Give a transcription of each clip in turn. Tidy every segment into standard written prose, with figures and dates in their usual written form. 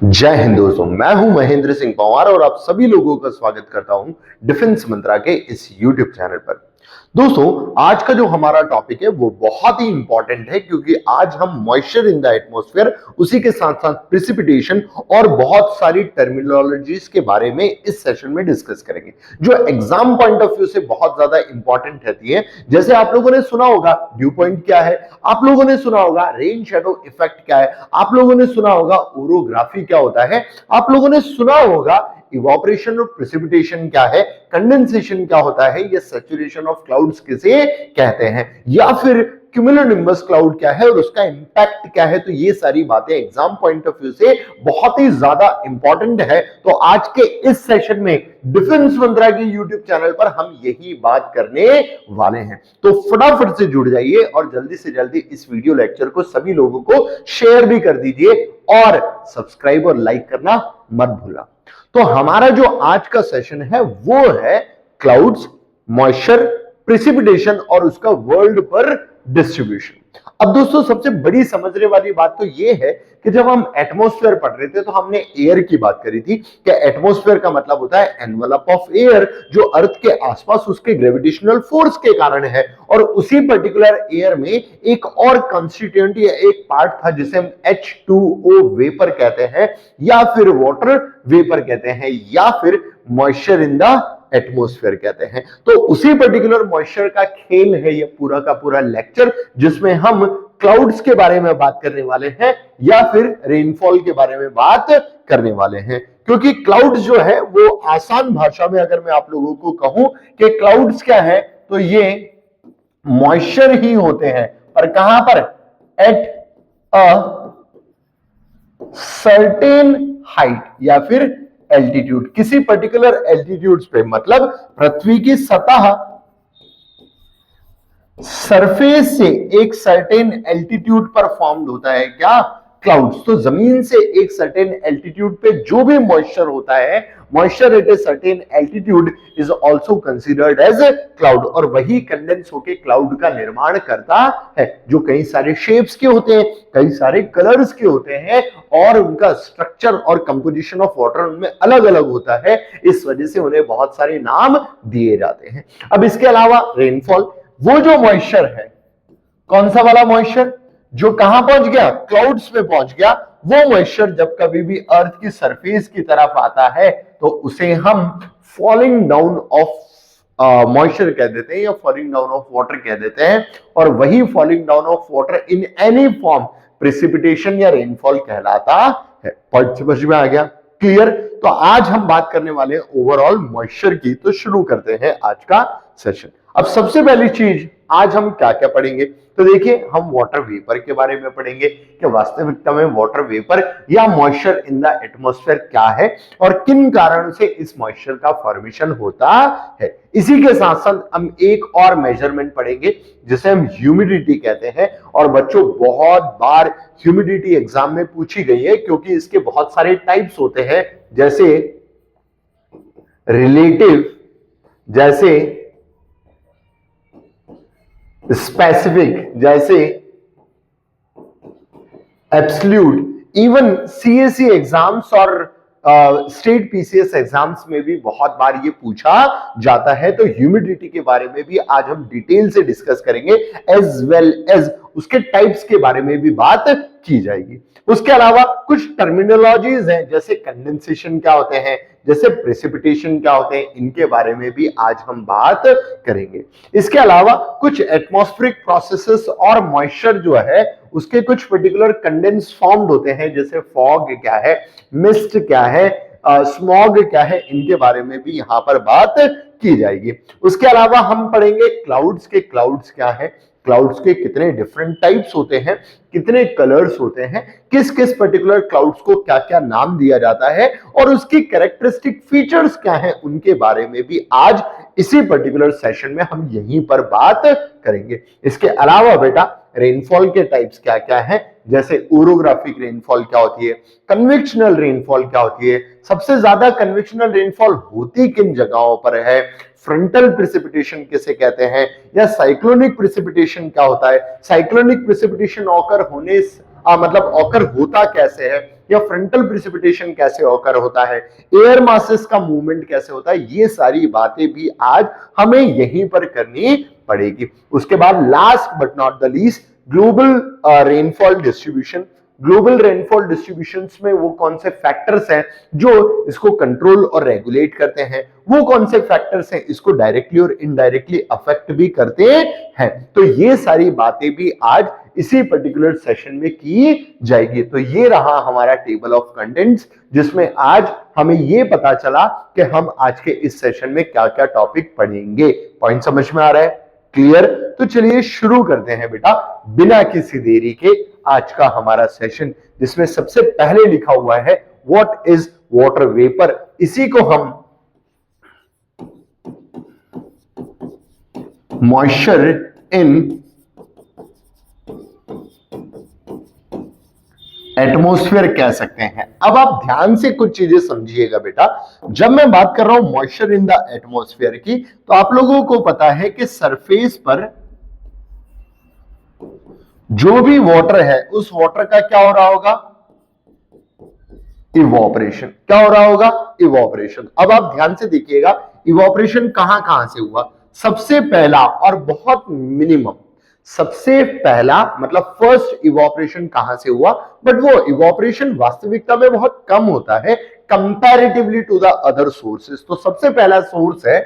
जय हिंद दोस्तों, मैं हूं महेंद्र सिंह पंवार और आप सभी लोगों का स्वागत करता हूं डिफेंस मंत्रा के इस YouTube चैनल पर। दोस्तों, आज का जो हमारा टॉपिक है वो बहुत ही इंपॉर्टेंट है क्योंकि आज हम मॉइस्चर इन द एटमॉस्फेयर, उसी के साथ साथ प्रिसिपिटेशन और बहुत सारी टर्मिनोलॉजीज के बारे में इस सेशन में डिस्कस करेंगे जो एग्जाम पॉइंट ऑफ व्यू से बहुत ज्यादा इंपॉर्टेंट रहती है। जैसे आप लोगों ने सुना होगा ड्यू पॉइंट क्या है, आप लोगों ने सुना होगा रेन शैडो इफेक्ट क्या है, आप लोगों ने सुना होगा ओरोग्राफी क्या होता है, आप लोगों ने सुना होगा इवापोरेशन और प्रेसिपिटेशन क्या है, कंडेंसेशन क्या होता है, ये सैचुरेशन ऑफ क्लाउड्स किसे कहते हैं, या फिर क्यूमुलोनिम्बस क्लाउड क्या है और उसका इंपैक्ट क्या है। तो ये सारी बातें एग्जाम पॉइंट ऑफ व्यू से बहुत ही ज्यादा इंपॉर्टेंट है। तो आज के इस सेशन में डिफेंस मंत्रा के यूट्यूब चैनल पर हम यही बात करने वाले हैं। तो फटाफट से जुड़ जाइए और जल्दी से जल्दी इस वीडियो लेक्चर को सभी लोगों को शेयर भी कर दीजिए और सब्सक्राइब और लाइक करना मत भूलना। तो हमारा जो आज का सेशन है वो है क्लाउड्स, मॉइस्चर, प्रेसिपिटेशन और उसका वर्ल्ड पर डिस्ट्रीब्यूशन। अब दोस्तों, सबसे बड़ी समझने वाली बात तो ये है कि जब हम एटमॉस्फेयर पढ़ रहे थे तो हमने एयर की बात करी थी कि एटमॉस्फेयर का मतलब होता है एनवलप ऑफ एयर, जो अर्थ के आसपास उसके ग्रेविटेशनल फोर्स के कारण है। और उसी पर्टिकुलर एयर में एक और कंस्टिट्यूएंट या एक पार्ट था जिसे हम H2O वेपर कहते हैं, या फिर वाटर वेपर कहते हैं, या फिर मॉइस्चर इन द एटमॉस्फेयर कहते हैं। तो उसी पर्टिकुलर मॉइस्चर का खेल है ये पूरा का पूरा लेक्चर, जिसमें हम क्लाउड्स के बारे में बात करने वाले हैं या फिर रेनफॉल के बारे में बात करने वाले हैं। क्योंकि क्लाउड्स जो है वो आसान भाषा में अगर मैं आप लोगों को कहूं कि क्लाउड्स क्या है, तो ये मॉइस्चर ही होते हैं, पर कहां पर? एट अ सर्टेन हाइट या फिर एल्टीट्यूड, किसी पर्टिकुलर एल्टीट्यूड पे, मतलब पृथ्वी की सतह सरफेस से एक सर्टेन एल्टीट्यूड पर फॉर्म्ड होता है क्या? क्लाउड्स। तो जमीन से एक सर्टेन एल्टीट्यूड पे जो भी मॉइस्चर होता है, moisture at a certain altitude is also considered as cloud, और वही कंडेंस होके क्लाउड का निर्माण करता है, जो कई सारे शेप्स के होते हैं, कई सारे कलर्स के होते हैं, और उनका स्ट्रक्चर और कंपोजिशन ऑफ वाटर उनमें अलग अलग होता है। इस वजह से उन्हें बहुत सारे नाम दिए जाते हैं। अब इसके अलावा रेनफॉल, वो जो मॉइस्चर है, कौन सा वाला मॉइस्चर जो कहां पहुंच गया? क्लाउड्स में पहुंच गया। वो मॉइस्चर जब कभी भी अर्थ की सरफेस की तरफ आता है तो उसे हम फॉलिंग डाउन ऑफ मॉइस्चर कह देते हैं या फॉलिंग डाउन ऑफ वाटर कह देते हैं, और वही falling down of water in any form precipitation या रेनफॉल कहलाता है। पॉइंट समझ में आ गया? क्लियर? तो आज हम बात करने वाले हैं ओवरऑल मॉइस्चर की। तो शुरू करते हैं आज का सेशन। अब सबसे पहली चीज आज हम क्या क्या पढ़ेंगे, तो देखिए, हम वाटर वेपर के बारे में पढ़ेंगे कि वास्तविकता में वाटर वेपर या मॉइस्चर इन द एटमॉस्फेयर क्या है और किन कारणों से इस मॉइस्चर का फॉर्मेशन होता है। इसी के साथ साथ हम एक और मेजरमेंट पढ़ेंगे जिसे हम ह्यूमिडिटी कहते हैं, और बच्चों बहुत बार ह्यूमिडिटी एग्जाम में पूछी गई है क्योंकि इसके बहुत सारे टाइप्स होते हैं, जैसे रिलेटिव, जैसे स्पेसिफिक, जैसे एब्सोल्यूट। इवन सीएसई एग्जाम्स और स्टेट पीसीएस एग्जाम्स में भी बहुत बार ये पूछा जाता है। तो ह्यूमिडिटी के बारे में भी आज हम डिटेल से डिस्कस करेंगे, एज वेल एज उसके टाइप्स के बारे में भी बात की जाएगी। उसके अलावा कुछ टर्मिनोलॉजीज हैं, जैसे कंडेंसेशन क्या होते हैं, जैसे प्रेसिपिटेशन क्या होते हैं, इनके बारे में भी आज हम बात करेंगे। इसके अलावा कुछ एटमॉस्फेरिक प्रोसेसेस और मॉइस्चर जो है उसके कुछ पर्टिकुलर कंडेंस फॉर्म्ड होते हैं, जैसे फॉग क्या है, मिस्ट क्या है, स्मॉग क्या है, इनके बारे में भी यहां पर बात की जाएगी। उसके अलावा हम पढ़ेंगे क्लाउड्स के, क्लाउड्स क्या है, क्लाउड्स के कितने डिफरेंट टाइप्स होते हैं, कितने कलर्स होते हैं, किस किस पर्टिकुलर क्लाउड्स को क्या क्या नाम दिया जाता है, और उसकी कैरेक्टरिस्टिक फीचर्स क्या हैं, उनके बारे में भी आज इसी पर्टिकुलर सेशन में हम यहीं पर बात करेंगे। इसके अलावा बेटा रेनफॉल के टाइप्स क्या क्या हैं, जैसे ओरोग्राफिक रेनफॉल क्या होती है, कन्वेक्शनल रेनफॉल क्या होती है, सबसे ज्यादा कन्वेक्शनल रेनफॉल होती किन जगहों पर है, फ्रंटल प्रिसिपिटेशन किसे कहते हैं, या साइक्लोनिक प्रिसिपिटेशन क्या होता है, साइक्लोनिक प्रिसिपिटेशन ऑकर होने मतलब ऑकर होता कैसे है, या फ्रंटल प्रिसिपिटेशन कैसे ऑकर होता है, एयर मासेस का मूवमेंट कैसे होता है, ये सारी बातें भी आज हमें यहीं पर करनी पड़ेगी। उसके बाद last but not the least, global rainfall distribution. Global rainfall distributions में वो कौन से फैक्टर्स हैं जो इसको कंट्रोल और रेगुलेट करते हैं, वो कौन से फैक्टर्स हैं इसको डायरेक्टली और इनडायरेक्टली अफेक्ट भी करते हैं। तो ये सारी बातें भी आज इसी पर्टिकुलर सेशन में की जाएगी। तो ये रहा हमारा टेबल ऑफ कंटेंट्स, जिसमें आज हमें ये पता चला कि हम आज के इस सेशन में क्या क्या टॉपिक पढ़ेंगे। पॉइंट समझ में आ रहा है? क्लियर? तो चलिए शुरू करते हैं बेटा बिना किसी देरी के आज का हमारा सेशन, जिसमें सबसे पहले लिखा हुआ है व्हाट इज वाटर वेपर। इसी को हम मॉइस्चर इन एटमॉस्फेयर कह सकते हैं। अब आप ध्यान से कुछ चीजें समझिएगा बेटा, जब मैं बात कर रहा हूं मॉइस्चर इन द एटमॉस्फेयर की, तो आप लोगों को पता है कि सरफेस पर जो भी वाटर है उस वाटर का क्या हो रहा होगा, इवोपरेशन। क्या हो रहा होगा? इवोपरेशन। अब आप ध्यान से देखिएगा इवोपरेशन कहां कहां से हुआ। सबसे पहला और बहुत मिनिमम, सबसे पहला मतलब फर्स्ट इवोपरेशन कहां से हुआ, बट वो इवोपरेशन वास्तविकता में बहुत कम होता है comparatively to the other sources. तो सबसे पहला सोर्स है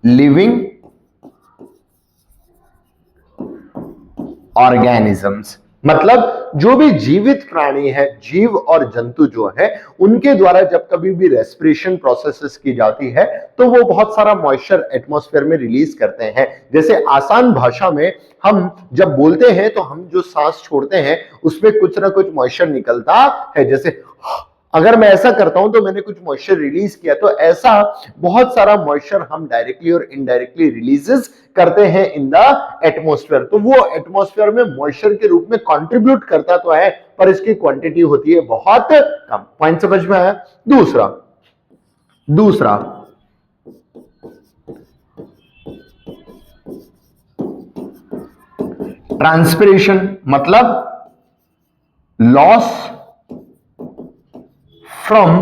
लिविंग ऑर्गेनिजम्स, मतलब जो भी जीवित प्राणी है, जीव और जंतु जो है, उनके द्वारा जब कभी भी रेस्पिरेशन प्रोसेसेस की जाती है तो वो बहुत सारा मॉइस्चर एटमॉस्फेयर में रिलीज करते हैं। जैसे आसान भाषा में हम जब बोलते हैं तो हम जो सांस छोड़ते हैं उसमें कुछ ना कुछ मॉइस्चर निकलता है। जैसे अगर मैं ऐसा करता हूं तो मैंने कुछ मॉइस्चर रिलीज किया, तो ऐसा बहुत सारा मॉइस्चर हम डायरेक्टली और इनडायरेक्टली रिलीजेस करते हैं इन द एटमॉस्फेयर। तो वो एटमॉस्फेयर में मॉइस्चर के रूप में कंट्रीब्यूट करता तो है, पर इसकी क्वांटिटी होती है बहुत कम। पॉइंट समझ में आया? दूसरा ट्रांसपिरेशन, मतलब लॉस फ्रॉम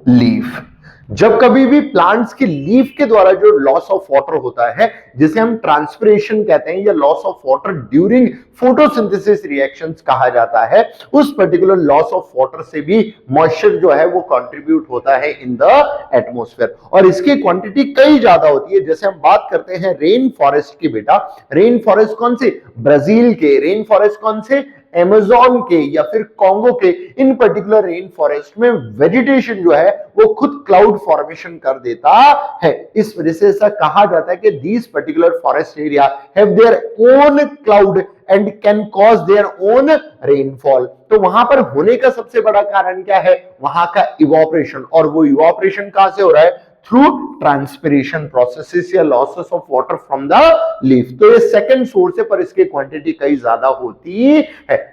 लीफ। जब कभी भी प्लांट्स की लीफ के द्वारा जो लॉस ऑफ वाटर होता है, जिसे हम ट्रांसपिरेशन कहते हैं, या loss of water during photosynthesis reactions कहा जाता है, उस पर्टिकुलर लॉस ऑफ वाटर से भी मॉइस्चर जो है वो कंट्रीब्यूट होता है इन द एटमॉस्फेयर, और इसकी क्वांटिटी कई ज्यादा होती है। जैसे हम बात करते हैं रेन फॉरेस्ट की बेटा, रेन फॉरेस्ट कौन से? ब्राजील के। रेन फॉरेस्ट कौन से? अमेज़न के या फिर कॉन्गो के। इन पर्टिकुलर रेन फॉरेस्ट में वेजिटेशन जो है वो खुद क्लाउड फॉर्मेशन कर देता है। इस वजह से ऐसा कहा जाता है कि these particular forest area have their own cloud and can cause their own rainfall. तो वहां पर होने का सबसे बड़ा कारण क्या है? वहां का इवोपरेशन। और वो इवोपरेशन कहां से हो रहा है? थ्रू ट्रांसपिरेशन प्रोसेसेस या losses of water from the leaf. तो ये सेकंड सोर्स है, पर इसकी क्वांटिटी कई ज्यादा होती है।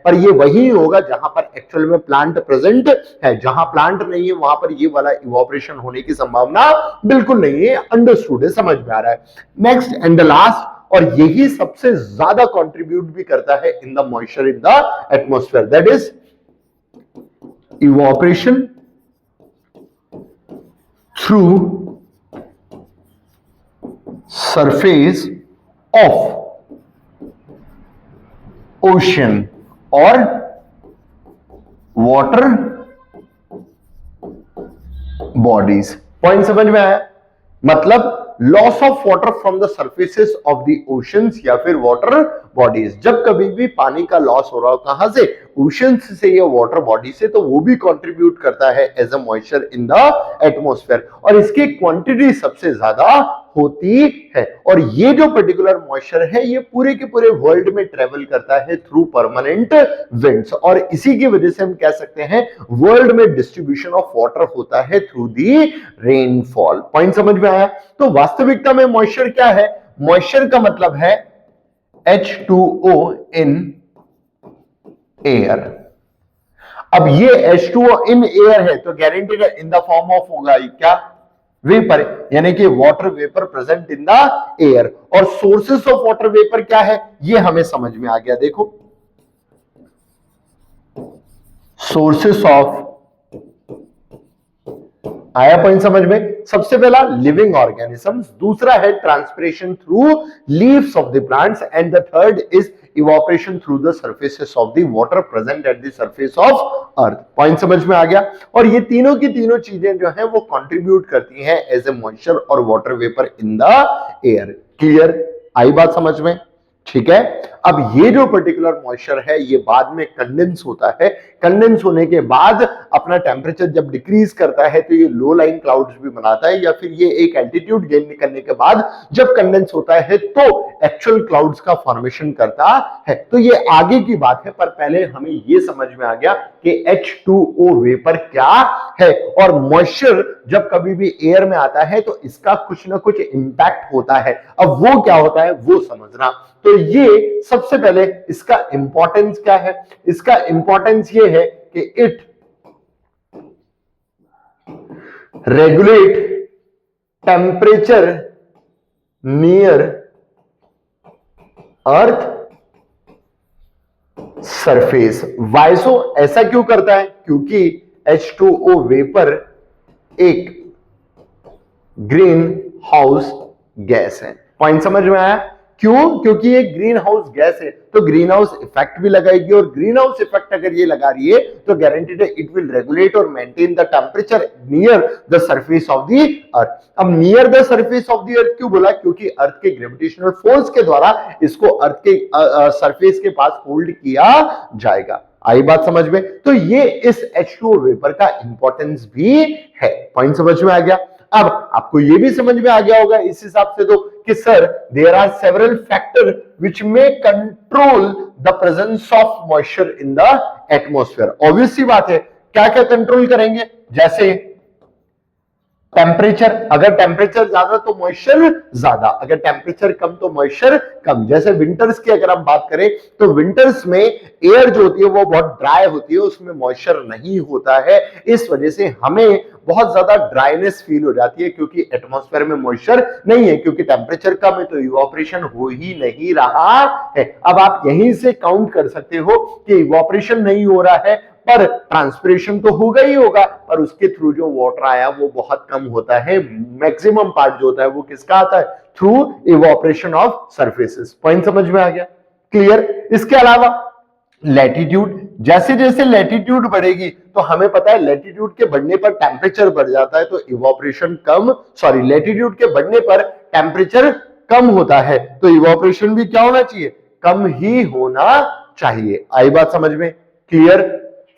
पर ये वही होगा जहां पर एक्चुअल में प्लांट प्रेजेंट है। जहां प्लांट नहीं है वहां पर ये वाला इवोपरेशन होने की संभावना बिल्कुल नहीं है। अंडरस्टूड है? समझ में आ रहा है? नेक्स्ट एंड द लास्ट, और यही सबसे ज्यादा कंट्रीब्यूट भी करता है in the moisture in the atmosphere, that is evaporation through surface of ocean or water bodies। Point समझ में आया? मतलब loss of water from the surfaces of the oceans या फिर वाटर बॉडीज। जब कभी भी पानी का लॉस हो रहा हो, कहां से? ओशंस से या वाटर बॉडी से, तो वो भी कंट्रीब्यूट करता है as a moisture in the atmosphere, और इसकी क्वांटिटी सबसे ज्यादा होती है। और ये जो पर्टिकुलर मॉइस्चर है ये पूरे के पूरे वर्ल्ड में ट्रेवल करता है थ्रू परमानेंट विंड्स, और इसी की वजह से हम कह सकते हैं वर्ल्ड में डिस्ट्रीब्यूशन ऑफ वाटर होता है थ्रू दी रेनफॉल। पॉइंट समझ में आया? तो वास्तविकता में मॉइस्चर क्या है? मॉइस्चर का मतलब है H2O इन एयर। अब ये H2O इन एयर है तो guaranteed in the form of होगा क्या, वेपर, यानी कि water vapour present in the air. और सोर्सेस ऑफ वाटर वेपर क्या है ये हमें समझ में आ गया। देखो सोर्सेस ऑफ, आया पॉइंट समझ में। सबसे पहला लिविंग ऑर्गेनिजम्स, दूसरा है transpiration through leaves of the plants and the third is evaporation through the surfaces of the water present at the surface of earth. Point समझ में आ गया। और ये तीनों की तीनों चीजें जो हैं वो कंट्रीब्यूट करती हैं एज ए मॉइस्चर और water vapour in the air. Clear, आई बात समझ में, ठीक है। अब ये जो पर्टिकुलर मॉइस्चर है ये बाद में कंडेंस होता है, कंडेंस होने के बाद अपना टेम्परेचर जब डिक्रीज करता है तो ये लो लाइन क्लाउड्स भी बनाता है, या फिर ये एक एल्टीट्यूड गेन करने के बाद जब कंडेंस होता है तो एक्चुअल क्लाउड्स का फॉर्मेशन करता है। तो ये आगे की बात है, पर पहले हमें ये समझ में आ गया कि H2O वेपर क्या है। और मॉइस्चर जब कभी भी एयर में आता है तो इसका कुछ ना कुछ इंपैक्ट होता है। अब वो क्या होता है वो समझना। तो ये सबसे पहले इसका इंपॉर्टेंस क्या है, इसका इंपॉर्टेंस ये है कि it regulate temperature near earth surface. वाइसो ऐसा क्यों करता है, क्योंकि H2O वेपर एक ग्रीन हाउस गैस है। पॉइंट समझ में आया। क्यों, क्योंकि ये ग्रीन हाउस गैस है तो ग्रीन हाउस इफेक्ट भी लगाएगी, और ग्रीन हाउस इफेक्ट अगर ये लगा रही है तो गारंटीड है इट विल रेगुलेट और maintain the temperature near the surface of the earth. अब near the surface of the earth क्यों बोला, क्योंकि अर्थ के ग्रेविटेशनल फोर्स के द्वारा इसको अर्थ के सरफेस के पास होल्ड किया जाएगा। आई बात समझ में। तो ये इस H2O वेपर का इंपॉर्टेंस भी है। पॉइंट समझ में आ गया। अब आपको यह भी समझ में आ गया होगा इस हिसाब से तो कि sir there are several factor which may control the presence of moisture in the atmosphere. Obvious सी बात है, क्या क्या कंट्रोल करेंगे, जैसे टेम्परेचर, अगर टेम्परेचर ज्यादा तो मॉइस्चर ज्यादा, अगर टेम्परेचर कम तो मॉइस्चर कम। जैसे विंटर्स की अगर हम बात करें तो विंटर्स में एयर जो होती है वो बहुत ड्राई होती है, उसमें मॉइस्चर नहीं होता है, इस वजह से हमें बहुत ज्यादा ड्राइनेस फील हो जाती है, क्योंकि एटमॉस्फेयर में मॉइस्चर नहीं है, क्योंकि टेम्परेचर कम है तो इवापोरेशन हो ही नहीं रहा है। अब आप यहीं से काउंट कर सकते हो कि इवापोरेशन नहीं हो रहा है पर ट्रांसपिरेशन तो होगा ही होगा, पर उसके थ्रू जो वाटर आया वो बहुत कम होता है। मैक्सिमम पार्ट जो होता है वो किसका आता है, through evaporation of surfaces. Point समझ में आ गया, क्लियर। इसके अलावा लैटिट्यूड, जैसे जैसे लैटिट्यूड बढ़ेगी तो हमें पता है लैटिट्यूड के बढ़ने पर टेम्परेचर बढ़ जाता है तो इवापोरेशन कम, सॉरी लैटिट्यूड के बढ़ने पर टेम्परेचर कम होता है तो इवापोरेशन भी क्या होना चाहिए, कम ही होना चाहिए। आई बात समझ में, क्लियर।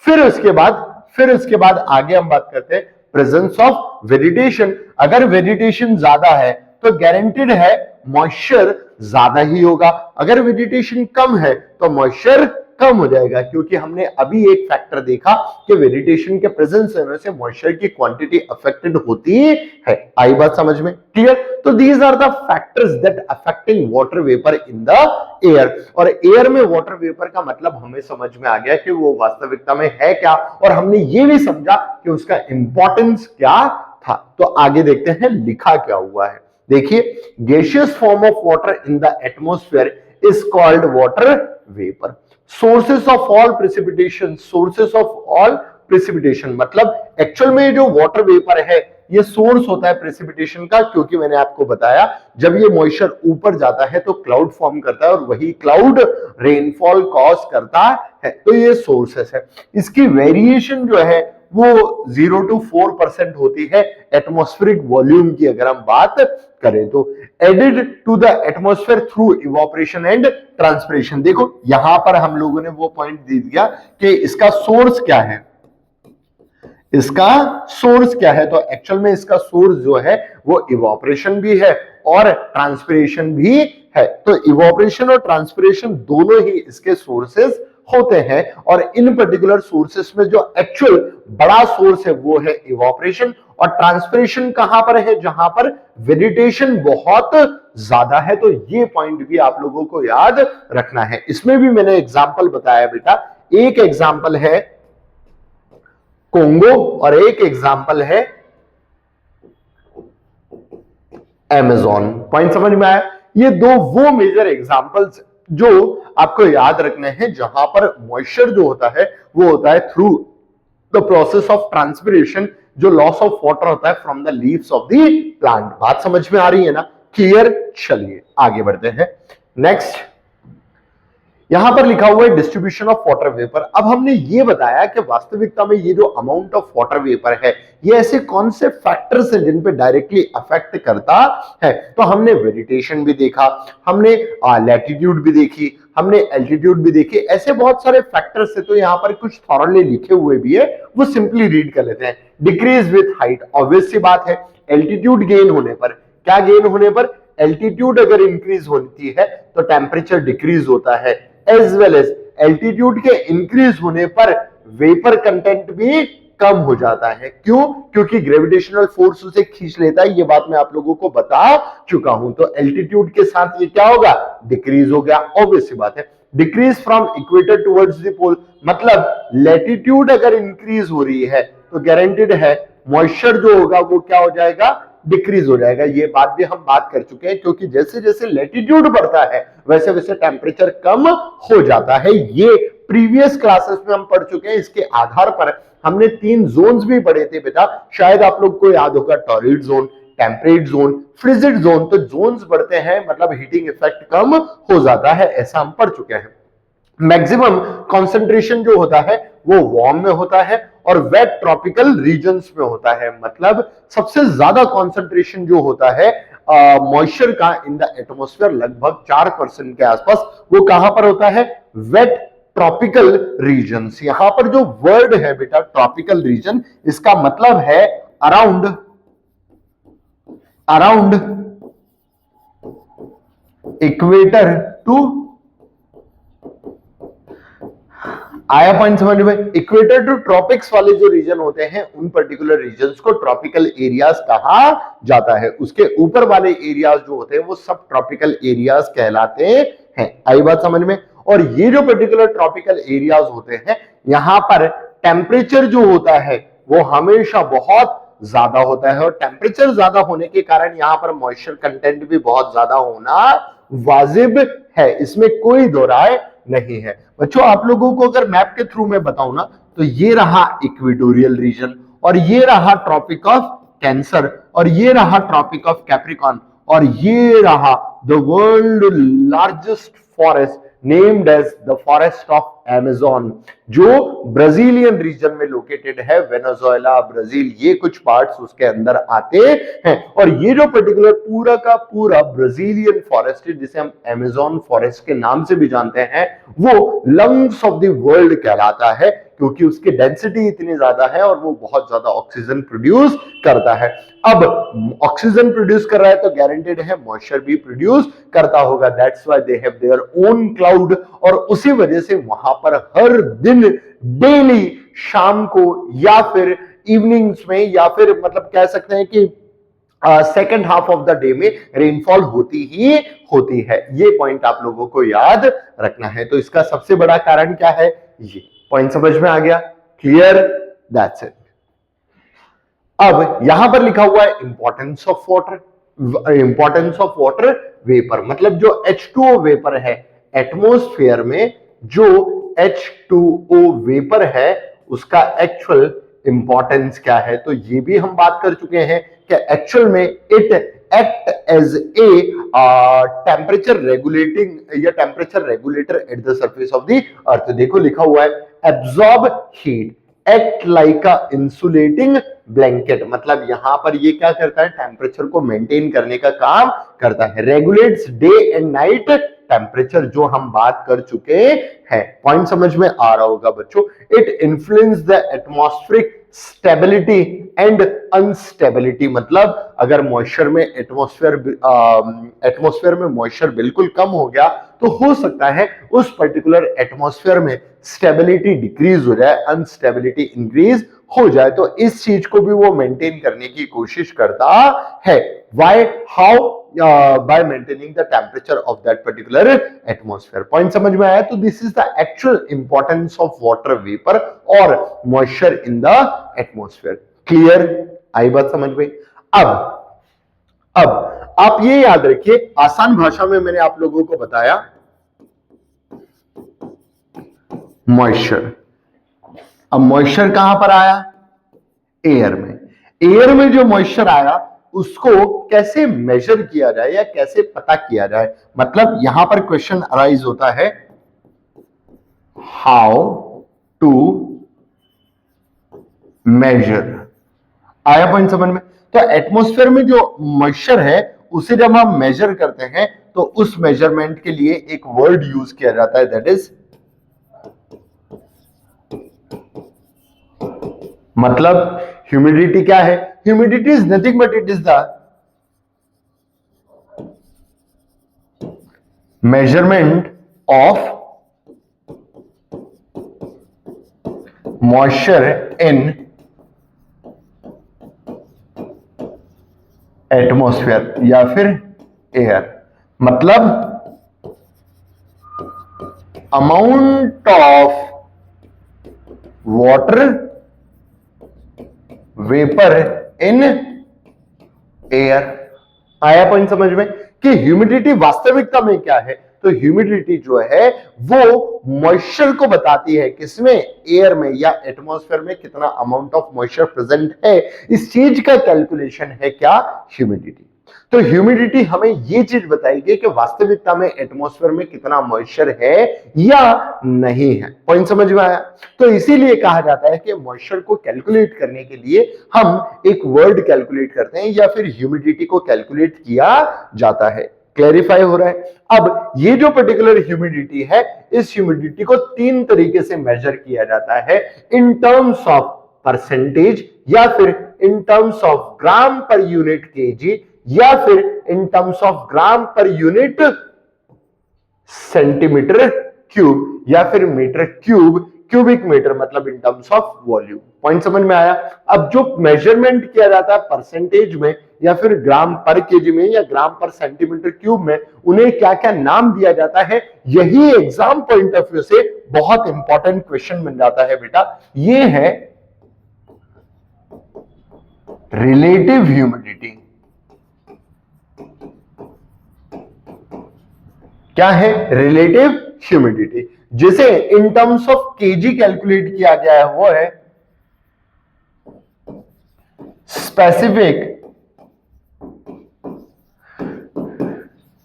फिर उसके बाद आगे हम बात करते हैं प्रेजेंस ऑफ वेजिटेशन। अगर वेजिटेशन ज्यादा है तो गारंटीड है मॉइस्चर ज्यादा ही होगा, अगर वेजिटेशन कम है तो मॉइस्चर कम हो जाएगा, क्योंकि हमने अभी एक फैक्टर देखा कि वेजिटेशन के प्रेजेंस होने से मॉइस्चर की क्वांटिटी अफेक्टेड होती है। आई बात समझ में, क्लियर। तो these are the factors that affecting water vapour in the air. और एयर में वाटर वेपर का मतलब हमें समझ में आ गया कि वो वास्तविकता में है क्या, और हमने ये भी समझा कि उसका इंपॉर्टेंस क्या था। तो आगे देखते हैं लिखा क्या हुआ है। देखिए, gaseous form of water in the atmosphere is called water vapour. Sources of all precipitation, sources of all precipitation मतलब एक्चुअल में जो वाटर वेपर है ये सोर्स होता है प्रेसिपिटेशन का, क्योंकि मैंने आपको बताया जब ये मॉइस्चर ऊपर जाता है तो क्लाउड फॉर्म करता है और वही क्लाउड रेनफॉल कॉज करता है, तो ये सोर्सेस है। इसकी वेरिएशन जो है वो 0 to 4% होती है एटमॉस्फेरिक वॉल्यूम की अगर हम बात करें तो। Added to the atmosphere through evaporation and transpiration. देखो यहां पर हम लोगों ने वो पॉइंट दे दिया कि इसका सोर्स क्या है, इसका सोर्स क्या है, तो एक्चुअल में इसका सोर्स जो है वो इवापोरेशन भी है और ट्रांसपिरेशन भी है। तो इवापोरेशन और ट्रांसपिरेशन दोनों ही इसके सोर्सेस होते हैं, और इन पर्टिकुलर सोर्सेस में जो एक्चुअल बड़ा सोर्स है वो है इवापोरेशन, और ट्रांसपिरेशन कहां पर है, जहां पर वेजिटेशन बहुत ज्यादा है। तो ये पॉइंट भी आप लोगों को याद रखना है। इसमें भी मैंने एग्जांपल बताया बेटा, एक एग्जांपल है कोंगो और एक एग्जाम्पल है अमेज़न। पॉइंट समझ में आया? ये दो वो मेजर एग्जांपल्स जो आपको याद रखने हैं जहां पर मॉइस्चर जो होता है वो होता है through the process of transpiration, जो लॉस ऑफ वाटर होता है from the leaves of the plant. बात समझ में आ रही है ना? क्लियर? चलिए आगे बढ़ते हैं। नेक्स्ट यहां पर लिखा हुआ है डिस्ट्रीब्यूशन ऑफ वाटर वेपर। अब हमने ये बताया कि वास्तविकता में ये जो अमाउंट ऑफ वाटर वेपर है ये ऐसे कौन से फैक्टर्स हैं जिन पे डायरेक्टली अफेक्ट करता है। तो हमने वेजिटेशन भी देखा, हमने लैटिट्यूड भी देखी, हमने एल्टीट्यूड भी देखी, ऐसे बहुत सारे फैक्टर्स है। तो यहाँ पर कुछ थॉरली लिखे हुए भी है, वो सिंपली रीड कर लेते हैं। डिक्रीज विथ हाइट, ऑब्वियस सी बात है, एल्टीट्यूड गेन होने पर, क्या गेन होने पर? एल्टीट्यूड अगर इंक्रीज होती है तो टेम्परेचर डिक्रीज होता है, एज वेल एज एल्टीट्यूड के इंक्रीज होने पर वेपर कंटेंट भी कम हो जाता है। क्यों? क्योंकि ग्रेविटेशनल फोर्स उसे खींच लेता है। ये बात मैं आप लोगों को बता चुका हूं। तो एल्टीट्यूड के साथ ये क्या होगा? डिक्रीज हो गया, ऑब्वियस सी बात है। Decrease from equator towards the pole, मतलब लैटिट्यूड अगर इंक्रीज हो रही है तो गारंटेड है मॉइस्चर जो होगा वो क्या हो जाएगा? डिक्रीज हो जाएगा। ये बात भी हम बात कर चुके हैं, क्योंकि जैसे जैसे लैटिट्यूड बढ़ता है वैसे वैसे टेम्परेचर कम हो जाता है। ये प्रीवियस क्लासेस में हम पढ़ चुके हैं। इसके आधार पर हमने 3 जोन्स भी पढ़े थे बेटा, शायद आप लोग को याद होगा, torrid zone, temperate zone, frigid zone. तो जोन्स बढ़ते हैं मतलब हीटिंग इफेक्ट कम हो जाता है, ऐसा हम पढ़ चुके हैं। मैक्सिमम कंसंट्रेशन जो होता है वो वार्म में होता है और वेट ट्रॉपिकल रीजन्स में होता है, मतलब सबसे ज्यादा कंसंट्रेशन जो होता है मॉइस्चर का इन द एटमॉस्फेयर लगभग 4% के आसपास, वो कहां पर होता है? Wet tropical regions. यहां पर जो वर्ड है बेटा ट्रॉपिकल रीजन, इसका मतलब है अराउंड इक्वेटर टू, आया पॉइंट समझ में? इक्वेटर टू ट्रॉपिक्स वाले जो रीजन होते हैं उन पर्टिकुलर रीजन्स को ट्रॉपिकल एरियाज कहा जाता है। उसके ऊपर वाले एरियाज जो होते हैं वो सब ट्रॉपिकल एरियाज कहलाते हैं। आई बात समझ में? और ये जो पर्टिकुलर ट्रॉपिकल एरियाज होते हैं यहां पर टेम्परेचर जो होता है वो हमेशा बहुत ज्यादा होता है, और टेम्परेचर ज्यादा होने के कारण यहां पर मॉइस्चर कंटेंट भी बहुत ज्यादा होना वाजिब है, इसमें कोई दो राय नहीं है। बच्चों आप लोगों को अगर मैप के थ्रू में बताऊं ना, तो ये रहा इक्वेटोरियल रीजन, और ये रहा ट्रॉपिक ऑफ कैंसर, और ये रहा ट्रॉपिक ऑफ कैप्रिकॉन, और ये रहा the world largest forest named as the forest of Amazon, जो ब्राजीलियन रीजन में लोकेटेड है। वेनेजुएला, ब्राजील, ये कुछ पार्ट्स उसके अंदर आते हैं। और ये जो पर्टिकुलर पूरा का पूरा ब्राजीलियन फॉरेस्ट है, जिसे हम अमेज़न फॉरेस्ट के नाम से भी जानते हैं, वो लंग्स ऑफ द वर्ल्ड कहलाता है, क्योंकि उसकी डेंसिटी इतनी ज्यादा है और वो बहुत ज्यादा ऑक्सीजन प्रोड्यूस करता है। अब ऑक्सीजन प्रोड्यूस कर रहा है तो गारंटेड है मॉइस्चर भी प्रोड्यूस करता होगा। That's why they have their own cloud, और उसी वजह से वहां पर हर दिन डेली शाम को या फिर इवनिंग्स में या फिर मतलब कह सकते हैं कि second half of the day में रेनफॉल होती ही होती है। ये पॉइंट आप लोगों को याद रखना है। तो इसका सबसे बड़ा कारण क्या है? ये पॉइंट समझ में आ गया? क्लियर? That's it. अब यहां पर लिखा हुआ है importance of water, importance of water vapour, मतलब जो H2O वेपर है एटमॉस्फेयर में, जो H2O वेपर है उसका एक्चुअल इंपॉर्टेंस क्या है। तो ये भी हम बात कर चुके हैं कि एक्चुअल में it act as a temperature regulating या temperature regulator at the surface of the earth. देखो लिखा हुआ है absorb heat, act like a insulating blanket, मतलब यहां पर ये क्या करता है? टेम्परेचर को मेंटेन करने का काम करता है। Regulates day and night temperature, जो हम बात कर चुके हैं। पॉइंट समझ में आ रहा होगा बच्चों? It influence the atmospheric stability and unstability, मतलब अगर मॉइस्चर में एटमॉस्फेयर में मॉइस्चर बिल्कुल कम हो गया तो हो सकता है उस पर्टिकुलर एटमॉस्फेयर में स्टेबिलिटी डिक्रीज हो जाए, अनस्टेबिलिटी इंक्रीज हो जाए। तो इस चीज को भी वो मेंटेन करने की कोशिश करता है। Why? How? by maintaining the temperature of that particular atmosphere. Point समझ में आया? तो this is the actual importance of water vapor or moisture in the atmosphere. Clear? आई बात समझ में? अब आप ये याद रखिए, आसान भाषा में मैंने आप लोगों को बताया मॉइस्चर। अब मॉइस्चर कहां पर आया? एयर में। एयर में जो मॉइस्चर आया उसको कैसे मेजर किया जाए या कैसे पता किया जाए, मतलब यहां पर क्वेश्चन अराइज होता है हाउ टू मेजर। आया पॉइंट समझ में? तो एटमॉस्फेयर में जो मॉइस्चर है उसे जब हम मेजर करते हैं तो उस मेजरमेंट के लिए एक वर्ड यूज किया जाता है, दैट इज, मतलब ह्यूमिडिटी क्या है? Humidity is nothing but it is the measurement of moisture in atmosphere या फिर एयर, मतलब amount of water vapour in air. आया पॉइंट समझ में? कि ह्यूमिडिटी वास्तविकता में क्या है? तो ह्यूमिडिटी जो है वो मॉइस्चर को बताती है, किसमें? एयर में या एटमॉस्फेयर में कितना अमाउंट ऑफ मॉइस्चर प्रेजेंट है, इस चीज का कैलकुलेशन है क्या? ह्यूमिडिटी। तो ह्यूमिडिटी हमें ये चीज बताएगी कि वास्तविकता में एटमॉस्फेयर में कितना मॉइस्चर है या नहीं है। पॉइंट समझ में आया? तो इसीलिए कहा जाता है कि मॉइस्चर को कैलकुलेट करने के लिए हम एक वर्ड कैलकुलेट करते हैं या फिर ह्यूमिडिटी को कैलकुलेट किया जाता है। क्लैरिफाई हो रहा है? अब ये जो पर्टिकुलर ह्यूमिडिटी है, इस ह्यूमिडिटी को तीन तरीके से मेजर किया जाता है, इन टर्म्स ऑफ परसेंटेज या फिर इन terms of gram per unit KG या फिर इन terms of gram per unit centimetre cube या फिर मीटर क्यूब, क्यूबिक मीटर, मतलब इन टर्म्स ऑफ वॉल्यूम। पॉइंट समझ में आया? अब जो मेजरमेंट किया जाता है परसेंटेज में या फिर ग्राम पर केजी में या ग्राम पर सेंटीमीटर क्यूब में, उन्हें क्या क्या नाम दिया जाता है, यही एग्जाम पॉइंट ऑफ व्यू से बहुत इंपॉर्टेंट क्वेश्चन बन जाता है बेटा। ये है रिलेटिव ह्यूमिडिटी। क्या है? Relative humidity. जिसे in terms of KG calculate किया गया है वो है स्पेसिफिक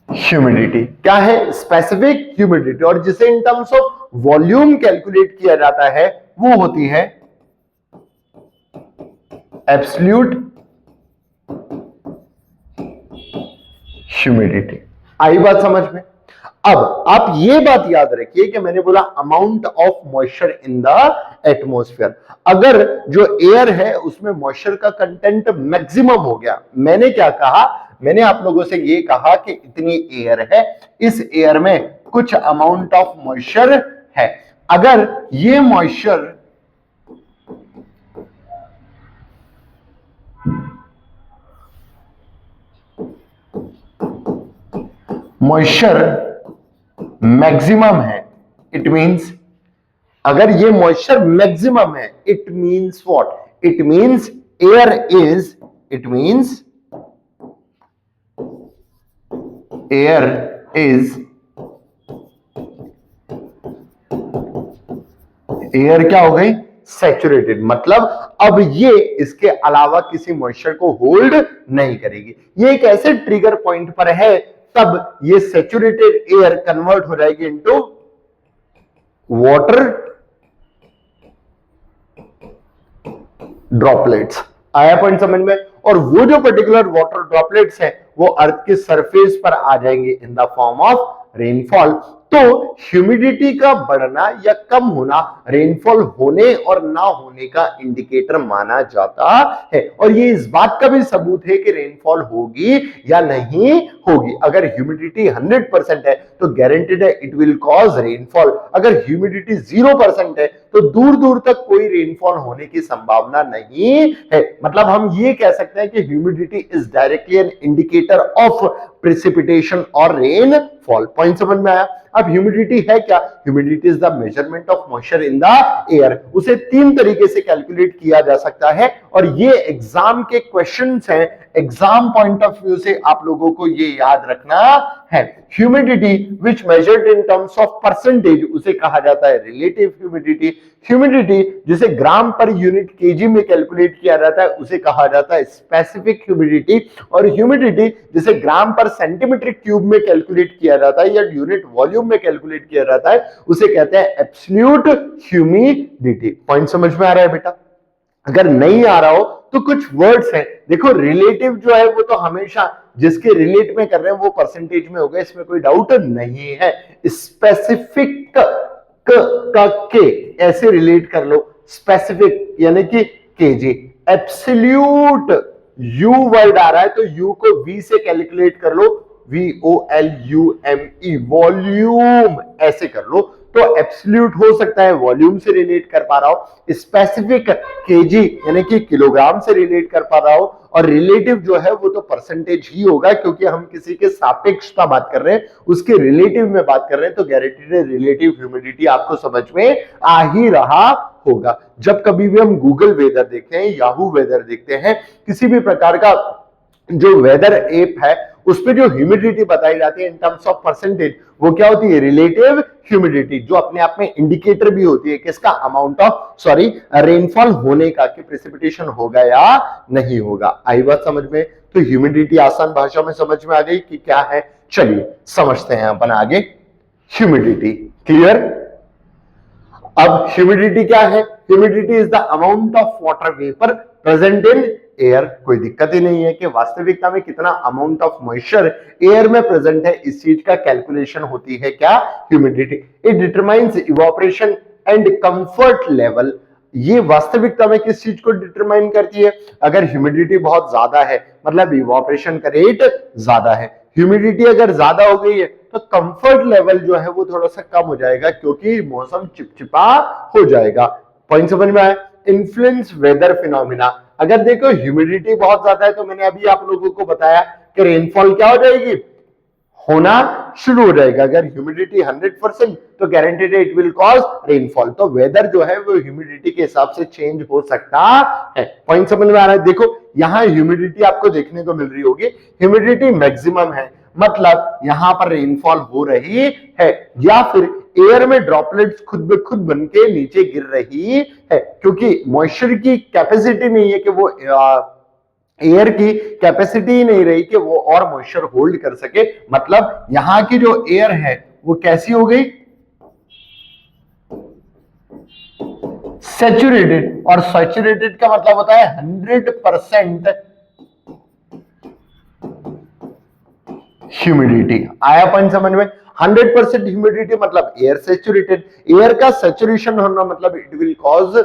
ह्यूमिडिटी। क्या है? Specific humidity. और जिसे in terms of volume calculate किया जाता है वो होती है एब्सोल्यूट ह्यूमिडिटी। आई बात समझ में? अब आप ये बात याद रखिए कि मैंने बोला amount of moisture in the atmosphere. अगर जो एयर है उसमें मॉइस्चर का कंटेंट मैक्सिमम हो गया, मैंने क्या कहा? मैंने आप लोगों से ये कहा कि इतनी एयर है, इस एयर में कुछ अमाउंट ऑफ मॉइस्चर है। अगर ये मॉइस्चर मैक्सिमम है, इट मींस, अगर ये मॉइस्चर मैक्सिमम है, it means what? It means air is, it means air is, air क्या हो गई? सैचुरेटेड। मतलब अब ये इसके अलावा किसी मॉइस्चर को होल्ड नहीं करेगी। ये एक ऐसे ट्रिगर पॉइंट पर है तब ये सैचुरेटेड एयर कन्वर्ट हो जाएगी इनटू वाटर ड्रॉपलेट्स। आया पॉइंट समझ में? और वो जो पर्टिकुलर वाटर ड्रॉपलेट्स है वो अर्थ के सरफेस पर आ जाएंगे इन द फॉर्म ऑफ रेनफॉल। तो ह्यूमिडिटी का बढ़ना या कम होना रेनफॉल होने और ना होने का इंडिकेटर माना जाता है। और ये इस बात का भी सबूत है कि रेनफॉल होगी या नहीं होगी। अगर ह्यूमिडिटी 100% है तो गारंटेड है इट विल कॉज रेनफॉल। अगर ह्यूमिडिटी 0% है तो दूर दूर तक कोई रेनफॉल होने की संभावना नहीं है। मतलब हम ये कह सकते हैं कि humidity is directly an indicator of precipitation और रेनफॉल। पॉइंट समझ में आया? अब ह्यूमिडिटी है क्या? Humidity is the measurement of moisture in the air. उसे तीन तरीके से कैलकुलेट किया जा सकता है और ये एग्जाम के क्वेश्चंस हैं। एग्जाम पॉइंट ऑफ व्यू से आप लोगों को ये याद रखना है। Humidity which measured in terms of percentage उसे कहा जाता है रिलेटिव ह्यूमिडिटी। ह्यूमिडिटी जिसे ग्राम पर यूनिट केजी में कैलकुलेट किया जाता है उसे कहा जाता है स्पेसिफिक ह्यूमिडिटी। और ह्यूमिडिटी जिसे ग्राम पर सेंटीमीटर क्यूब में कैलकुलेट किया जाता है या यूनिट वॉल्यूम में कैलकुलेट किया जाता है उसे कहते हैं एब्सोल्यूट ह्यूमिडिटी। पॉइंट समझ में आ रहा है बेटा? अगर नहीं आ रहा हो तो कुछ वर्ड्स हैं। देखो रिलेटिव जो है वो तो हमेशा जिसके रिलेट में कर रहे हैं वो परसेंटेज में होगा, इसमें कोई डाउट नहीं है। स्पेसिफिक का के ऐसे रिलेट कर लो, स्पेसिफिक यानी कि केजी। एब्सोल्यूट यू वर्ड आ रहा है तो यू को वी से कैलकुलेट कर लो, VOLUME वॉल्यूम ऐसे कर लो। तो एब्सोल्यूट हो सकता है वॉल्यूम से रिलेट कर पा रहा हो, स्पेसिफिक केजी यानी कि किलोग्राम से रिलेट कर पा रहा हो, और रिलेटिव जो है वो तो परसेंटेज ही होगा क्योंकि हम किसी के सापेक्षता बात कर रहे हैं, उसके रिलेटिव में बात कर रहे हैं। तो गारंटीड रिलेटिव ह्यूमिडिटी आपको समझ में आ ही रहा होगा। जब कभी भी हम गूगल वेदर देखते हैं, याहू वेदर देखते हैं, किसी भी प्रकार का जो वेदर ऐप है उसमें जो ह्यूमिडिटी बताई जाती है इन टर्म्स ऑफ परसेंटेज वो क्या होती है? रिलेटिव ह्यूमिडिटी, जो अपने आप में इंडिकेटर भी होती है किसका? अमाउंट ऑफ रेनफॉल होने का, कि प्रेसिपिटेशन होगा या नहीं होगा। आई बात समझ में? तो ह्यूमिडिटी आसान भाषा में समझ में आ गई कि क्या है। चलिए समझते हैं अपन आगे। Humidity clear? अब ह्यूमिडिटी क्या है? Humidity is the amount of water vapour present in air. कोई दिक्कत ही नहीं है कि वास्तविकता में कितना अमाउंट ऑफ मॉइस्चर एयर में प्रेजेंट है, इस चीज का कैलकुलेशन होती है क्या? Humidity. It determines evaporation and comfort level. ये वास्तविकता में किस चीज को डिटरमाइन करती है? अगर ह्यूमिडिटी बहुत ज्यादा है मतलब इवोपरेशन का रेट ज्यादा है। ह्यूमिडिटी अगर ज्यादा हो गई है तो कंफर्ट लेवल जो है वो थोड़ा सा कम हो जाएगा क्योंकि मौसम चिपचिपा हो जाएगा। पॉइंट समझ में आया? Influence weather phenomena. अगर देखो ह्यूमिडिटी बहुत ज्यादा है तो मैंने अभी आप लोगों को बताया कि रेनफॉल क्या हो जाएगी? होना शुरू हो जाएगा। अगर ह्यूमिडिटी 100% तो guaranteed it will cause rainfall. तो वेदर जो है वो ह्यूमिडिटी के हिसाब से चेंज हो सकता है। पॉइंट समझ में आ रहा है? देखो यहां ह्यूमिडिटी आपको देखने को मिल रही होगी, ह्यूमिडिटी मैक्सिमम है मतलब यहां पर रेनफॉल हो रही है, या फिर एयर में ड्रॉपलेट्स खुद ब खुद बन के नीचे गिर रही है क्योंकि मॉइस्चर की कैपेसिटी नहीं है कि वो एयर की कैपेसिटी ही नहीं रही कि वो और मॉइस्चर होल्ड कर सके। मतलब यहां की जो एयर है वो कैसी हो गई? सैचुरेटेड। और सैचुरेटेड का मतलब होता है 100% ह्यूमिडिटी। आया पॉइंट समझ में? 100% ह्यूमिडिटी मतलब एयर सैचुरेटेड। एयर का सैचुरेशन होना मतलब इट विल कॉज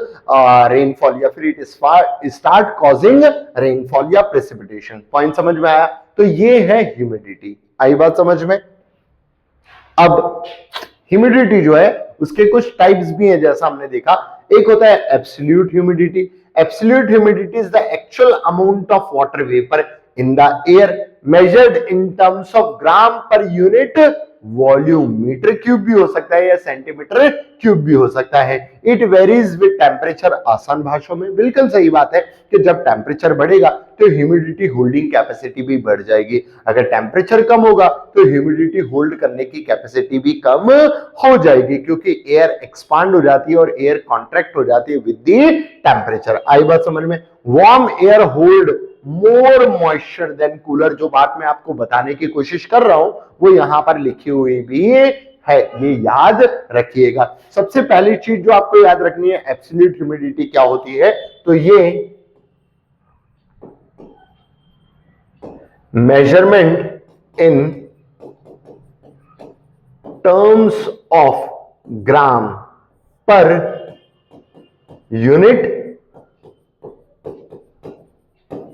रेनफॉल या फिर इट स्टार्ट कॉजिंग रेनफॉल या प्रेसिपिटेशन। पॉइंट समझ में आया? तो ये है ह्यूमिडिटी। आई बात समझ में? अब ह्यूमिडिटी जो है उसके कुछ टाइप्स भी हैं जैसा हमने देखा। एक होता है absolute humidity. Absolute humidity is the actual amount of water vapour in the air measured in terms of gram per unit volume. Metre cube भी हो सकता है या सेंटीमीटर क्यूब भी हो सकता है। It varies with temperature. आसान भाषा में बिल्कुल सही बात है कि जब टेम्परेचर बढ़ेगा तो ह्यूमिडिटी होल्डिंग कैपेसिटी भी बढ़ जाएगी। अगर टेम्परेचर कम होगा तो ह्यूमिडिटी होल्ड करने की कैपेसिटी भी कम हो जाएगी क्योंकि एयर एक्सपांड हो जाती है और एयर कॉन्ट्रैक्ट हो जाती है विद द टेम्परेचर। आई बात समझ में? Warm air hold more moisture than cooler. जो बात मैं आपको बताने की कोशिश कर रहा हूं वो यहां पर लिखी हुई भी है, ये याद रखिएगा। सबसे पहली चीज जो आपको याद रखनी है एब्सोल्यूट ह्यूमिडिटी क्या होती है, तो ये measurement in terms of gram per unit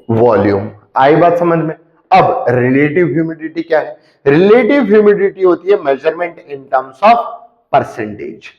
volume. आई बात समझ में? अब रिलेटिव ह्यूमिडिटी क्या है? रिलेटिव ह्यूमिडिटी होती है measurement in terms of percentage.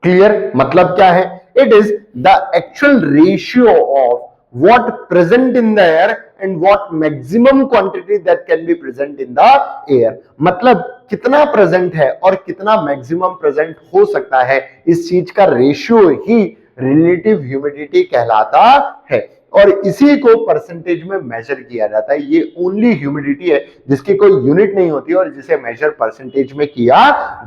Clear? मतलब क्या है? It is the actual ratio of what present in the air and what maximum quantity that can be present in the air. मतलब कितना present है और कितना मैक्सिमम प्रेजेंट हो सकता है, इस चीज का रेशियो ही रिलेटिव ह्यूमिडिटी कहलाता है और इसी को परसेंटेज में मेजर किया जाता है। ये ओनली ह्यूमिडिटी है जिसकी कोई यूनिट नहीं होती और जिसे मेजर परसेंटेज में किया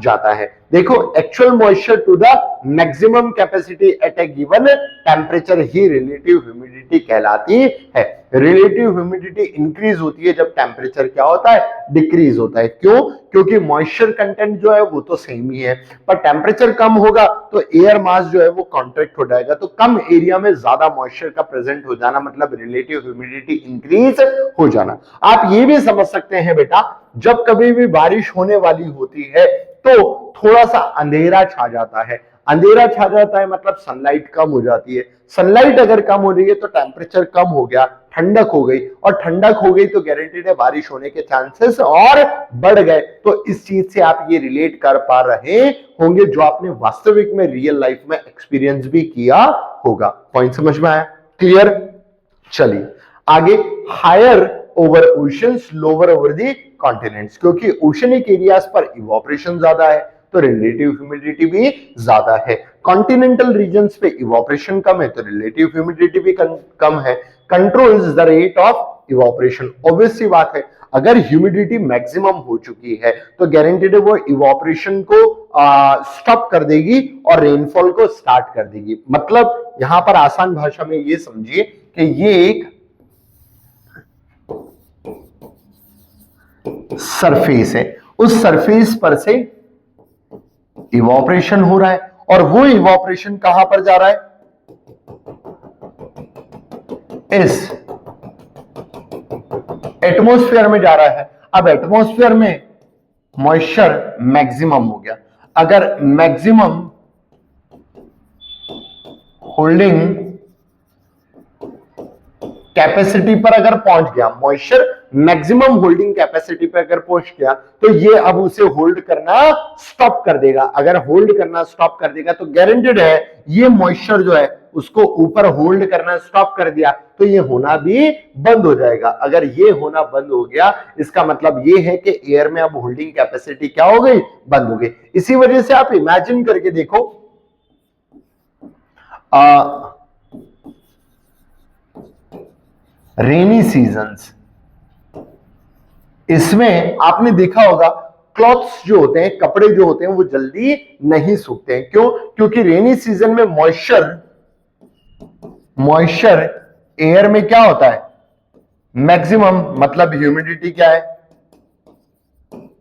जाता है। देखो, actual moisture to the maximum capacity at a given temperature ही रिलेटिव ह्यूमिडिटी कहलाती है। रिलेटिव ह्यूमिडिटी इंक्रीज होती है जब टेम्परेचर क्या होता है, डिक्रीज होता है। क्यों? क्योंकि मॉइस्चर कंटेंट जो है वो तो सेम ही है, पर टेम्परेचर कम होगा तो एयर मास जो है वो कॉन्ट्रैक्ट हो जाएगा, तो कम एरिया में ज्यादा मॉइस्चर का प्रेजेंट हो जाना मतलब रिलेटिव ह्यूमिडिटी इंक्रीज हो जाना। आप ये भी समझ सकते हैं बेटा, जब कभी भी बारिश होने वाली होती है तो थोड़ा सा अंधेरा छा जाता है। अंधेरा छा जाता है मतलब सनलाइट कम हो जाती है। सनलाइट अगर कम हो रही है तो टेम्परेचर कम हो गया, ठंडक हो गई, और ठंडक हो गई तो गारंटीड है बारिश होने के चांसेस और बढ़ गए। तो इस चीज से आप ये रिलेट कर पा रहे होंगे जो आपने वास्तविक में रियल लाइफ में एक्सपीरियंस भी किया होगा। पॉइंट समझ में आया? क्लियर? चलिए आगे। Higher over oceans, lower over the continents. क्योंकि ओशनिक एरियाज पर इवोपरेशन ज्यादा है तो रिलेटिव ह्यूमिडिटी भी ज्यादा है। कॉन्टिनेंटल रीजन्स पे इवोपरेशन कम है तो रिलेटिव ह्यूमिडिटी भी कम है। Controls the rate of evaporation. Obvious सी बात है, अगर ह्यूमिडिटी मैक्सिमम हो चुकी है तो गारंटीड है वो इवोपरेशन को स्टॉप कर देगी और रेनफॉल को स्टार्ट कर देगी। मतलब यहां पर आसान भाषा में ये समझिए कि ये एक सरफेस है, उस सरफेस पर से इवोपरेशन हो रहा है और वो इवोपरेशन कहां पर जा रहा है, इस एटमॉस्फेयर में जा रहा है। अब एटमॉस्फेयर में मॉइस्चर मैक्सिमम हो गया। अगर मैक्सिमम होल्डिंग कैपेसिटी पर अगर पहुंच गया, मॉइस्चर मैक्सिमम होल्डिंग कैपेसिटी पर अगर पहुंच गया तो ये अब उसे होल्ड करना स्टॉप कर देगा। अगर होल्ड करना स्टॉप कर देगा तो गारंटीड है ये मॉइस्चर जो है उसको ऊपर होल्ड करना स्टॉप कर दिया तो ये होना भी बंद हो जाएगा। अगर ये होना बंद हो गया इसका मतलब ये है कि एयर में अब होल्डिंग कैपेसिटी क्या हो गई, बंद हो गई। इसी वजह से आप इमेजिन करके देखो, रेनी सीजन्स, इसमें आपने देखा होगा क्लॉथ्स जो होते हैं, कपड़े जो होते हैं वो जल्दी नहीं सूखते हैं। क्यों? क्योंकि रेनी सीजन में मॉइस्चर एयर में क्या होता है, मैक्सिमम। मतलब ह्यूमिडिटी क्या है,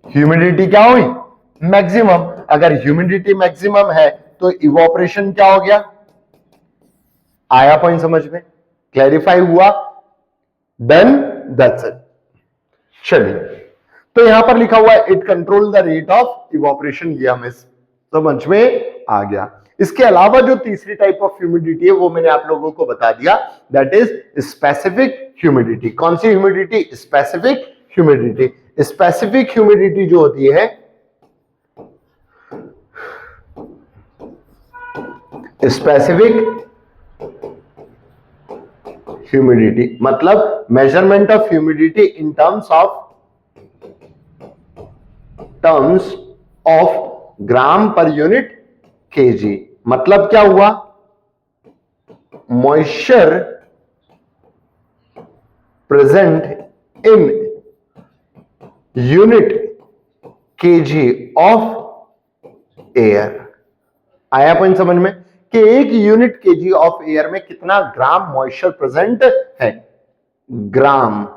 ह्यूमिडिटी क्या हुई, मैक्सिमम। अगर ह्यूमिडिटी मैक्सिमम है तो इवोपरेशन क्या हो गया। आया पॉइंट समझ में? क्लैरिफाई हुआ? Then that's it. चलिए, तो यहां पर लिखा हुआ है it control the rate of evaporation, ये हमें समझ में आ गया। इसके अलावा जो तीसरी टाइप ऑफ ह्यूमिडिटी है वो मैंने आप लोगों को बता दिया, दैट इज स्पेसिफिक ह्यूमिडिटी। कौन सी ह्यूमिडिटी? Specific humidity. स्पेसिफिक ह्यूमिडिटी जो होती है, स्पेसिफिक ह्यूमिडिटी मतलब measurement of humidity in terms of gram per unit KG. मतलब क्या हुआ, moisture present in unit KG of air. आया पॉइंट समझ में कि एक यूनिट केजी ऑफ एयर में कितना ग्राम मॉइस्चर प्रेजेंट है। Gram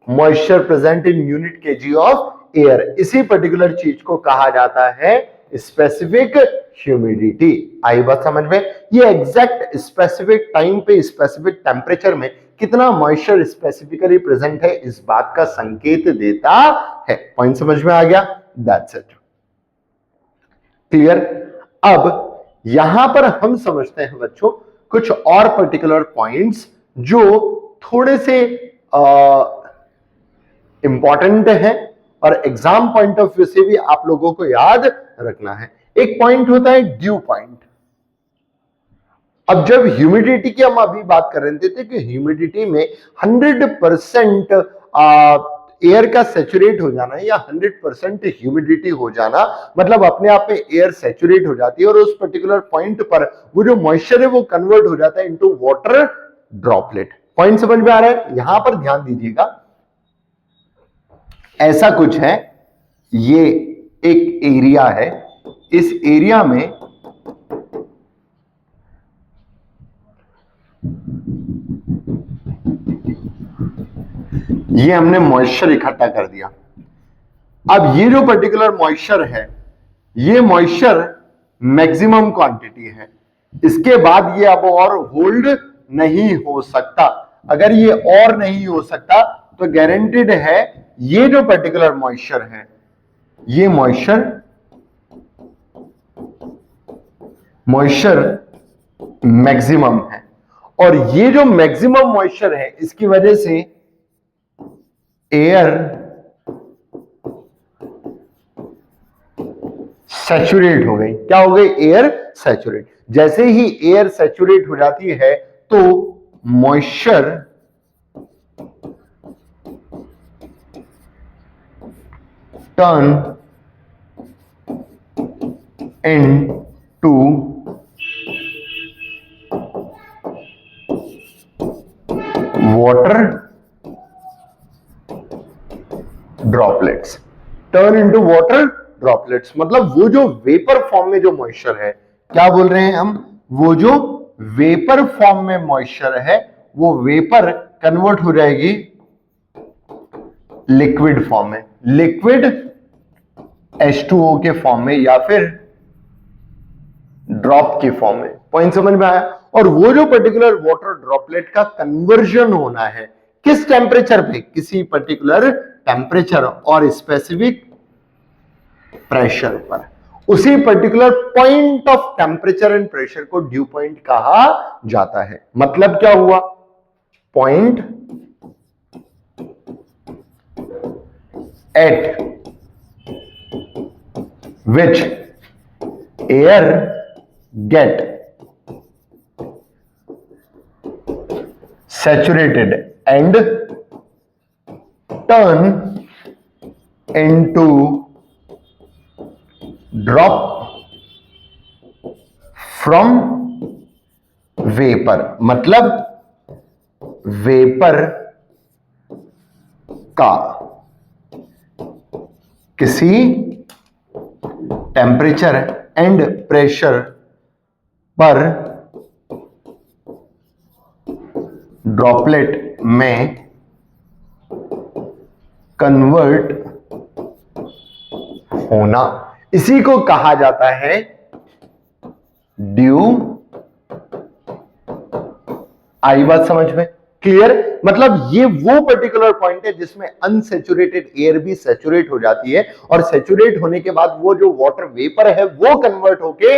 moisture present in unit KG of air, इसी पर्टिकुलर चीज को कहा जाता है स्पेसिफिक ह्यूमिडिटी। आई बात समझ में? ये एग्जैक्ट स्पेसिफिक टाइम पे स्पेसिफिक टेम्परेचर में कितना मॉइस्चर स्पेसिफिकली प्रेजेंट है इस बात का संकेत देता है। पॉइंट समझ में आ गया? That's it. क्लियर? अब यहां पर हम समझते हैं बच्चों कुछ और पर्टिकुलर पॉइंट्स जो थोड़े से इंपॉर्टेंट है और एग्जाम पॉइंट ऑफ व्यू से भी आप लोगों को याद रखना है। एक पॉइंट होता है ड्यू पॉइंट। अब जब ह्यूमिडिटी की हम अभी बात कर रहे थे कि ह्यूमिडिटी में 100% एयर का सैचुरेट हो जाना या 100% ह्यूमिडिटी हो जाना, मतलब अपने आप में एयर सैचुरेट हो जाती है और उस पर्टिकुलर पॉइंट पर वो जो मॉइस्चर है वो कन्वर्ट हो जाता है इनटू वाटर ड्रॉपलेट। पॉइंट समझ में आ रहा है? यहां पर ध्यान दीजिएगा, ऐसा कुछ है, ये एक एरिया है, इस एरिया में ये हमने मॉइस्चर इकट्ठा कर दिया। अब ये जो पर्टिकुलर मॉइस्चर है, ये मॉइस्चर मैक्सिमम क्वांटिटी है, इसके बाद ये अब और होल्ड नहीं हो सकता। अगर ये और नहीं हो सकता तो गारंटेड है ये जो पर्टिकुलर मॉइस्चर है, ये मॉइस्चर मैक्सिमम है, और ये जो मैक्सिमम मॉइस्चर है इसकी वजह से एयर सैचुरेट हो गई। क्या हो गई? Air saturate. जैसे ही एयर सैचुरेट हो जाती है तो moisture turn into water droplets. Turn into water droplets मतलब वो जो वेपर फॉर्म में जो मॉइस्चर है, क्या बोल रहे हैं हम, वो जो वेपर फॉर्म में मॉइस्चर है वो वेपर कन्वर्ट हो जाएगी लिक्विड फॉर्म में, लिक्विड H2O के फॉर्म में या फिर ड्रॉप के फॉर्म में। पॉइंट समझ में आया? और वो जो पर्टिकुलर वाटर ड्रॉपलेट का कन्वर्जन होना है किस टेम्परेचर पे, किसी पर्टिकुलर टेम्परेचर और स्पेसिफिक प्रेशर पर, उसी particular point of temperature and pressure को ड्यू पॉइंट कहा जाता है। मतलब क्या हुआ? Point at which air get saturated and turn into drop from vapor। मतलब वेपर का किसी टेम्परेचर एंड प्रेशर पर ड्रॉपलेट में कन्वर्ट होना, इसी को कहा जाता है ड्यू। आई बात समझ में? क्लियर? मतलब ये वो पर्टिकुलर पॉइंट है जिसमें अनसैचुरेटेड एयर भी सैचुरेट हो जाती है और सैचुरेट होने के बाद वो जो वाटर वेपर है वो कन्वर्ट होके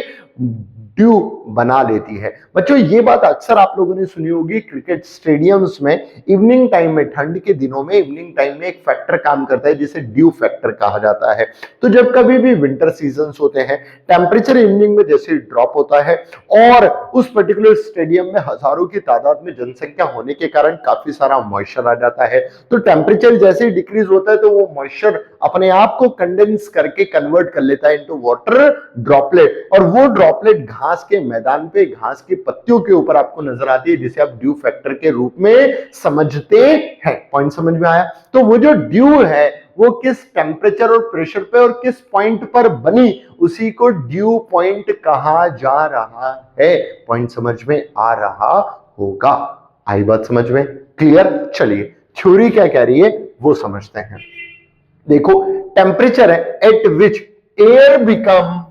ड्यू बना लेती है। बच्चों ये बात अक्सर आप लोगों ने सुनी होगी, क्रिकेट स्टेडियम्स में इवनिंग टाइम में, ठंड के दिनों में इवनिंग टाइम में एक फैक्टर काम करता है जिसे ड्यू फैक्टर कहा जाता है। तो जब कभी भी विंटर सीजन होते हैं, टेम्परेचर इवनिंग में जैसे ड्रॉप होता है और उस पर्टिकुलर स्टेडियम में हजारों की तादाद में जनसंख्या होने के कारण काफी सारा मॉइस्चर आ जाता है, तो टेम्परेचर जैसे ही डिक्रीज होता है तो वो मॉइस्चर अपने आप को कंडेंस करके कन्वर्ट कर लेता है इनटू वाटर ड्रॉपलेट, और वो ड्रॉपलेट घास के मैदान पे, घास की पत्तियों के ऊपर आपको नजर आती है, जिसे आप ड्यू फैक्टर के रूप में समझते हैं। पॉइंट समझ में आया? तो वो जो ड्यू है वो किस टेम्परेचर और प्रेशर पे और किस पॉइंट पर बनी, उसी को ड्यू पॉइंट कहा जा रहा है। पॉइंट समझ में आ रहा होगा? आई बात समझ में? क्लियर? चलिए थ्योरी क्या कह रही है वो समझते हैं। देखो टेम्परेचर है eight which air become,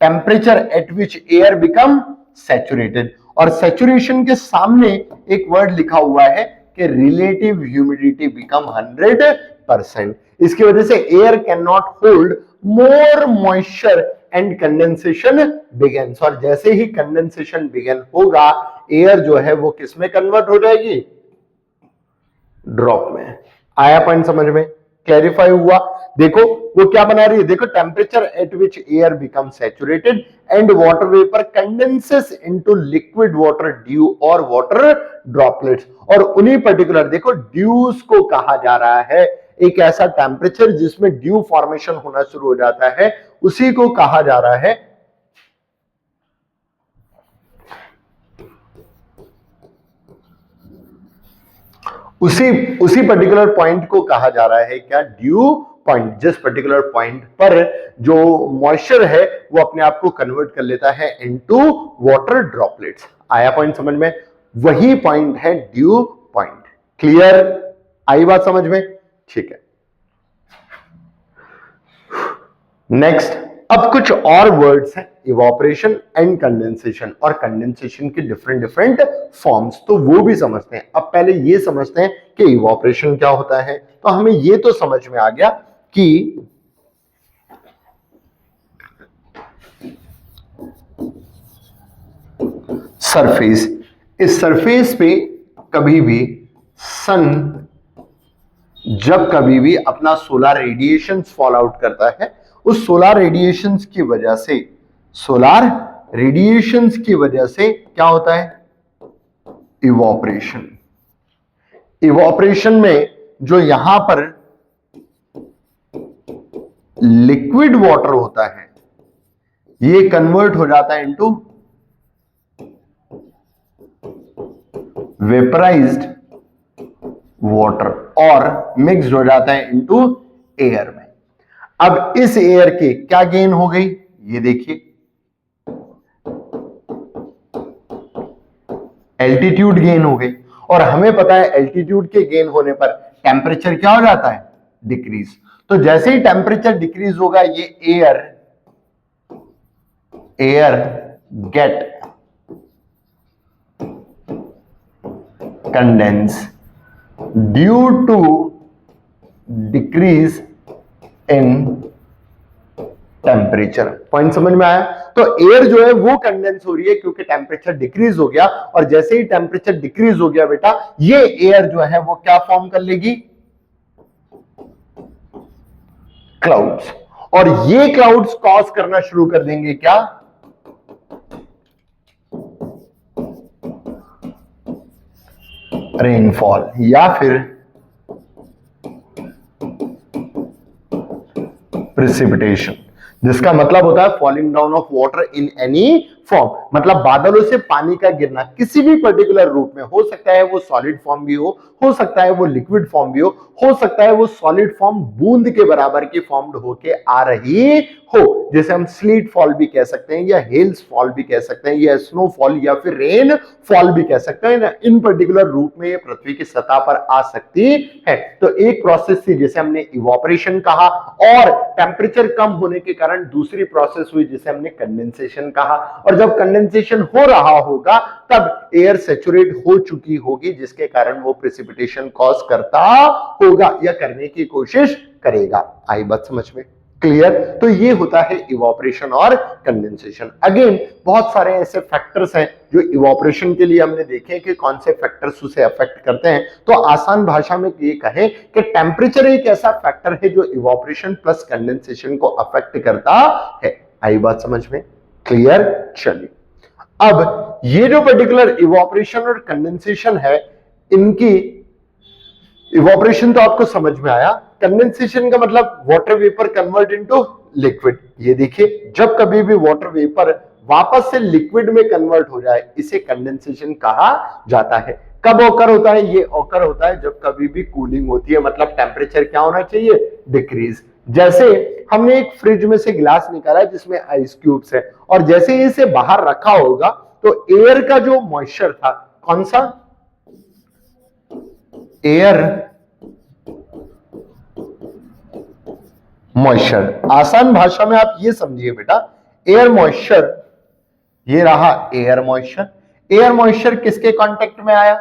temperature at which air become saturated, और सैचुरेशन के सामने एक वर्ड लिखा हुआ है कि रिलेटिव ह्यूमिडिटी बिकम 100%। इसकी वजह से air can not hold more moisture and condensation begins, और जैसे ही कंडेंसेशन बिगेन होगा एयर जो है वो किस में कन्वर्ट हो जाएगी? ड्रॉप में। आया पॉइंट समझ में? क्लैरिफाई हुआ। देखो वो क्या बना रही है, देखो temperature at which air become saturated and water vapour condenses into liquid water due और वाटर ड्रॉपलेट्स। और उन्हीं पर्टिकुलर देखो ड्यूज को कहा जा रहा है, एक ऐसा टेम्परेचर जिसमें ड्यू फॉर्मेशन होना शुरू हो जाता है, उसी को कहा जा रहा है उसी पर्टिकुलर पॉइंट को कहा जा रहा है क्या, ड्यू पॉइंट। जिस पर्टिकुलर पॉइंट पर जो मॉइस्चर है वो अपने आप को कन्वर्ट कर लेता है इनटू वाटर ड्रॉपलेट्स। आया पॉइंट समझ में, वही पॉइंट है ड्यू पॉइंट। क्लियर, आई बात समझ में, ठीक है। नेक्स्ट, अब कुछ और वर्ड्स हैं, इवोपरेशन एंड कंडेंसेशन, और कंडेंसेशन के डिफरेंट डिफरेंट फॉर्म्स, तो वो भी समझते हैं। अब पहले ये समझते हैं कि इवोपरेशन क्या होता है। तो हमें ये तो समझ में आ गया कि सरफेस, इस सरफेस पे कभी भी सन जब कभी भी अपना सोलर रेडिएशंस फॉल आउट करता है, उस सोलर रेडिएशंस की वजह से, सोलर रेडिएशंस की वजह से क्या होता है, इवोपरेशन। इवोपरेशन में जो यहां पर लिक्विड वाटर होता है ये कन्वर्ट हो जाता है इनटू वेपराइज्ड वाटर और मिक्स हो जाता है इनटू एयर में। अब इस एयर के क्या गेन हो गई, ये देखिए एल्टीट्यूड गेन हो गई, और हमें पता है एल्टीट्यूड के गेन होने पर टेम्परेचर क्या हो जाता है, डिक्रीज। तो जैसे ही टेम्परेचर डिक्रीज होगा ये air get condense due to decrease in temperature. Point समझ में आया। तो एयर जो है वो कंडेंस हो रही है क्योंकि टेम्परेचर डिक्रीज हो गया, और जैसे ही टेम्परेचर डिक्रीज हो गया बेटा, ये एयर जो है वो क्या फॉर्म कर लेगी, क्लाउड्स। और ये क्लाउड्स कॉज करना शुरू कर देंगे क्या, रेनफॉल, या फिर प्रेसिपिटेशन, जिसका मतलब होता है falling down of water in any form. मतलब बादलों से पानी का गिरना किसी भी पर्टिकुलर रूप में, हो सकता है वो सॉलिड फॉर्म भी हो सकता है वो लिक्विड फॉर्म भी हो सकता है वो सॉलिड फॉर्म बूंद के बराबर की फॉर्म्ड होके आ रही हो, जैसे हम स्लीट फॉल भी कह सकते हैं, या हेल्स फॉल भी कह सकते हैं, या स्नो फॉल, या फिर रेन फॉल भी कह सकते हैं ना। इन पर्टिकुलर रूप में ये पृथ्वी की सतह पर आ सकती है। तो एक प्रोसेस थी जिसे हमने इवोपरेशन कहा, और टेम्परेचर कम होने के कारण दूसरी प्रोसेस हुई जिसे हमने कंडेंसेशन कहा। और जब कंडेंसेशन हो रहा होगा तब एयर सैचुरेट हो चुकी होगी, जिसके कारण वो प्रेसिपिटेशन कॉज करता होगा या करने की कोशिश करेगा। आई बात समझ में, क्लियर। तो ये होता है इवोपरेशन और कंडेंसेशन। अगेन बहुत सारे ऐसे फैक्टर्स हैं जो इवोपरेशन के लिए हमने देखे कि कौन से फैक्टर्स उसे अफेक्ट करते हैं। तो आसान भाषा में ये कहें कि टेम्परेचर एक ऐसा फैक्टर है जो इवोपरेशन प्लस कंडेंसेशन को अफेक्ट करता है। आई बात समझ में, क्लियर। चलिए अब ये जो पर्टिकुलर इवोपरेशन और कंडेंसेशन है, इनकी इवोपरेशन तो आपको समझ में आया, कंडेंसेशन का मतलब water vapour convert into liquid. ये देखिए जब कभी भी वाटर वेपर वापस से लिक्विड में कन्वर्ट हो जाए इसे कंडेंसेशन कहा जाता है। कब ऑकर होता है, ये ऑकर होता है जब कभी भी कूलिंग होती है, मतलब टेम्परेचर क्या होना चाहिए, डिक्रीज। जैसे हमने एक फ्रिज में से गिलास निकाला है जिसमें आइस क्यूब्स है, और जैसे ही इसे बाहर रखा होगा तो एयर का जो मॉइस्चर था, कौन सा, एयर मॉइस्चर। आसान भाषा में आप ये समझिए बेटा, एयर मॉइस्चर, ये रहा एयर मॉइस्चर। एयर मॉइस्चर किसके कांटेक्ट में आया,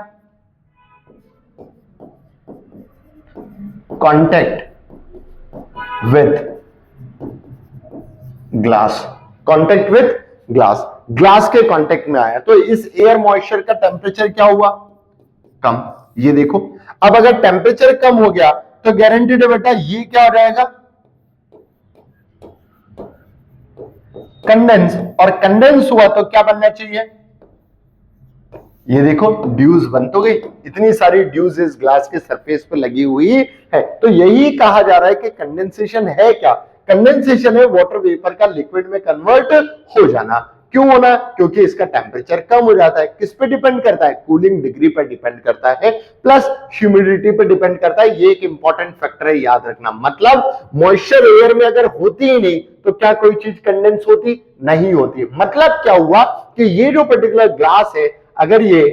contact with glass, contact with glass, glass के कांटेक्ट में आया। तो इस एयर मॉइस्चर का टेम्परेचर क्या हुआ, कम। ये देखो अब अगर टेम्परेचर कम हो गया तो गारंटीड है बेटा ये क्या हो जाएगा, कंडेंस, और कंडेंस हुआ तो क्या बनना चाहिए, ये देखो ड्यूज बन तो गई, इतनी सारी ड्यूज इस ग्लास के सरफेस पे लगी हुई है। तो यही कहा जा रहा है कि कंडेंसेशन है क्या, कंडेंसेशन है वाटर वेपर का लिक्विड में कन्वर्ट हो जाना। क्यों होना, क्योंकि इसका टेम्परेचर कम हो जाता है। किस पे डिपेंड करता है, कूलिंग डिग्री पर डिपेंड करता है, प्लस ह्यूमिडिटी पर डिपेंड करता है। ये एक इंपॉर्टेंट फैक्टर है, याद रखना। मतलब मॉइस्चर एयर में अगर होती ही नहीं तो क्या कोई चीज कंडेंस होती, नहीं होती। मतलब क्या हुआ कि ये जो पर्टिकुलर ग्लास है अगर ये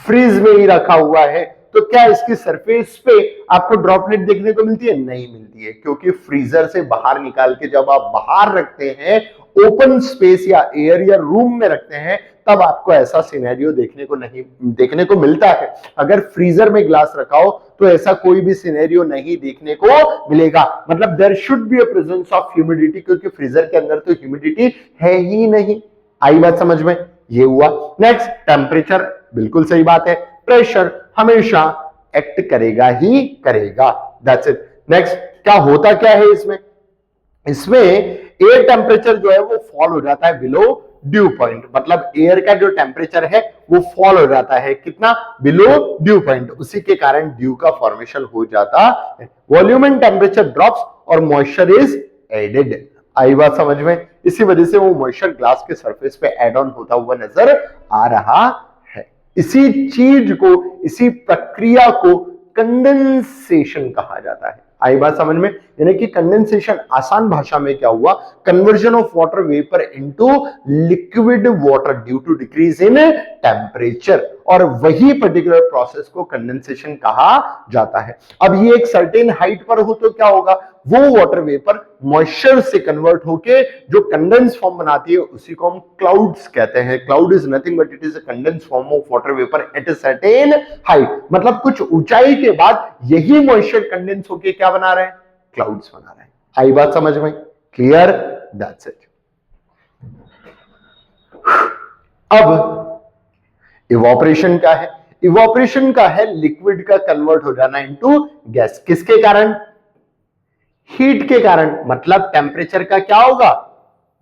फ्रीज में ही रखा हुआ है तो क्या इसकी सरफेस पे आपको ड्रॉपलेट देखने को मिलती है, नहीं मिलती है, क्योंकि फ्रीजर से बाहर निकाल के जब आप बाहर रखते हैं ओपन स्पेस या एयर या रूम में रखते हैं तब आपको ऐसा सिनेरियो देखने को मिलता है। अगर फ्रीजर में ग्लास रखा हो तो ऐसा कोई भी सिनेरियो नहीं देखने को मिलेगा। मतलब there should be a presence of humidity, क्योंकि फ्रीजर के अंदर तो ह्यूमिडिटी है ही नहीं। आई बात समझ में, ये हुआ। नेक्स्ट टेम्परेचर, बिल्कुल सही बात है, प्रेशर हमेशा एक्ट करेगा ही करेगा, दैट्स इट। नेक्स्ट क्या होता क्या है इसमें, इसमें एयर टेम्परेचर जो है वो फॉल हो जाता है बिलो ड्यू पॉइंट। मतलब एयर का जो टेम्परेचर है वो फॉल हो जाता है कितना, बिलो ड्यू पॉइंट। उसी के कारण ड्यू का फॉर्मेशन हो जाता है। वॉल्यूम एंड टेम्परेचर ड्रॉप्स और मॉइस्चर इज एडेड। आई बात समझ में, इसी वजह से वो मॉइस्चर ग्लास के सरफेस पे एड ऑन होता हुआ नजर आ रहा है। इसी चीज को, इसी प्रक्रिया को कंडेंसेशन कहा जाता है। आई बात समझ में, यानी कि कंडेंसेशन आसान भाषा में क्या हुआ, conversion of water vapour into liquid water due to decrease in temperature, और वही पर्टिकुलर प्रोसेस को कंडेंसेशन कहा जाता है। अब ये एक सर्टेन हाइट पर हो तो क्या होगा, वो वाटर वेपर मॉइस्चर से कन्वर्ट होके जो कंडेंस फॉर्म बनाती है उसी को हम क्लाउड्स कहते हैं। Cloud is nothing but it is a condense form of water vapour eight a certain height. मतलब कुछ ऊंचाई के बाद यही मॉइस्चर कंडेंस होके क्या बना रहे हैं, क्लाउड्स बना रहे हैं। आई बात समझ में, क्लियर, दैट्स इट। अब इवोपरेशन क्या है, इवोपरेशन का है लिक्विड का कन्वर्ट हो जाना इनटू गैस। किसके कारण, हीट के कारण। मतलब टेम्परेचर का क्या होगा,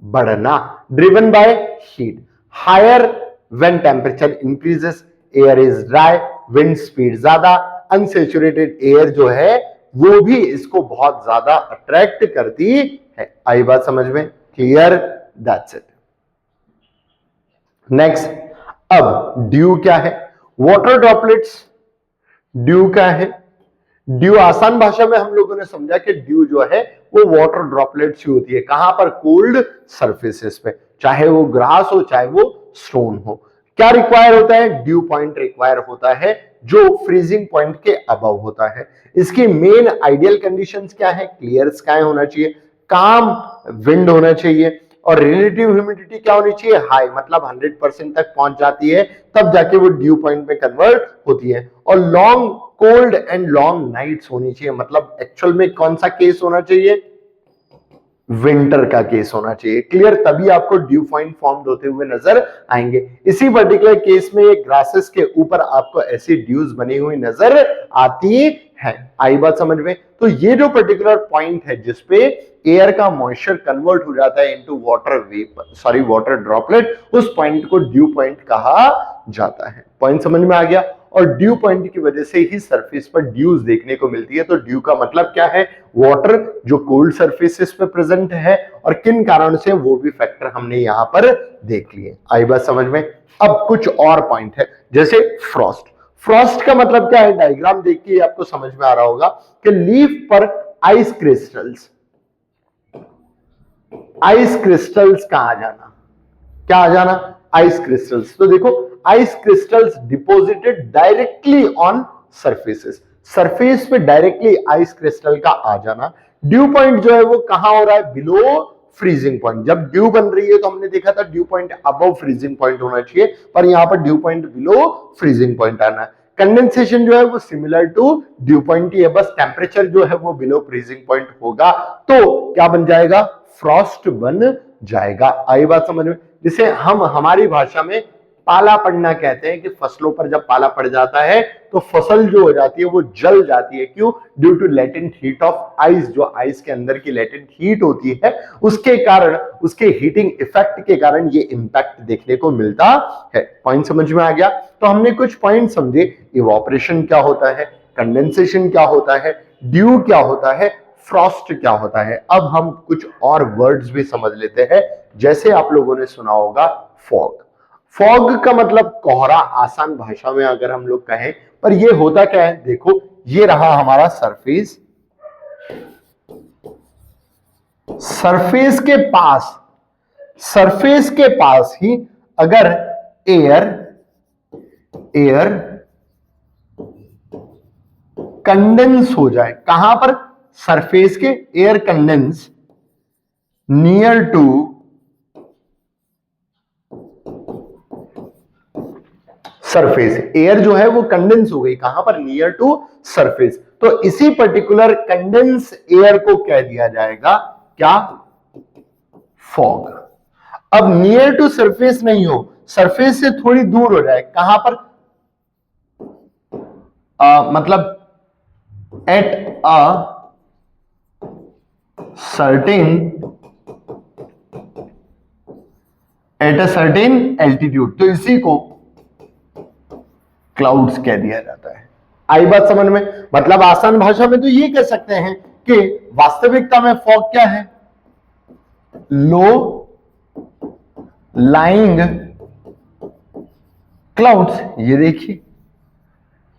बढ़ना, driven by heat. Higher when temperature increases, air is dry, wind speed ज्यादा, अनसैचुरेटेड एयर जो है वो भी इसको बहुत ज्यादा अट्रैक्ट करती है। आई बात समझ में, क्लियर, दैट्स इट। नेक्स्ट, अब ड्यू क्या है, वाटर ड्रॉपलेट्स। ड्यू क्या है, ड्यू आसान भाषा में हम लोगों ने समझा कि ड्यू जो है वो वाटर ड्रॉपलेट्स ही होती है। कहां पर, कोल्ड सरफेसेस पे, चाहे वो ग्रास हो चाहे वो स्टोन हो। क्या रिक्वायर होता है, ड्यू पॉइंट रिक्वायर होता है जो फ्रीजिंग पॉइंट के अबव होता है। इसकी मेन आइडियल कंडीशंस क्या है, क्लियर स्काई होना चाहिए, काम विंड होना चाहिए, और रिलेटिव ह्यूमिडिटी क्या होनी चाहिए, हाई, मतलब 100% तक पहुंच जाती है तब जाके वो ड्यू पॉइंट में कन्वर्ट होती है। और long cold and long nights होनी चाहिए। मतलब एक्चुअल में कौन सा केस होना चाहिए, विंटर का केस होना चाहिए, क्लियर। तभी आपको ड्यू पॉइंट फॉर्म होते हुए नजर आएंगे। इसी पर्टिकुलर केस में ये ग्रासेस के ऊपर आपको ऐसी ड्यूज बनी हुई नजर आती है। आई बात समझ में, तो ये जो पर्टिकुलर पॉइंट है जिसपे एयर का मॉइस्चर कन्वर्ट हो जाता है into water vapour, sorry water droplet, उस पॉइंट को ड्यू पॉइंट कहा जाता है। पॉइंट समझ में आ गया। और ड्यू पॉइंट की वजह से ही सरफेस पर ड्यूज देखने को मिलती है। तो ड्यू का मतलब क्या है, वाटर जो कोल्ड सरफेसेस पे प्रेजेंट है, और किन कारणों से वो भी फैक्टर हमने यहां पर देख लिए। आई बात समझ में। अब कुछ और पॉइंट है, जैसे फ्रॉस्ट। फ्रॉस्ट का मतलब क्या है, डायग्राम देख के आपको समझ में आ रहा होगा कि लीफ पर आइस क्रिस्टल्स, आइस क्रिस्टल्स का आ जाना, क्या आ जाना, आइस क्रिस्टल्स। तो देखो ice crystals deposited directly on surfaces, surface पे डायरेक्टली आइस क्रिस्टल का आ जाना। ड्यू पॉइंट जो है वो कहां हो रहा है, बिलो फ्रीजिंग पॉइंट। जब ड्यू बन रही है तो हमने देखा था due point above freezing point होना चाहिए, पर यहां पर due point below freezing point आना है। कंडेंसेशन जो है वो सिमिलर टू ड्यू पॉइंट ही है, बस टेम्परेचर जो है वो बिलो फ्रीजिंग पॉइंट होगा तो क्या बन जाएगा, फ्रॉस्ट बन जाएगा। आई बात समझ में, जिसे हम हमारी भाषा में पाला पड़ना कहते हैं कि फसलों पर जब पाला पड़ जाता है तो फसल जो हो जाती है वो जल जाती है। क्यों? Due to latent heat of ice, जो आइस के अंदर की लेटेंट हीट होती है उसके कारण, उसके हीटिंग इफेक्ट के कारण ये इंपैक्ट देखने को मिलता है। पॉइंट समझ में आ गया? तो हमने कुछ पॉइंट समझे, इवोपरेशन क्या होता है, कंडेंसेशन क्या होता है, ड्यू क्या होता है, फ्रॉस्ट क्या होता है। अब हम कुछ और वर्ड्स भी समझ लेते हैं, जैसे आप लोगों ने सुना होगा फॉग। फॉग का मतलब कोहरा, आसान भाषा में अगर हम लोग कहें, पर ये होता क्या है, देखो ये रहा हमारा सरफेस, सरफेस के पास ही अगर एयर कंडेंस हो जाए, कहां पर? सरफेस के, air condense near to surface, air जो है वो कंडेंस हो गई, कहां पर? Near to surface. तो इसी पर्टिकुलर कंडेंस एयर को कह दिया जाएगा क्या? फॉग। अब नियर टू सरफेस नहीं हो, सरफेस से थोड़ी दूर हो जाए, कहां पर? मतलब एट अ सर्टेन एल्टीट्यूड, तो इसी को क्लाउड्स कह दिया जाता है। आई बात समझ में? मतलब आसान भाषा में तो ये कह सकते हैं कि वास्तविकता में फॉग क्या है? Low lying clouds. ये देखिए,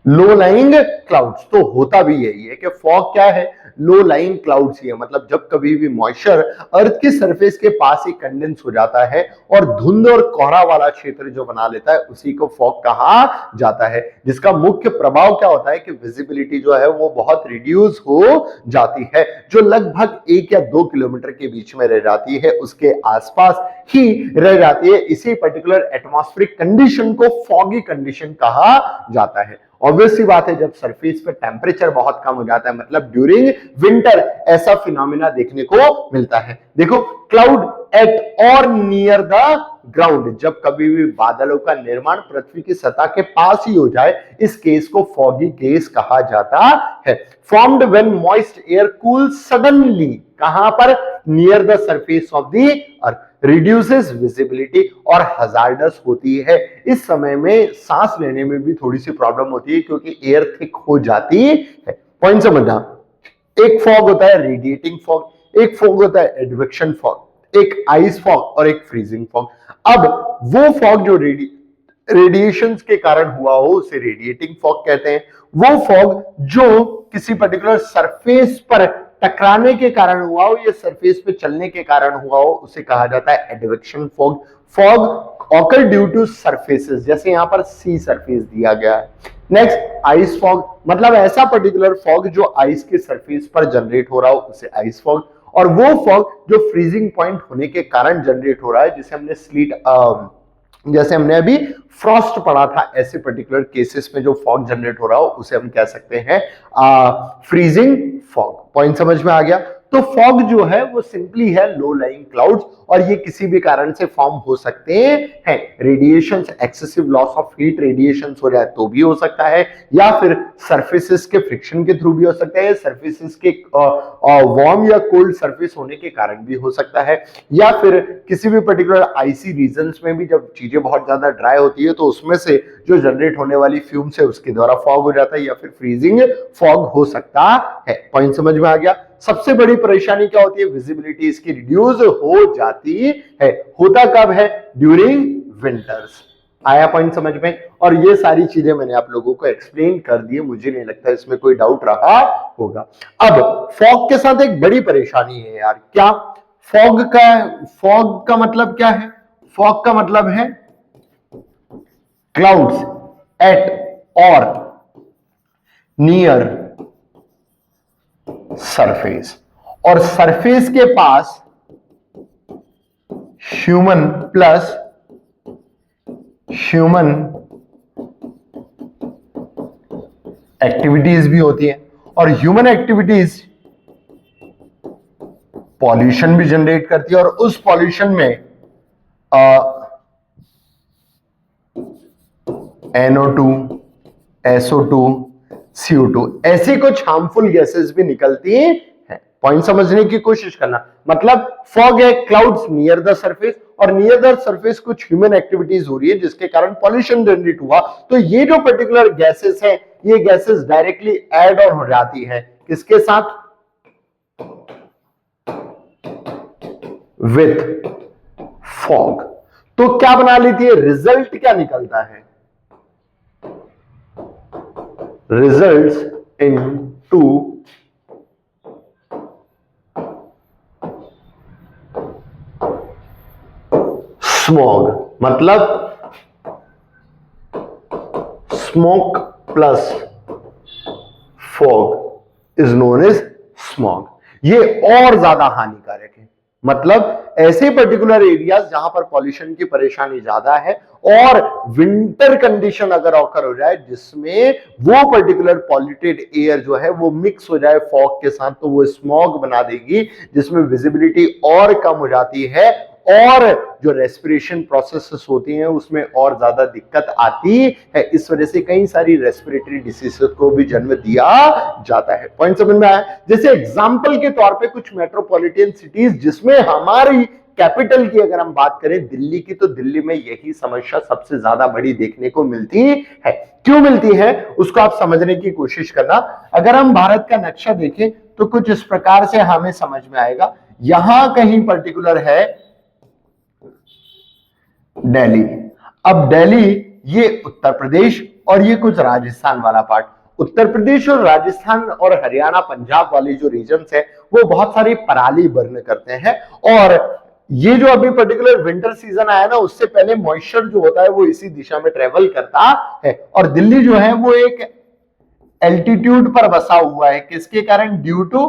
लो लाइंग क्लाउड्स, तो होता भी यही है कि फॉग क्या है? लो लाइंग क्लाउड्स ही है। मतलब जब कभी भी मॉइस्चर अर्थ की सरफेस के पास ही कंडेंस हो जाता है और धुंध और कोहरा वाला क्षेत्र जो बना लेता है, उसी को फॉग कहा जाता है, जिसका मुख्य प्रभाव क्या होता है कि विजिबिलिटी जो है वो बहुत रिड्यूस हो जाती है, जो लगभग 1 या 2 किलोमीटर के बीच में रह जाती है, उसके आसपास ही रह जाती है। इसी पर्टिकुलर एटमॉस्फेरिक कंडीशन को फॉगी कंडीशन कहा जाता है। ऑब्वियस सी बात है, जब सरफेस पे टेम्परेचर बहुत कम हो जाता है, मतलब ड्यूरिंग विंटर ऐसा फिनोमिना देखने को मिलता है। देखो, क्लाउड एट और नियर द ग्राउंड, जब कभी भी बादलों का निर्माण पृथ्वी की सतह के पास ही हो जाए, इस केस को फॉगी केस कहा जाता है। Formed when moist air cools suddenly, कहां पर? Near the surface of the earth, reduces visibility और हजार्डस होती है। इस समय में सांस लेने में भी थोड़ी सी प्रॉब्लम होती है क्योंकि एयर थिक हो जाती है। पॉइंट समझना, एक फॉग होता है रेडिएटिंग फॉग, एक फॉग होता है एडवेक्शन फॉग, एक आइस फॉग और एक फ्रीजिंग फॉग। अब वो फॉग जो रेडिएशंस के कारण हुआ हो उसे रेडिएटिंग फॉग कहते हैं। वो फॉग जो किसी पर्टिकुलर सरफेस पर टकराने के कारण हुआ हो या सरफेस पे चलने के कारण हुआ हो, उसे कहा जाता है advection fog. Fog occur due to surfaces, जैसे यहां पर सी सरफेस दिया गया है। नेक्स्ट, आइस फॉग, मतलब ऐसा पर्टिकुलर फॉग जो आइस के सरफेस पर जनरेट हो रहा हो, उसे आइस फॉग। और वो फॉग जो फ्रीजिंग पॉइंट होने के कारण जनरेट हो रहा है, जिसे हमने जैसे हमने अभी फ्रॉस्ट पढ़ा था, ऐसे पर्टिकुलर केसेस में जो फॉग जनरेट हो रहा हो उसे हम कह सकते हैं फ्रीजिंग फॉग। पॉइंट समझ में आ गया? तो फॉग जो है वो सिंपली है लो लाइंग क्लाउड्स, और ये किसी भी कारण से फॉर्म हो सकते हैं। Radiations, excessive loss of heat radiations हो जाए तो भी हो सकता है, या फिर सरफेसेस के फ्रिक्शन के थ्रू भी हो सकता है, सरफेसेस के वार्म या कोल्ड सरफेस होने के कारण भी हो सकता है, या फिर किसी भी पर्टिकुलर आईसी रीजन्स में भी जब चीजें बहुत ज्यादा ड्राई होती है तो उसमें से जो जनरेट होने वाली फ्यूम्स है उसके द्वारा फॉग हो जाता है, या फिर फ्रीजिंग फॉग हो सकता है। पॉइंट समझ में आ गया? सबसे बड़ी परेशानी क्या होती है? विजिबिलिटी इसकी रिड्यूस हो जाती है। होता कब है? During winters. आया पॉइंट समझ में? और ये सारी चीजें मैंने आप लोगों को एक्सप्लेन कर दी है, मुझे नहीं लगता इसमें कोई डाउट रहा होगा। अब फॉग के साथ एक बड़ी परेशानी है यार। क्या? फॉग का मतलब क्या है? फॉग का मतलब है क्लाउड्स एट और नियर सरफेस, और सरफेस के पास ह्यूमन एक्टिविटीज भी होती है, और ह्यूमन एक्टिविटीज पॉल्यूशन भी जनरेट करती है, और उस पॉल्यूशन में NO2, SO2, CO2, ऐसी कुछ हार्मफुल गैसेस भी निकलती हैं। पॉइंट समझने की कोशिश करना, मतलब फॉग है, क्लाउड्स नियर द सरफेस, और नियर द सरफेस कुछ ह्यूमन एक्टिविटीज हो रही है जिसके कारण पॉल्यूशन जनरेट हुआ। तो ये जो पर्टिकुलर गैसेस है, ये गैसेस डायरेक्टली ऐड ऑन हो जाती है किसके साथ? With fog. तो क्या बना लेती है? रिजल्ट क्या निकलता है? रिजल्ट्स इन टू स्मॉग, मतलब smoke plus fog is known as smog. ये और ज्यादा हानिकारक है, मतलब ऐसे पर्टिकुलर एरियाज जहां पर पॉल्यूशन की परेशानी ज्यादा है और विंटर कंडीशन अगर ऑकर हो जाए जिसमें वो पर्टिकुलर पॉल्यूटेड एयर जो है वो मिक्स हो जाए फॉग के साथ, तो वो स्मॉग बना देगी जिसमें विजिबिलिटी और कम हो जाती है और जो रेस्पिरेशन प्रोसेसेस होती हैं उसमें और ज्यादा दिक्कत आती है। इस वजह से कई सारी रेस्पिरेटरी डिसीजेस को भी जन्म दिया जाता है। पॉइंट समझ में आया? जैसे एग्जांपल के तौर पे कुछ मेट्रोपॉलिटन सिटीज जिसमें हमारी कैपिटल की अगर हम बात करें दिल्ली की, तो दिल्ली में यही समस्या सबसे ज्यादा बड़ी देखने को मिलती है। क्यों मिलती है उसको आप समझने की कोशिश करना। अगर हम भारत का नक्शा देखें तो कुछ इस प्रकार से हमें समझ में आएगा। यहां कहीं पर्टिकुलर है दिल्ली। अब दिल्ली ये उत्तर प्रदेश और ये कुछ राजस्थान वाला पार्ट। उत्तर प्रदेश और राजस्थान और हरियाणा पंजाब वाले जो रीजन्स है वो बहुत सारी पराली बर्न करते हैं, और ये जो अभी पर्टिकुलर विंटर सीजन आया ना उससे पहले मॉइस्चर जो होता है वो इसी दिशा में ट्रेवल करता है। और दिल्ली जो है वो एक एल्टीट्यूड पर बसा हुआ है, किसके कारण? ड्यू टू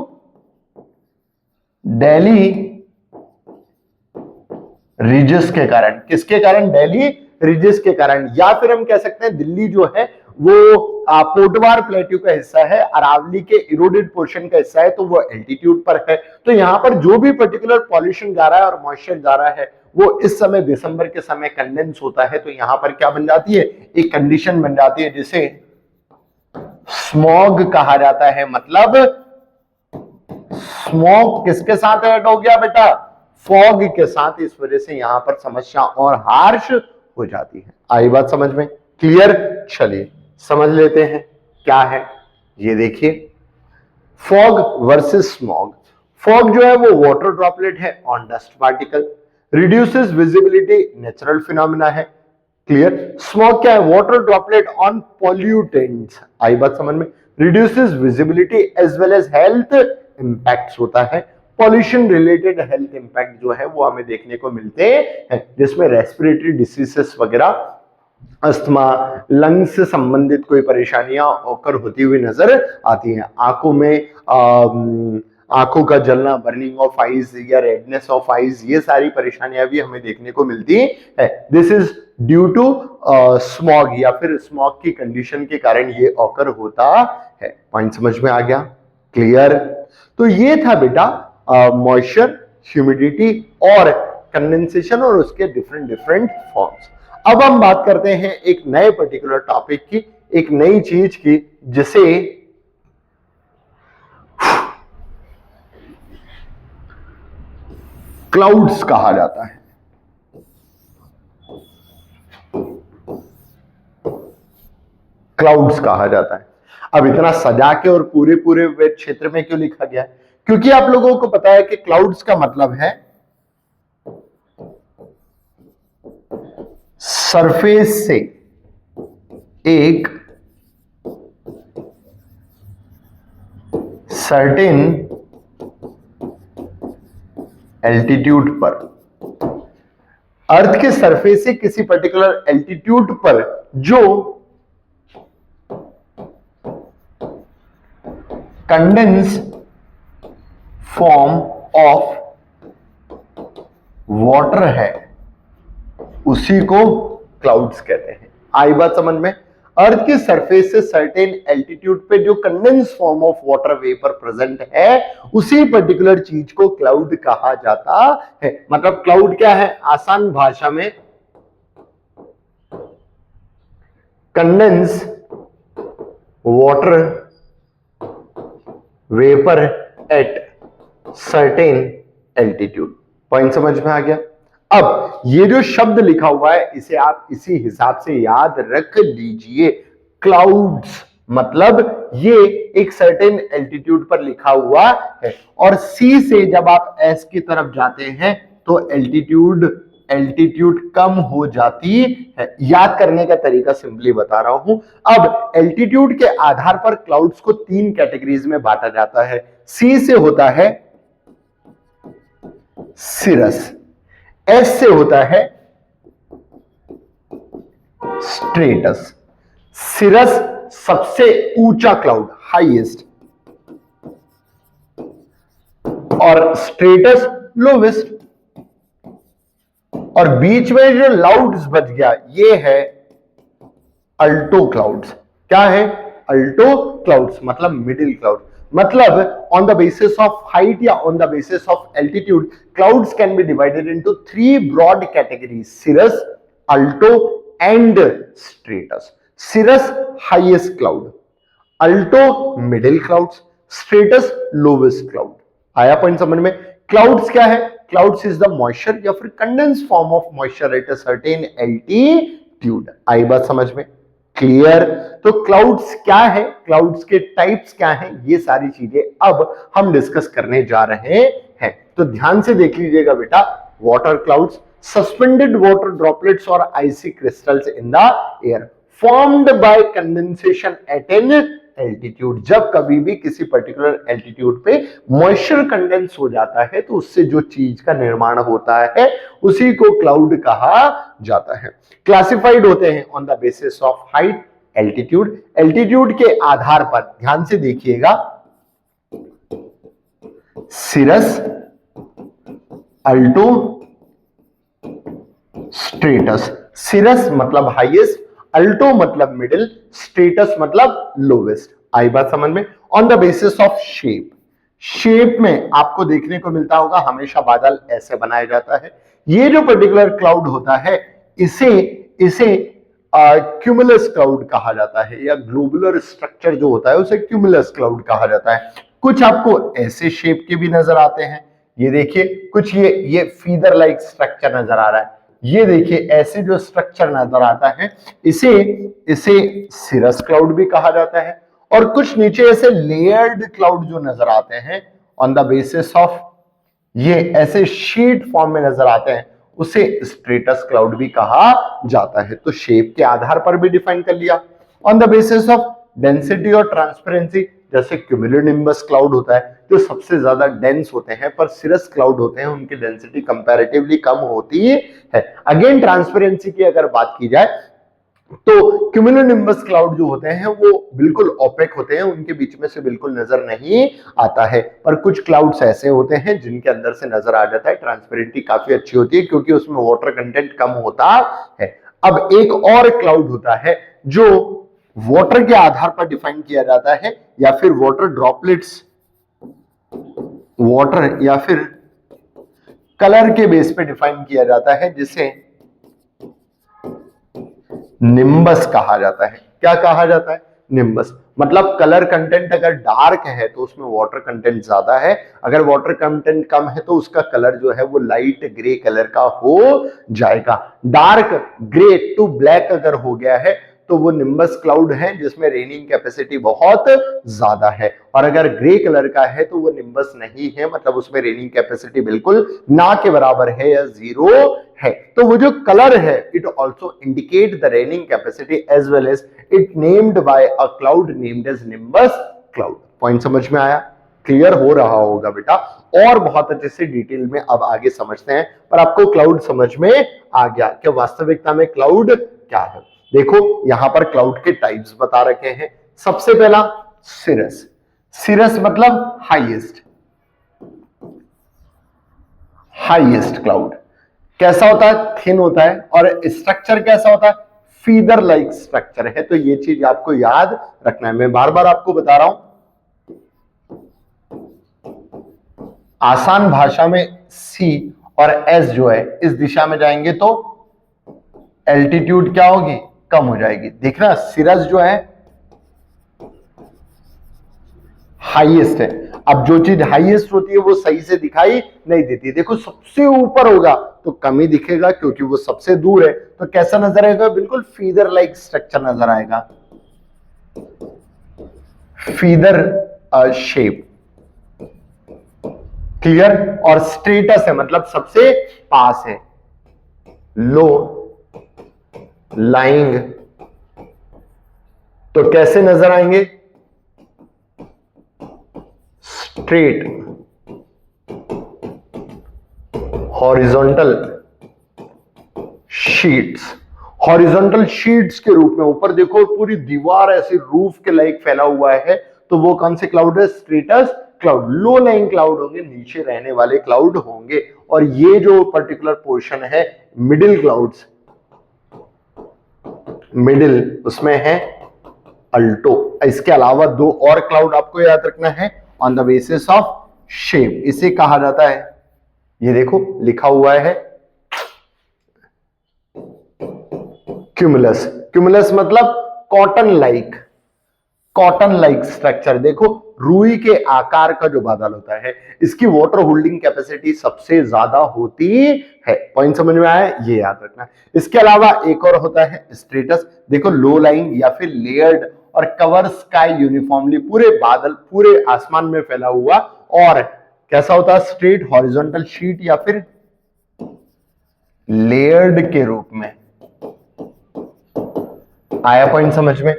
दिल्ली रिजेस के कारण। किसके कारण? दिल्ली रिजेस के कारण। या फिर हम कह सकते हैं दिल्ली जो है वो पोटवार प्लेट्यू का हिस्सा है, अरावली के इरोडेड पोर्शन का हिस्सा है, तो वो एल्टीट्यूड पर है। तो यहां पर जो भी पर्टिकुलर पॉल्यूशन जा रहा है और मॉइस्चर जा रहा है वो इस समय दिसंबर के समय कंडेंस होता है। तो यहां पर क्या बन जाती है? एक कंडीशन बन जाती है जिसे स्मॉग कहा जाता है। मतलब स्मॉग किसके साथ ऐड हो गया बेटा? फॉग के साथ। इस वजह से यहां पर समस्या और हार्श हो जाती है। आई बात समझ में? क्लियर? चलिए समझ लेते हैं क्या है। ये देखिए, फॉग वर्सेस स्मॉग। फॉग जो है वो वाटर ड्रॉपलेट है on dust particle, reduces visibility, natural phenomena है। क्लियर? स्मॉग क्या है? Water droplet on pollutants. आई बात समझ में? Reduces visibility as well as health impacts होता है। पॉल्यूशन रिलेटेड हेल्थ इंपैक्ट जो है वो हमें देखने को मिलते हैं, जिसमें रेस्पिरेटरी डिसीजेस वगैरह, अस्थमा, लंग्स से संबंधित कोई परेशानियां ओकर होती हुई नजर आती हैं। आंखों में आंखों का जलना, बर्निंग ऑफ आईज या रेडनेस ऑफ आईज, ये सारी परेशानियां भी हमें देखने को मिलती है। This is due to smog या फिर स्मॉग की कंडीशन के कारण ये ऑकर होता है। पॉइंट समझ में आ गया? क्लियर? तो ये था बेटा मॉइस्चर, ह्यूमिडिटी और कंडेंसेशन और उसके डिफरेंट डिफरेंट फॉर्म्स। अब हम बात करते हैं एक नए पर्टिकुलर टॉपिक की, एक नई चीज की, जिसे क्लाउड्स कहा जाता है। क्लाउड्स कहा जाता है। अब इतना सजा के और पूरे पूरे क्षेत्र में क्यों लिखा गया? क्योंकि आप लोगों को पता है कि क्लाउड्स का मतलब है सरफेस से एक सर्टेन एल्टीट्यूड पर, अर्थ के सरफेस से किसी पर्टिकुलर एल्टीट्यूड पर जो कंडेंस फॉर्म ऑफ वाटर है उसी को क्लाउड्स कहते हैं। आई बात समझ में? अर्थ के सरफेस से सर्टेन एल्टीट्यूड पे जो condense form of water vapour present है उसी पर्टिकुलर चीज को क्लाउड कहा जाता है। मतलब क्लाउड क्या है? आसान भाषा में condense water vapour at certain altitude. Point समझ में आ गया। अब ये जो शब्द लिखा हुआ है इसे आप इसी हिसाब से याद रख लीजिए। क्लाउड्स मतलब ये एक सर्टेन एल्टीट्यूड पर लिखा हुआ है, और सी से जब आप एस की तरफ जाते हैं तो एल्टीट्यूड कम हो जाती है। याद करने का तरीका सिंपली बता रहा हूं। अब एल्टीट्यूड के आधार पर क्लाउड्स को 3 कैटेगरीज में बांटा जाता है। सी से होता है सिरस, एस से होता है स्ट्रेटस। सिरस सबसे ऊंचा क्लाउड, हाईएस्ट, और स्ट्रेटस लोवेस्ट, और बीच में जो लाउड्स बच गया ये है अल्टो क्लाउड्स। क्या है? अल्टो क्लाउड्स मतलब मिडिल क्लाउड। मतलब on the basis of height या on the basis of altitude clouds can be divided into 3 broad categories, cirrus, alto and stratus. Cirrus highest cloud, alto middle clouds, stratus lowest cloud. आया point समझ में? Clouds क्या है? Clouds is the moisture या फिर condense form of moisture at a certain altitude. आई बात समझ में? क्लियर? तो क्लाउड्स क्या है, क्लाउड्स के टाइप्स क्या हैं, ये सारी चीजें अब हम डिस्कस करने जा रहे हैं। तो ध्यान से देख लीजिएगा बेटा। Water clouds, suspended water droplets और icy crystals in the air formed by condensation at an altitude. जब कभी भी किसी पर्टिकुलर एल्टीट्यूड पे मॉइस्चर कंडेंस हो जाता है तो उससे जो चीज का निर्माण होता है उसी को क्लाउड कहा जाता है। क्लासिफाइड होते हैं on the basis of height, altitude. Altitude के आधार पर ध्यान से देखिएगा, सिरस, अल्टो, स्ट्रेटस। सिरस मतलब हाईएस्ट, अल्टो मतलब मिडिल, स्ट्रेटस मतलब लोवेस्ट। आई बात समझ में? On the basis of shape, shape में आपको देखने को मिलता होगा हमेशा बादल ऐसे बनाया जाता है। ये जो पर्टिकुलर क्लाउड होता है इसे क्यूमुलस क्लाउड कहा जाता है, या ग्लोबुलर स्ट्रक्चर जो होता है उसे क्यूमुलस क्लाउड कहा जाता है। कुछ आपको ऐसे शेप के भी नजर आते हैं, ये देखिए कुछ ये फीदर लाइक स्ट्रक्चर नजर आ रहा है। ये देखिए ऐसे जो स्ट्रक्चर नजर आता है इसे सिरस क्लाउड भी कहा जाता है। और कुछ नीचे ऐसे लेयर्ड क्लाउड जो नजर आते हैं ऑन द बेसिस ऑफ ये ऐसे शीट फॉर्म में नजर आते हैं उसे स्ट्रेटस क्लाउड भी कहा जाता है। तो शेप के आधार पर भी डिफाइन कर लिया। On the basis of density और ट्रांसपेरेंसी, जैसे क्यूमुलोनिम्बस क्लाउड होता है जो सबसे ज्यादा डेंस होते हैं, पर सिरस क्लाउड होते हैं उनकी डेंसिटी कंपैरेटिवली कम होती है। अगेन ट्रांसपेरेंसी की अगर बात की जाए तो क्यूमुलोनिम्बस क्लाउड जो होते हैं वो बिल्कुल ओपेक होते हैं, उनके बीच में से बिल्कुल नजर नहीं आता है। पर कुछ क्लाउड्स ऐसे होते हैं जिनके अंदर से नजर आ जाता है, ट्रांसपेरेंटी काफी अच्छी होती है क्योंकि उसमें वाटर कंटेंट कम होता है। अब एक और क्लाउड होता है जो वाटर के आधार पर डिफाइन किया जाता है, या फिर वाटर ड्रॉपलेट्स, वाटर या फिर कलर के बेस पे डिफाइन किया जाता है, जिसे निम्बस कहा जाता है। क्या कहा जाता है? निम्बस। मतलब कलर कंटेंट अगर डार्क है तो उसमें वाटर कंटेंट ज्यादा है, अगर वाटर कंटेंट कम है तो उसका कलर जो है वो लाइट ग्रे कलर का हो जाएगा। डार्क ग्रे टू ब्लैक अगर हो गया है तो वो निम्बस क्लाउड है जिसमें रेनिंग कैपेसिटी बहुत ज्यादा है, और अगर ग्रे कलर का है तो वो निम्बस नहीं है, मतलब उसमें रेनिंग कैपेसिटी बिल्कुल ना के बराबर है या जीरो है। तो वो जो कलर है it also indicate the raining capacity as well as it named by a cloud named as nimbus cloud. Point समझ में आया? क्लियर हो रहा होगा बेटा। और बहुत अच्छे से डिटेल में अब आगे समझते हैं, पर आपको क्लाउड समझ में आ गया कि वास्तविकता में क्लाउड क्या है। देखो यहां पर क्लाउड के टाइप्स बता रखे हैं। सबसे पहला सिरस। सिरस मतलब हाईएस्ट क्लाउड। कैसा होता है? थिन होता है, और स्ट्रक्चर कैसा होता है? फीदर लाइक स्ट्रक्चर है। तो ये चीज आपको याद रखना है, मैं बार बार आपको बता रहा हूं। आसान भाषा में सी और एस जो है इस दिशा में जाएंगे तो एल्टीट्यूड क्या होगी? कम हो जाएगी। देखना सिरस जो है हाईएस्ट है। अब जो चीज हाईएस्ट होती है वो सही से दिखाई नहीं देती। देखो सबसे ऊपर होगा तो कम ही दिखेगा क्योंकि वो सबसे दूर है। तो कैसा नजर आएगा? बिल्कुल फीदर लाइक स्ट्रक्चर नजर आएगा, फीदर शेप। क्लियर? और स्ट्रेटस है मतलब सबसे पास है। लो लाइंग तो कैसे नजर आएंगे? Straight, horizontal sheets, horizontal sheets के रूप में। ऊपर देखो पूरी दीवार ऐसी रूफ के लाइक फैला हुआ है, तो वो कौन से क्लाउड है? स्ट्रेटस क्लाउड। लो लाइंग क्लाउड होंगे, नीचे रहने वाले क्लाउड होंगे। और ये जो पर्टिकुलर पोर्शन है मिडिल क्लाउड्स, मिडिल उसमें है अल्टो। इसके अलावा दो और क्लाउड आपको याद रखना है on the basis of shape. इसे कहा जाता है, ये देखो लिखा हुआ है क्यूमुलस। क्यूमुलस मतलब cotton like, cotton like structure. देखो रुई के आकार का जो बादल होता है इसकी वाटर होल्डिंग कैपेसिटी सबसे ज्यादा होती है। पॉइंट समझ में आया? ये याद रखना। इसके अलावा एक और होता है स्ट्रेटस। देखो लो लाइंग या फिर लेयर्ड और कवर स्काई यूनिफॉर्मली, पूरे बादल पूरे आसमान में फैला हुआ। और कैसा होता है? स्ट्रेट, हॉरिजॉन्टल शीट या फिर लेयर्ड के रूप में। आया पॉइंट समझ में?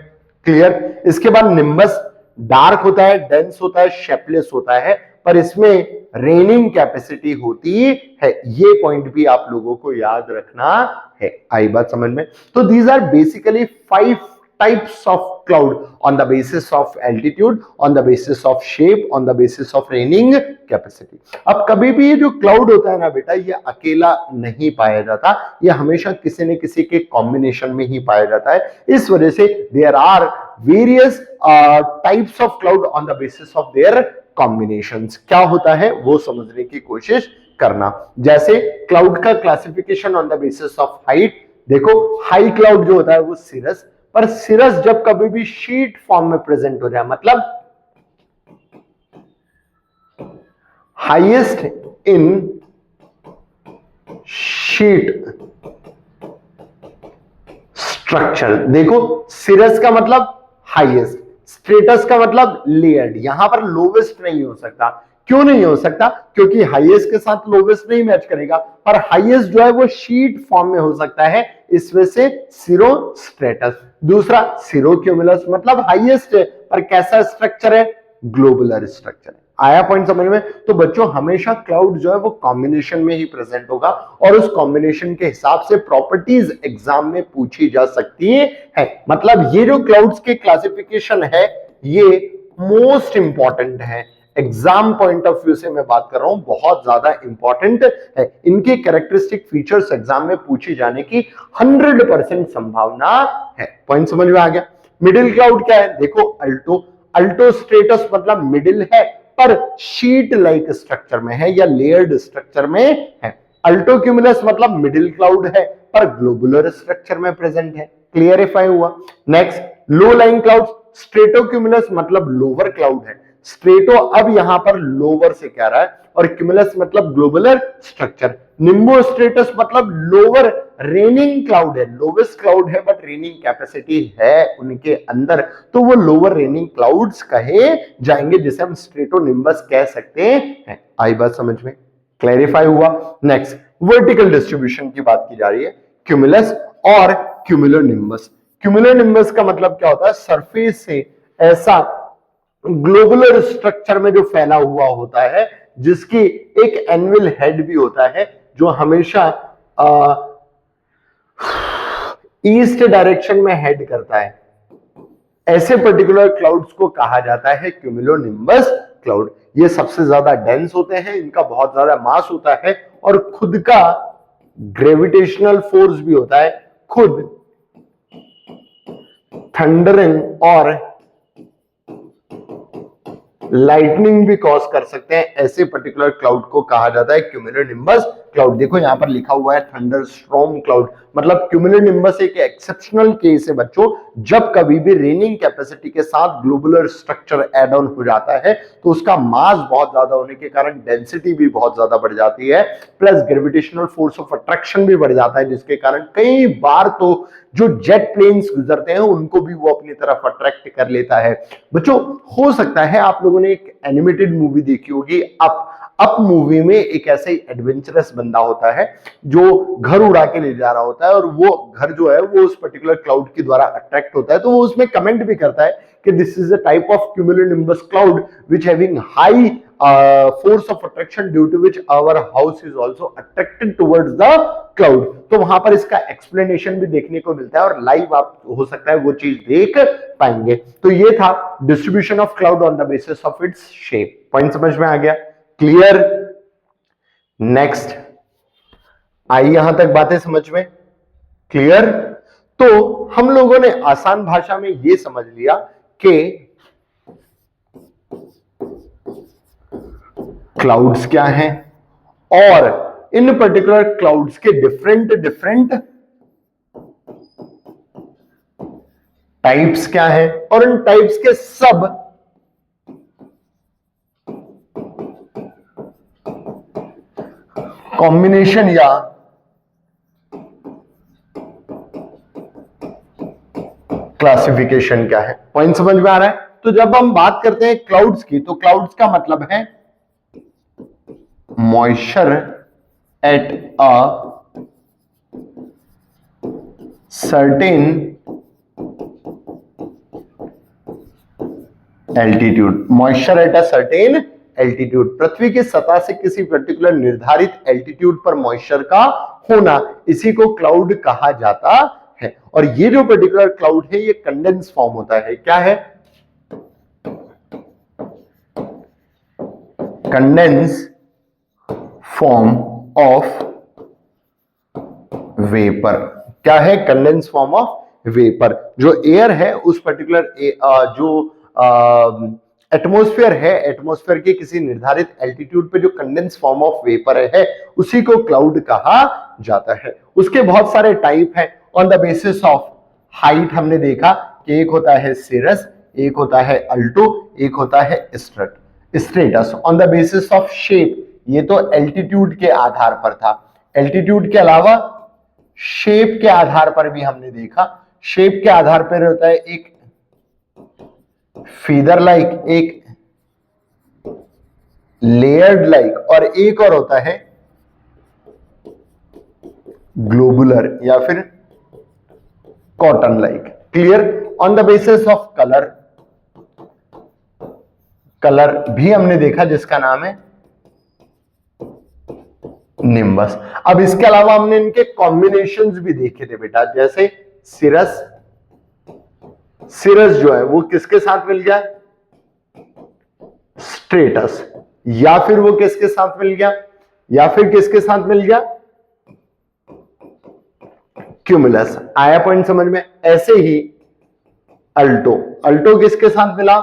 क्लियर? इसके बाद निम्बस डार्क होता है, डेंस होता है, शेपलेस होता है, पर इसमें रेनिंग कैपेसिटी होती है। ये पॉइंट भी आप लोगों को याद रखना है। आई बात समझ में? तो these are basically 5 types of cloud on the basis of altitude, on the basis of shape, on the basis of raining capacity. अब कभी भी ये जो क्लाउड होता है ना बेटा, ये अकेला नहीं पाया जाता, ये हमेशा किसी न किसी के कॉम्बिनेशन में ही पाया जाता है। इस वजह से there are various types of cloud on the basis of their combinations. क्या होता है वो समझने की कोशिश करना। जैसे क्लाउड का classification on the basis of height. देखो हाई क्लाउड जो होता है वो सिरस, पर सिरस जब कभी भी शीट फॉर्म में प्रेजेंट हो जाए, मतलब हाईएस्ट इन शीट स्ट्रक्चर। देखो सिरस का मतलब हाईएस्ट, स्ट्रेटस का मतलब लेयर्ड। यहां पर लोवेस्ट नहीं हो सकता। क्यों नहीं हो सकता? क्योंकि हाईएस्ट के साथ लोवेस्ट नहीं मैच करेगा, पर हाईएस्ट जो है वो शीट फॉर्म में हो सकता है, इस वजह से सिरो स्ट्रेटस। दूसरा सिरो क्यूमुलस मतलब हाईएस्ट है पर कैसा स्ट्रक्चर है? ग्लोबुलर स्ट्रक्चर है। आया पॉइंट समझ में? तो बच्चों हमेशा क्लाउड जो है वो कॉम्बिनेशन में ही प्रेजेंट होगा और उस कॉम्बिनेशन के हिसाब से प्रॉपर्टीज एग्जाम में पूछी जा सकती है। मतलब ये जो क्लाउड्स के क्लासिफिकेशन है ये मोस्ट इंपॉर्टेंट है। एग्जाम पॉइंट ऑफ व्यू से मैं बात कर रहा हूं, बहुत ज्यादा इंपॉर्टेंट है। इनके कैरेक्टरिस्टिक फीचर्स एग्जाम में पूछे जाने की 100% संभावना है। पॉइंट समझ में आ गया? मिडिल क्लाउड क्या है? देखो अल्टो। अल्टो स्ट्रेटस मतलब मिडिल है पर शीट लाइक स्ट्रक्चर में है या लेयर्ड स्ट्रक्चर में है। अल्टो क्यूमुलस मतलब मिडिल क्लाउड है पर ग्लोबुलर स्ट्रक्चर में प्रेजेंट है। क्लियरिफाई हुआ? Next low lying cloud. Strato cumulus मतलब लोअर क्लाउड है। स्ट्रेटो अब यहां पर लोअर से कह रहा है और क्यूमुलस मतलब ग्लोबुलर स्ट्रक्चर। निम्बो स्ट्रेटस मतलब लोअर रेनिंग क्लाउड है, लोवेस्ट क्लाउड है बट रेनिंग कैपेसिटी है उनके अंदर, तो वो लोअर रेनिंग क्लाउड्स कहे जाएंगे, जिसे हम स्ट्रेटो निम्बस कह सकते हैं। आई बात समझ में? क्लैरिफाई हुआ? नेक्स्ट वर्टिकल डिस्ट्रीब्यूशन की बात की जा रही है, क्यूमुलस और क्यूमुलोनिम्बस। क्यूमुलोनिम्बस का मतलब क्या होता है? सरफेस से ऐसा ग्लोबुलर स्ट्रक्चर में जो फैला हुआ होता है जिसकी एक एनुअल हेड भी होता है जो हमेशा ईस्ट डायरेक्शन में हेड करता है। ऐसे पर्टिकुलर क्लाउड्स को कहा जाता है क्यूमुलोनिम्बस क्लाउड। ये सबसे ज्यादा डेंस होते हैं, इनका बहुत ज्यादा मास होता है और खुद का ग्रेविटेशनल फोर्स भी होता है, खुद थंडरिंग और लाइटनिंग भी कॉज कर सकते हैं। ऐसे पर्टिकुलर क्लाउड को कहा जाता है क्यूमुलोनिम्बस क्लाउड। देखो यहां पर लिखा हुआ है थंडरस्टॉर्म क्लाउड, मतलब क्यूमुलोनिम्बस एक एक्सेप्शनल केस है बच्चों, जब कभी भी रेनिंग कैपेसिटी के साथ ग्लोबुलर स्ट्रक्चर एड ऑन हो जाता है तो उसका मास बहुत ज्यादा होने के कारण डेंसिटी भी बहुत ज्यादा बढ़ जाती है, plus gravitational force of attraction भी बढ़ जाता है, जिसके कारण कई बार तो जो जेट प्लेन्स गुजरते हैं उनको भी वो अपनी तरफ अट्रैक्ट कर लेता है। बच्चों हो सकता है आप लोगों ने एक एनिमेटेड मूवी देखी होगी अप मूवी में एक ऐसे ही एडवेंचरस बंदा होता है जो घर उड़ा के ले जा रहा होता है और वो घर जो है वो उस पर्टिकुलर क्लाउड के द्वारा अट्रैक्ट होता है, तो वो उसमें कमेंट भी करता है कि this is a type of cumulonimbus cloud which having high force of attraction due to which our house is also attracted towards the cloud। तो वहां पर इसका एक्सप्लेनेशन भी देखने को मिलता है और लाइव आप हो सकता है वो चीज देख पाएंगे। तो ये था distribution of cloud on the basis of its shape. Point समझ में आ गया? क्लियर? नेक्स्ट, आई यहां तक बातें समझ में? क्लियर? तो हम लोगों ने आसान भाषा में ये समझ लिया कि क्लाउड्स क्या हैं और इन पर्टिकुलर क्लाउड्स के डिफरेंट टाइप्स क्या हैं और इन टाइप्स के सब कॉम्बिनेशन या क्लासिफिकेशन क्या है। पॉइंट समझ में आ रहा है? तो जब हम बात करते हैं क्लाउड्स की, तो क्लाउड्स का मतलब है moisture at a certain altitude। moisture at a certain altitude, पृथ्वी की सतह से किसी पर्टिकुलर निर्धारित एल्टीट्यूड पर मॉइस्चर का होना, इसी को क्लाउड कहा जाता है। और ये जो पर्टिकुलर क्लाउड है ये कंडेंस फॉर्म होता है। क्या है? Condense form of vapour. क्या है? Condense form of vapour. जो एयर है उस पर्टिकुलर जो एटमॉस्फेयर है, एटमॉस्फेयर के किसी निर्धारित एल्टीट्यूड पे जो कंडेंस फॉर्म ऑफ वेपर है उसी को क्लाउड कहा जाता है। उसके बहुत सारे टाइप हैं on the basis of height. हमने देखा कि एक होता है सिरस, एक होता है अल्टो, एक होता है stratus. On the basis of shape, ये तो एल्टीट्यूड के आधार पर था। एल्टीट्यूड के अलावा शेप के आधार पर भी हमने देखा। शेप के आधार पर होता है एक फीदर लाइक, एक लेयर्ड लाइक और एक और होता है ग्लोबुलर या फिर cotton like. Clear? On the basis of colour, colour भी हमने देखा जिसका नाम है निम्बस। अब इसके अलावा हमने इनके कॉम्बिनेशंस भी देखे थे बेटा, जैसे सिरस, सिरस जो है वो किसके साथ मिल गया? स्ट्रेटस। या फिर वो किसके साथ मिल गया? या फिर किसके साथ मिल गया? क्यूमुलस। आया पॉइंट समझ में? ऐसे ही अल्टो, अल्टो किसके साथ मिला?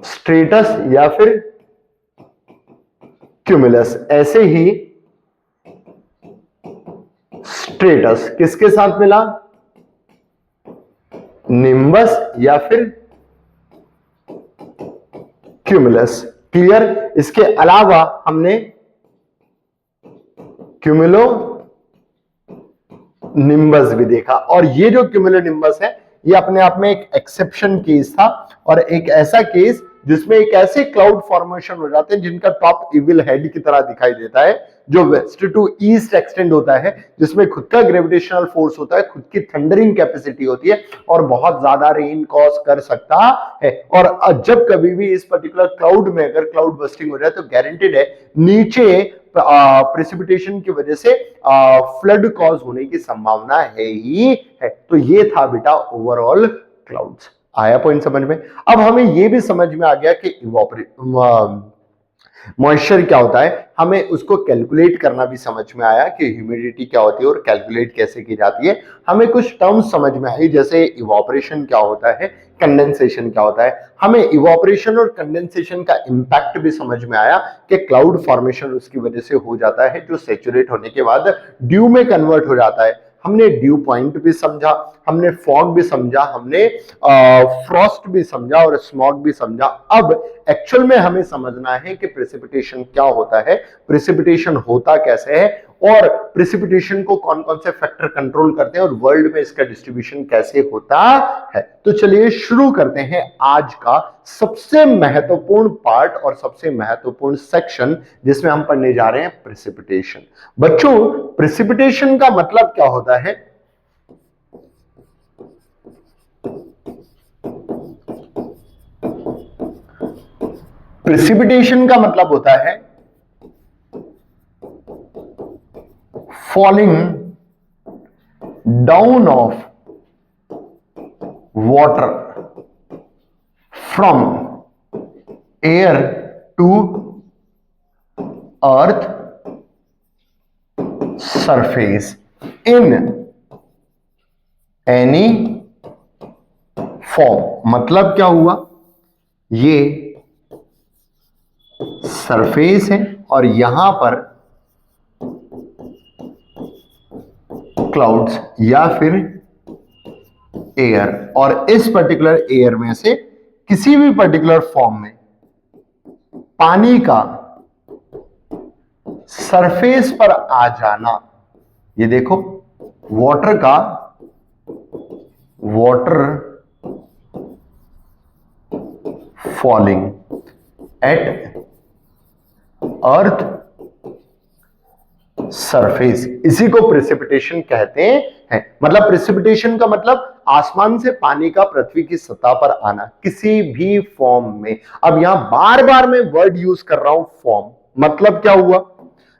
स्ट्रेटस या फिर क्यूमुलस। ऐसे ही स्ट्रेटस किसके साथ मिला? निम्बस या फिर क्यूमुलस। क्लियर? इसके अलावा हमने क्यूमुलो निम्बस भी देखा, और ये जो क्यूमुलो निम्बस है ये अपने आप में एक एक्सेप्शन केस था और एक ऐसा केस जिसमें एक ऐसे क्लाउड फॉर्मेशन हो जाते हैं जिनका टॉप इविल हेड की तरह दिखाई देता है, जो वेस्ट टू ईस्ट एक्सटेंड होता है, जिसमें खुद का ग्रेविटेशनल फोर्स होता है, खुद की थंडरिंग कैपेसिटी होती है और बहुत ज्यादा रेन कॉज कर सकता है। और जब कभी भी इस पर्टिकुलर क्लाउड में अगर क्लाउड बस्टिंग हो जाए तो गारंटेड है नीचे प्रेसिपिटेशन की वजह से फ्लड कॉज होने की संभावना है ही है। तो ये था बेटा ओवरऑल क्लाउड्स। आया पॉइंट समझ में? अब हमें यह भी समझ में आ गया कि मॉइस्चर क्या होता है, हमें उसको कैलकुलेट करना भी समझ में आया कि ह्यूमिडिटी क्या होती है और कैलकुलेट कैसे की जाती है। हमें कुछ टर्म्स समझ में आई, जैसे इवोपरेशन क्या होता है, कंडेंसेशन क्या होता है। हमें इवोपरेशन और कंडेंसेशन का इंपैक्ट भी समझ में आया कि क्लाउड फॉर्मेशन उसकी वजह से हो जाता है, जो सैचुरेट होने के बाद ड्यू में कन्वर्ट हो जाता है। हमने ड्यू पॉइंट भी समझा, हमने फॉग भी समझा, हमने फ्रॉस्ट भी समझा और स्मॉग भी समझा। अब एक्चुअल में हमें समझना है कि प्रेसिपिटेशन क्या होता है, प्रेसिपिटेशन होता कैसे है, और प्रेसिपिटेशन को कौन कौन से फैक्टर कंट्रोल करते हैं और वर्ल्ड में इसका डिस्ट्रीब्यूशन कैसे होता है। तो चलिए शुरू करते हैं आज का सबसे महत्वपूर्ण पार्ट और सबसे महत्वपूर्ण सेक्शन, जिसमें हम पढ़ने जा रहे हैं प्रेसिपिटेशन। बच्चों, प्रेसिपिटेशन का मतलब क्या होता है? प्रेसिपिटेशन का मतलब होता है falling down of water from air to earth surface in any form. मतलब क्या हुआ, ये सरफेस है और यहां पर क्लाउड्स या फिर एयर, और इस पर्टिकुलर एयर में से किसी भी पर्टिकुलर फॉर्म में पानी का सरफेस पर आ जाना। ये देखो, वाटर का, water falling eight earth surface, इसी को प्रेसिपिटेशन कहते हैं। मतलब प्रेसिपिटेशन का मतलब आसमान से पानी का पृथ्वी की सतह पर आना किसी भी फॉर्म में। अब यहां बार बार मैं वर्ड यूज कर रहा हूं फॉर्म। मतलब क्या हुआ,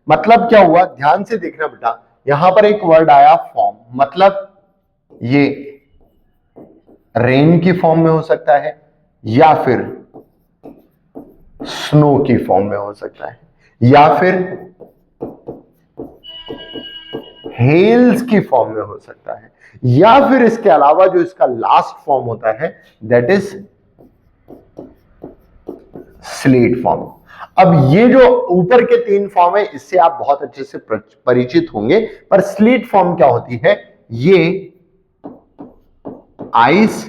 मतलब क्या हुआ, ध्यान से देखना बेटा। यहां पर एक वर्ड आया फॉर्म, मतलब ये रेन की फॉर्म में हो सकता है या फिर स्नो की फॉर्म में हो सकता है या फिर हेल्स की फॉर्म में हो सकता है, या फिर इसके अलावा जो इसका लास्ट फॉर्म होता है दैट इज स्लेट फॉर्म। अब ये जो ऊपर के तीन फॉर्म है इससे आप बहुत अच्छे से परिचित होंगे, पर स्लेट फॉर्म क्या होती है? ये ice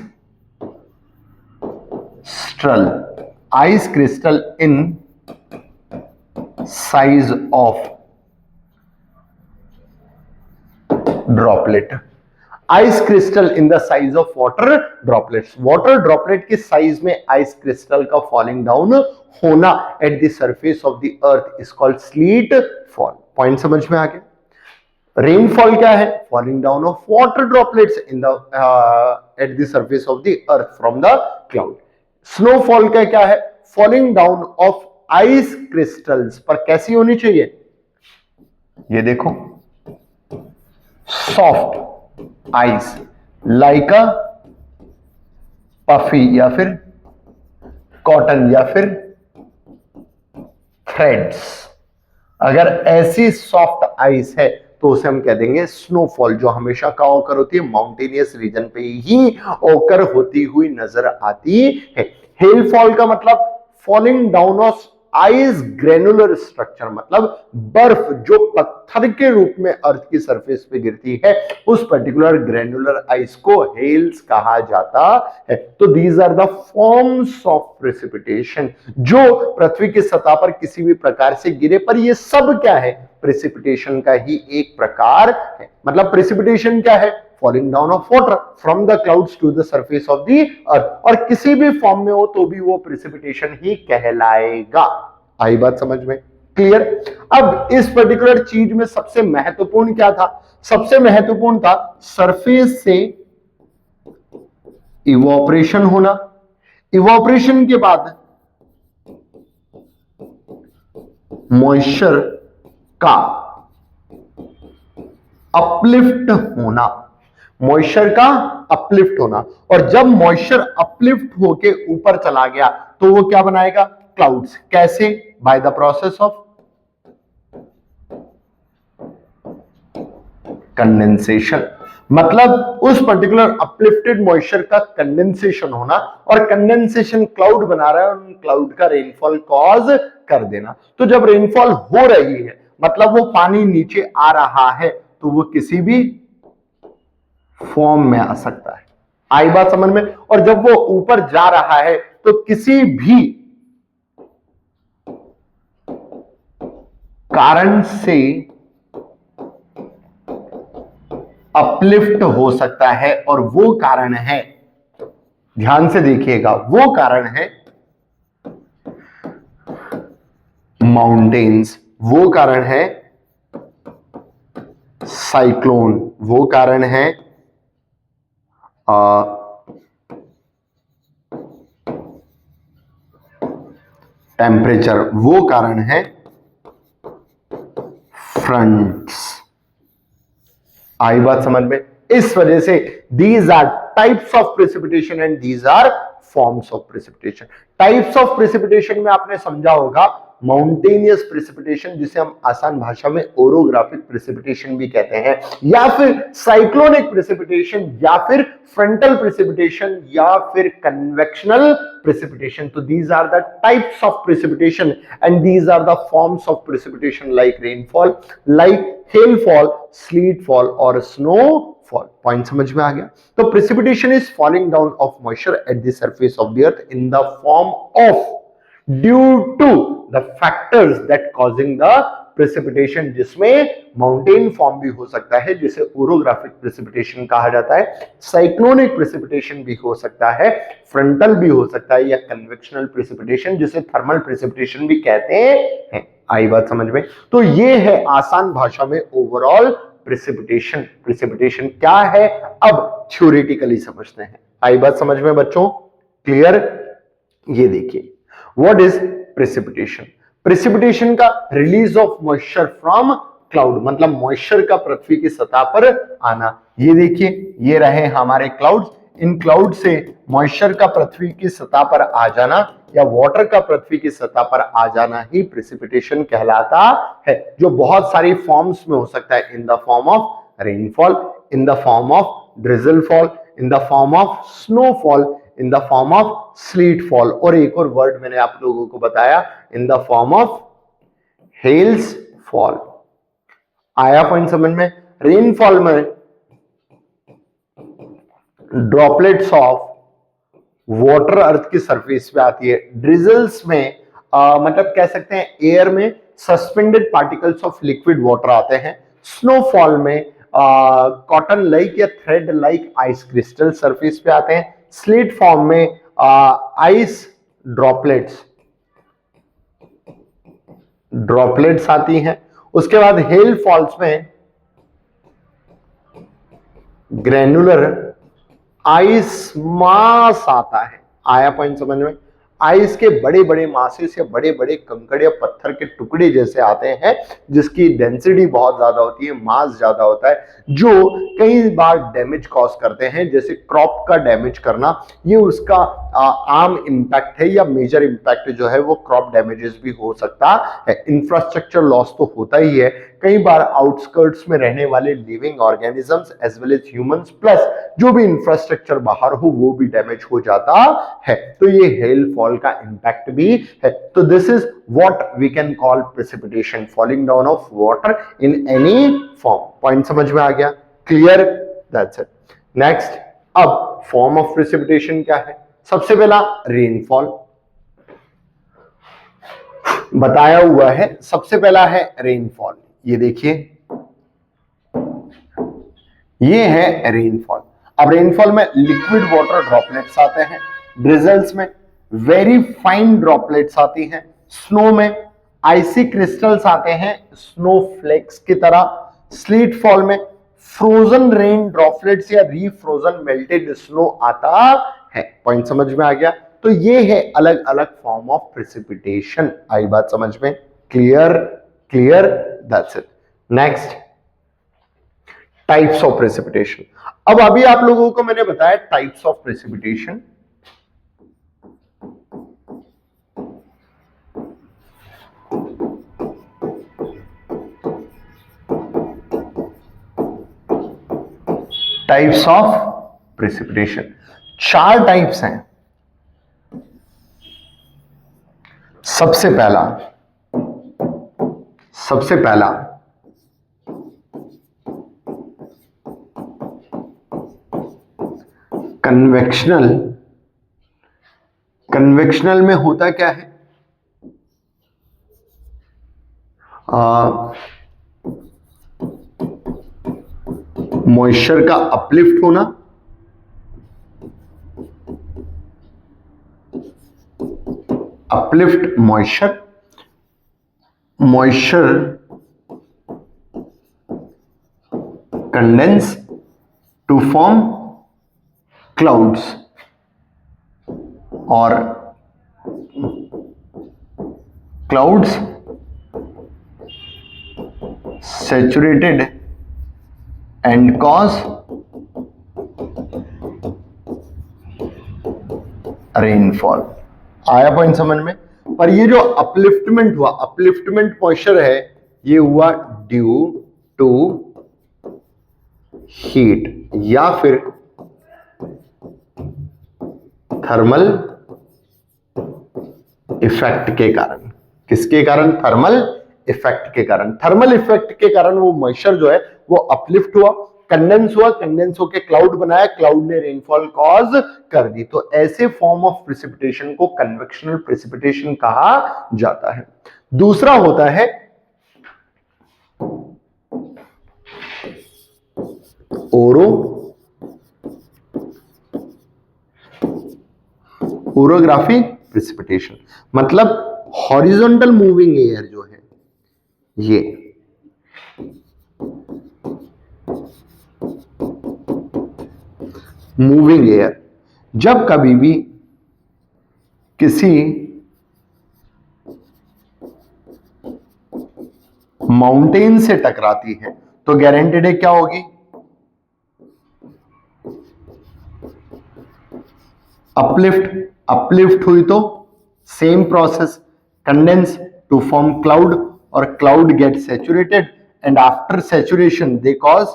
crystal in size of droplet, ice crystal in the size of water droplets. Water droplet के साइज में आइस क्रिस्टल का फॉलिंग डाउन होना eight the surface of the earth is called slit fall. Point समझ में आ गया? Rainfall क्या है? Falling down of water droplets in the eight the surface of the earth from the cloud. Snowfall का क्या है? Falling down of ice crystals, पर कैसी होनी चाहिए? ये देखो, सॉफ्ट आइस लाइक अ पफी या फिर कॉटन या फिर थ्रेड्स। अगर ऐसी सॉफ्ट आइस है तो उसे हम कह देंगे स्नोफॉल, जो हमेशा कहां ओकर होती है? माउंटेनियस रीजन पे ही ओकर होती हुई नजर आती है। हेलफॉल का मतलब falling down of ice granular structure, मतलब बर्फ जो पत्थर के रूप में अर्थ की सरफेस पे गिरती है, उस पर्टिकुलर ग्रेनुलर आइस को हेल्स कहा जाता है। तो these are the forms of precipitation, जो पृथ्वी की सतह पर किसी भी प्रकार से गिरे, पर ये सब क्या है? प्रेसिपिटेशन का ही एक प्रकार है। मतलब प्रेसिपिटेशन क्या है? Falling down of water from the clouds to the surface of the earth, और किसी भी फॉर्म में हो तो भी वो प्रेसिपिटेशन ही कहलाएगा। आई बात समझ में? क्लियर? अब इस पर्टिकुलर चीज में सबसे महत्वपूर्ण क्या था? सबसे महत्वपूर्ण था सरफेस से इवोपरेशन होना, इवोपरेशन के बाद मॉइस्चर का अपलिफ्ट होना, मॉइस्चर का अपलिफ्ट होना। और जब मॉइस्चर अपलिफ्ट होके ऊपर चला गया तो वो क्या बनाएगा? क्लाउड्स। कैसे? By the process of condensation, मतलब उस पर्टिकुलर अपलिफ्टेड मॉइस्चर का कंडेंसेशन होना, और कंडेंसेशन क्लाउड बना रहा है और उन क्लाउड का रेनफॉल कॉज कर देना। तो जब रेनफॉल हो रही है मतलब वो पानी नीचे आ रहा है, तो वो किसी भी फॉर्म में आ सकता है। आई बात समझ में? और जब वो ऊपर जा रहा है तो किसी भी कारण से अपलिफ्ट हो सकता है, और वो कारण है, ध्यान से देखिएगा, वो कारण है माउंटेन्स, वो कारण है साइक्लोन, वो कारण है टेम्परेचर, वो कारण है फ्रंट्स। आई बात समझ में? इस वजह से these are types of precipitation and these are forms of precipitation. Types of precipitation में आपने समझा होगा माउंटेनियस प्रेसिपिटेशन, जिसे हम आसान भाषा में ओरोग्राफिक प्रेसिपिटेशन भी कहते हैं, या फिर साइक्लोनिक प्रेसिपिटेशन, या फिर फ्रंटल प्रेसिपिटेशन, या फिर convectional precipitation. So these are the types of precipitation and these are the forms of precipitation like rainfall, like hailfall, sleetfall or snowfall. Point समझ में आ गया? तो precipitation is falling down of moisture at the surface of the earth in the form of due to the factors that causing the precipitation, जिसमें mountain form भी हो सकता है जिसे ओरोग्राफिक प्रेसिपिटेशन कहा जाता है, साइक्लोनिक प्रेसिपिटेशन भी हो सकता है, फ्रंटल भी हो सकता है, या कन्वेक्शनल प्रेसिपिटेशन जिसे थर्मल प्रेसिपिटेशन भी कहते हैं। आई बात समझ में? तो ये है आसान भाषा में ओवरऑल प्रेसिपिटेशन। प्रेसिपिटेशन क्या है अब थ्योरेटिकली समझते हैं। आई बात समझ में बच्चों? क्लियर? ये देखिए, व्हाट इज प्रेसिपिटेशन? प्रेसिपिटेशन का release of moisture from cloud, मतलब मॉइस्चर का पृथ्वी की सतह पर आना। ये देखिए, ये रहे हमारे क्लाउड्स, इन क्लाउड से मॉइस्चर का पृथ्वी की सतह पर आ जाना या वाटर का पृथ्वी की सतह पर आ जाना ही प्रेसिपिटेशन कहलाता है, जो बहुत सारी फॉर्म्स में हो सकता है, in the form of rainfall, in the form of drizzle fall, in the form of snowfall, in the form of sleet fall, और एक और वर्ड मैंने आप लोगों को बताया, in the form of hails fall. आया पॉइंट समझ में? रेनफॉल में ड्रॉपलेट्स ऑफ वाटर अर्थ की सरफेस पे आती है। ड्रिजल्स में मतलब कह सकते हैं एयर में suspended particles of liquid water आते हैं। स्नोफॉल में कॉटन लाइक या thread like ice crystal surface पे आते हैं। स्लीट फॉर्म में आइस ड्रॉपलेट्स आती हैं। उसके बाद हेल फॉल्स में ग्रेनुलर आइस मास आता है। आया पॉइंट समझ में? आइस के बड़े बड़े मासेस या बड़े बड़े कंकड़ या पत्थर के टुकड़े जैसे आते हैं, जिसकी डेंसिटी बहुत ज्यादा होती है, मास ज्यादा होता है, जो कई बार डैमेज कॉज करते हैं, जैसे क्रॉप का डैमेज करना, ये उसका आम इंपैक्ट है, या मेजर इंपैक्ट जो है वो क्रॉप डैमेजेस भी हो सकता है। इंफ्रास्ट्रक्चर लॉस तो होता ही है, कई बार आउटस्कर्ट्स में रहने वाले living organisms as well as humans plus जो भी इंफ्रास्ट्रक्चर बाहर हो वो भी डैमेज हो जाता है। तो ये हेल फॉल का इंपैक्ट भी है। तो this is what we can call precipitation, falling down of water in any form. Point समझ में आ गया? क्लियर? That's it. नेक्स्ट, अब फॉर्म ऑफ प्रेसिपिटेशन क्या है? सबसे पहला रेनफॉल बताया हुआ है। सबसे पहला है रेनफॉल। ये देखिए, ये है रेनफॉल। अब रेनफॉल में लिक्विड वाटर ड्रॉपलेट्स आते हैं, ड्रिजल्स में वेरी फाइन ड्रॉपलेट्स आती हैं, स्नो में आइसी क्रिस्टल्स आते हैं स्नोफ्लेक्स की तरह, स्लीट फॉल में फ्रोजन रेन ड्रॉपलेट्स या रीफ्रोजन मेल्टेड स्नो आता है। पॉइंट समझ में आ गया? तो ये है अलग अलग फॉर्म ऑफ प्रेसिपिटेशन। आई बात समझ में? Clear? Clear? That's it. Next, types of precipitation. अब अभी आप लोगों को मैंने बताया types of precipitation. Types of precipitation, 4 types हैं। सबसे पहला कन्वेक्शनल में होता क्या है, मॉइस्चर का अपलिफ्ट होना, uplift moisture condense to form clouds, और clouds saturated and cause rainfall. आया पॉइंट समझ में? पर ये जो अपलिफ्टमेंट हुआ, अपलिफ्टमेंट मॉइस्चर है, ये हुआ ड्यू टू हीट या फिर थर्मल इफेक्ट के कारण। किसके कारण? थर्मल इफेक्ट के कारण। थर्मल इफेक्ट के कारण वो मॉइस्चर जो है वो अपलिफ्ट हुआ, कंडेंस हुआ, कंडेंस होकर क्लाउड बनाया, क्लाउड ने रेनफॉल कॉज कर दी। तो ऐसे फॉर्म ऑफ प्रिसिपिटेशन को कन्वेक्शनल प्रिसिपिटेशन कहा जाता है। दूसरा होता है ओरोग्राफिक प्रिसिपिटेशन, मतलब हॉरिजॉन्टल मूविंग एयर जो है, ये मूविंग एयर जब कभी भी किसी माउंटेन से टकराती है तो गारंटेड है क्या होगी? अपलिफ्ट हुई तो same process, condense to form cloud, और cloud get saturated and after saturation they cause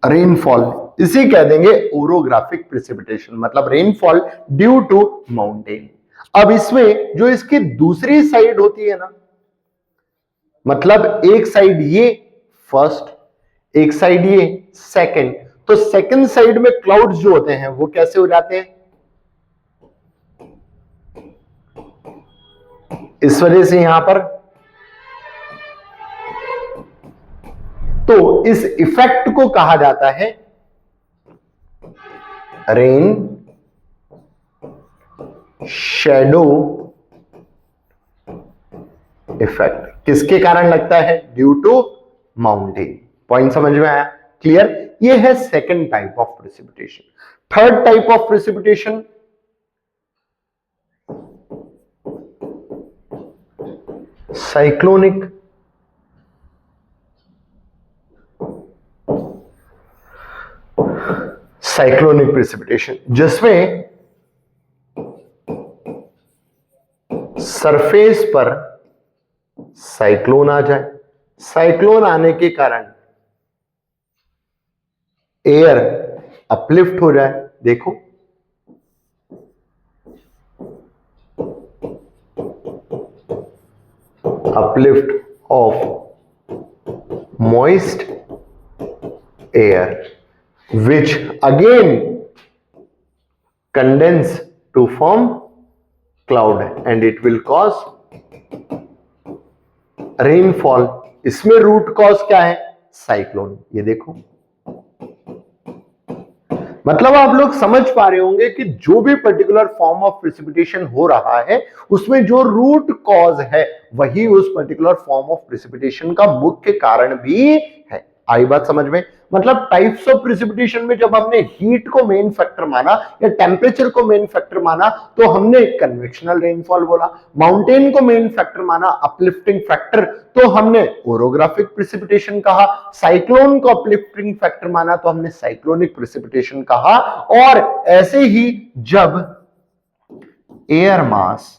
rainfall. इसे कह देंगे ओरोग्राफिक प्रिसिपिटेशन, मतलब रेनफॉल ड्यू टू माउंटेन। अब इसमें जो इसकी दूसरी साइड होती है ना, मतलब एक साइड ये फर्स्ट, एक साइड ये सेकंड, तो सेकंड साइड में क्लाउड्स जो होते हैं वो कैसे हो जाते हैं? इस वजह से यहां पर, तो इस इफेक्ट को कहा जाता है रेन शैडो इफेक्ट। किसके कारण लगता है? Due to mountain. पॉइंट समझ में आया? क्लियर? ये है second type of precipitation. Third type of precipitation cyclonic precipitation, जिसमें सरफेस पर साइक्लोन आ जाए, साइक्लोन आने के कारण एयर अपलिफ्ट हो जाए। देखो uplift of moist air which again condense to form cloud and it will cause rainfall। इसमें रूट कॉज क्या है? साइक्लोन। ये देखो, मतलब आप लोग समझ पा रहे होंगे कि जो भी पर्टिकुलर फॉर्म ऑफ प्रिसिपिटेशन हो रहा है उसमें जो रूट कॉज है वही उस पर्टिकुलर फॉर्म ऑफ प्रिसिपिटेशन का मुख्य कारण भी है। आई बात समझ में? मतलब टाइप्स ऑफ प्रिसिपिटेशन में जब हमने हीट को मेन फैक्टर माना या टेम्परेचर को मेन फैक्टर माना तो हमने कन्वेक्शनल रेनफॉल बोला, माउंटेन को मेन फैक्टर माना, अपलिफ्टिंग फैक्टर, तो हमने ओरोग्राफिक प्रिसिपिटेशन कहा, साइक्लोन को अपलिफ्टिंग फैक्टर माना तो हमने साइक्लोनिक प्रिसिपिटेशन कहा। और ऐसे ही जब एयर मास,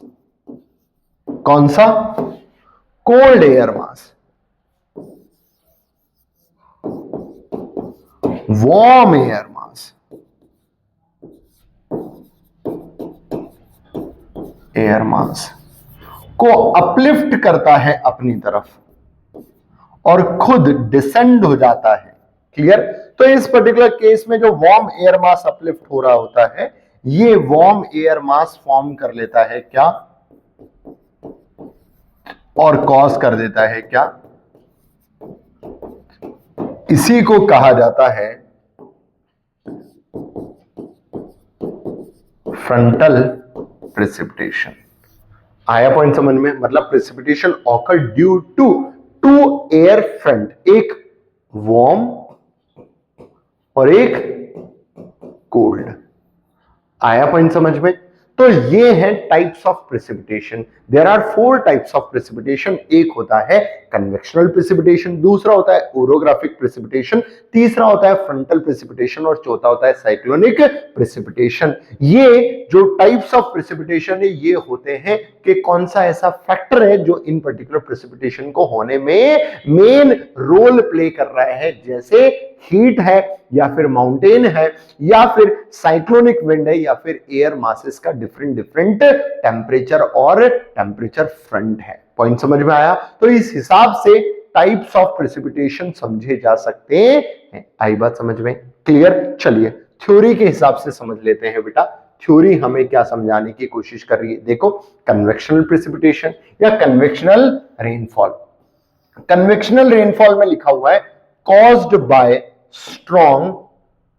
कौन सा? Cold air mass, warm air mass, air mass को अपलिफ्ट करता है अपनी तरफ और खुद डिसेंड हो जाता है। क्लियर? तो इस पर्टिकुलर केस में जो वार्म एयर मास अपलिफ्ट हो रहा होता है, ये वार्म एयर मास फॉर्म कर लेता है क्या, और कॉज कर देता है क्या, इसी को कहा जाता है फ्रंटल प्रेसिपिटेशन। आया पॉइंट समझ में? मतलब precipitation occur due to to air front, एक वार्म और एक कोल्ड। आया पॉइंट समझ में? तो ये है types of precipitation. There are 4 types of precipitation. एक होता है कन्वेक्शनल प्रेसिपिटेशन, दूसरा होता है ओरोग्राफिक प्रेसिपिटेशन, तीसरा होता है फ्रंटल प्रेसिपिटेशन और चौथा होता है साइक्लोनिक प्रेसिपिटेशन। ये जो टाइप्स ऑफ प्रेसिपिटेशन है ये होते हैं कि कौन सा ऐसा फैक्टर है जो इन पर्टिकुलर प्रेसिपिटेशन को होने में मेन रोल प्ले कर रहा है, जैसे हीट है या फिर माउंटेन है या फिर साइक्लोनिक विंड है या फिर एयर मासेस का डिफरेंट टेम्परेचर और टेम्परेचर फ्रंट है। पॉइंट समझ में आया? तो इस हिसाब से टाइप्स ऑफ प्रेसिपिटेशन समझे जा सकते हैं। आई बात समझ में? क्लियर? चलिए थ्योरी के हिसाब से समझ लेते हैं बेटा। थ्योरी हमें क्या समझाने की कोशिश कर रही है? देखो, कन्वेक्शनल प्रेसिपिटेशन या कन्वेक्शनल रेनफॉल। कन्वेक्शनल रेनफॉल में लिखा हुआ है caused by strong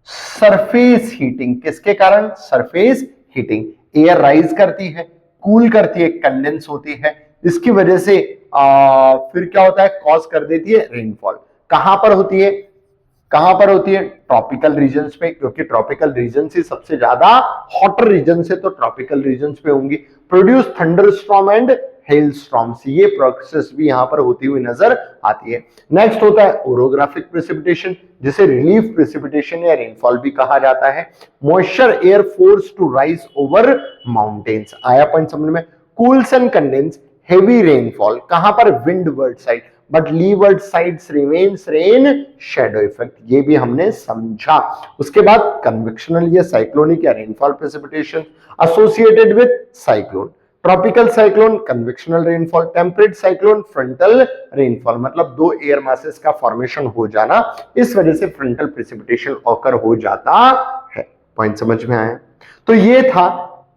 surface heating. किसके कारण? Surface heating. एयर राइज करती है, कूल करती है, कंडेंस होती है, इसकी वजह से फिर क्या होता है? कॉज कर देती है रेनफॉल। कहां पर होती है? कहां पर होती है? ट्रॉपिकल रीजन्स पे, क्योंकि ट्रॉपिकल रीजन से सबसे ज्यादा हॉटर रीजन से तो ट्रॉपिकल रीजन्स पे होंगी। Produce thunderstorm and hell storms, ये प्रोसेस भी यहां पर होती हुई नजर आती है। नेक्स्ट होता है ओरोग्राफिक प्रेसिपिटेशन, जिसे रिलीफ प्रेसिपिटेशन या रेनफॉल भी कहा जाता है। Moisture air force to rise over mountains. आया पॉइंट समझ में? Cools and condense heavy rainfall. कहां पर? Windward side, but leeward sides remains rain shadow effect. ये भी हमने समझा। उसके बाद कन्वेक्शनल या साइक्लोनिक या rainfall precipitation associated with cyclone. Tropical cyclone convectional rainfall, temperate cyclone frontal rainfall. मतलब दो एयर मासेस का फॉर्मेशन हो जाना, इस वजह से फ्रंटल प्रेसिपिटेशन ऑकर हो जाता है। पॉइंट समझ में आया? तो ये था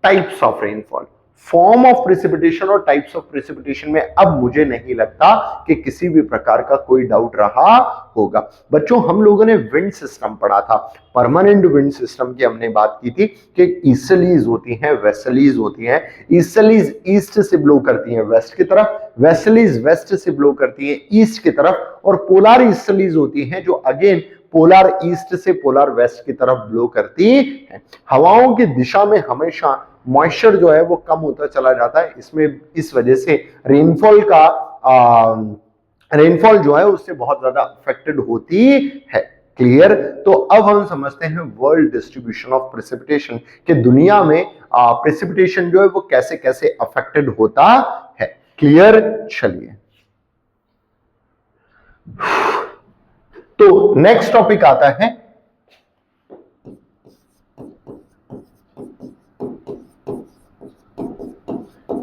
types of rainfall, form of precipitation और टाइप्स ऑफ प्रेसिपिटेशन में अब मुझे नहीं लगता कि किसी भी प्रकार का कोई डाउट रहा होगा। बच्चों, हम लोगों ने विंड सिस्टम पढ़ा था, परमानेंट विंड सिस्टम की हमने बात की थी कि ईस्टर्लीज होती हैं, वेस्टर्लीज होती हैं। ईस्टर्लीज ईस्ट से ब्लो करती हैं वेस्ट की तरफ, वेस्टर्लीज वेस्ट से ब्लो करती हैं ईस्ट की तरफ, और पोलर ईस्टर्लीज होती हैं जो अगेन पोलर ईस्ट से पोलर वेस्ट की तरफ ब्लो करती है। हवाओं की दिशा में हमेशा मॉइस्चर जो है वो कम होता चला जाता है, इसमें इस वजह से रेनफॉल जो है उससे बहुत ज्यादा अफेक्टेड होती है। क्लियर? तो अब हम समझते हैं वर्ल्ड डिस्ट्रीब्यूशन ऑफ प्रेसिपिटेशन, कि दुनिया में प्रेसिपिटेशन जो है वो कैसे कैसे अफेक्टेड होता है। क्लियर? चलिए, तो नेक्स्ट टॉपिक आता है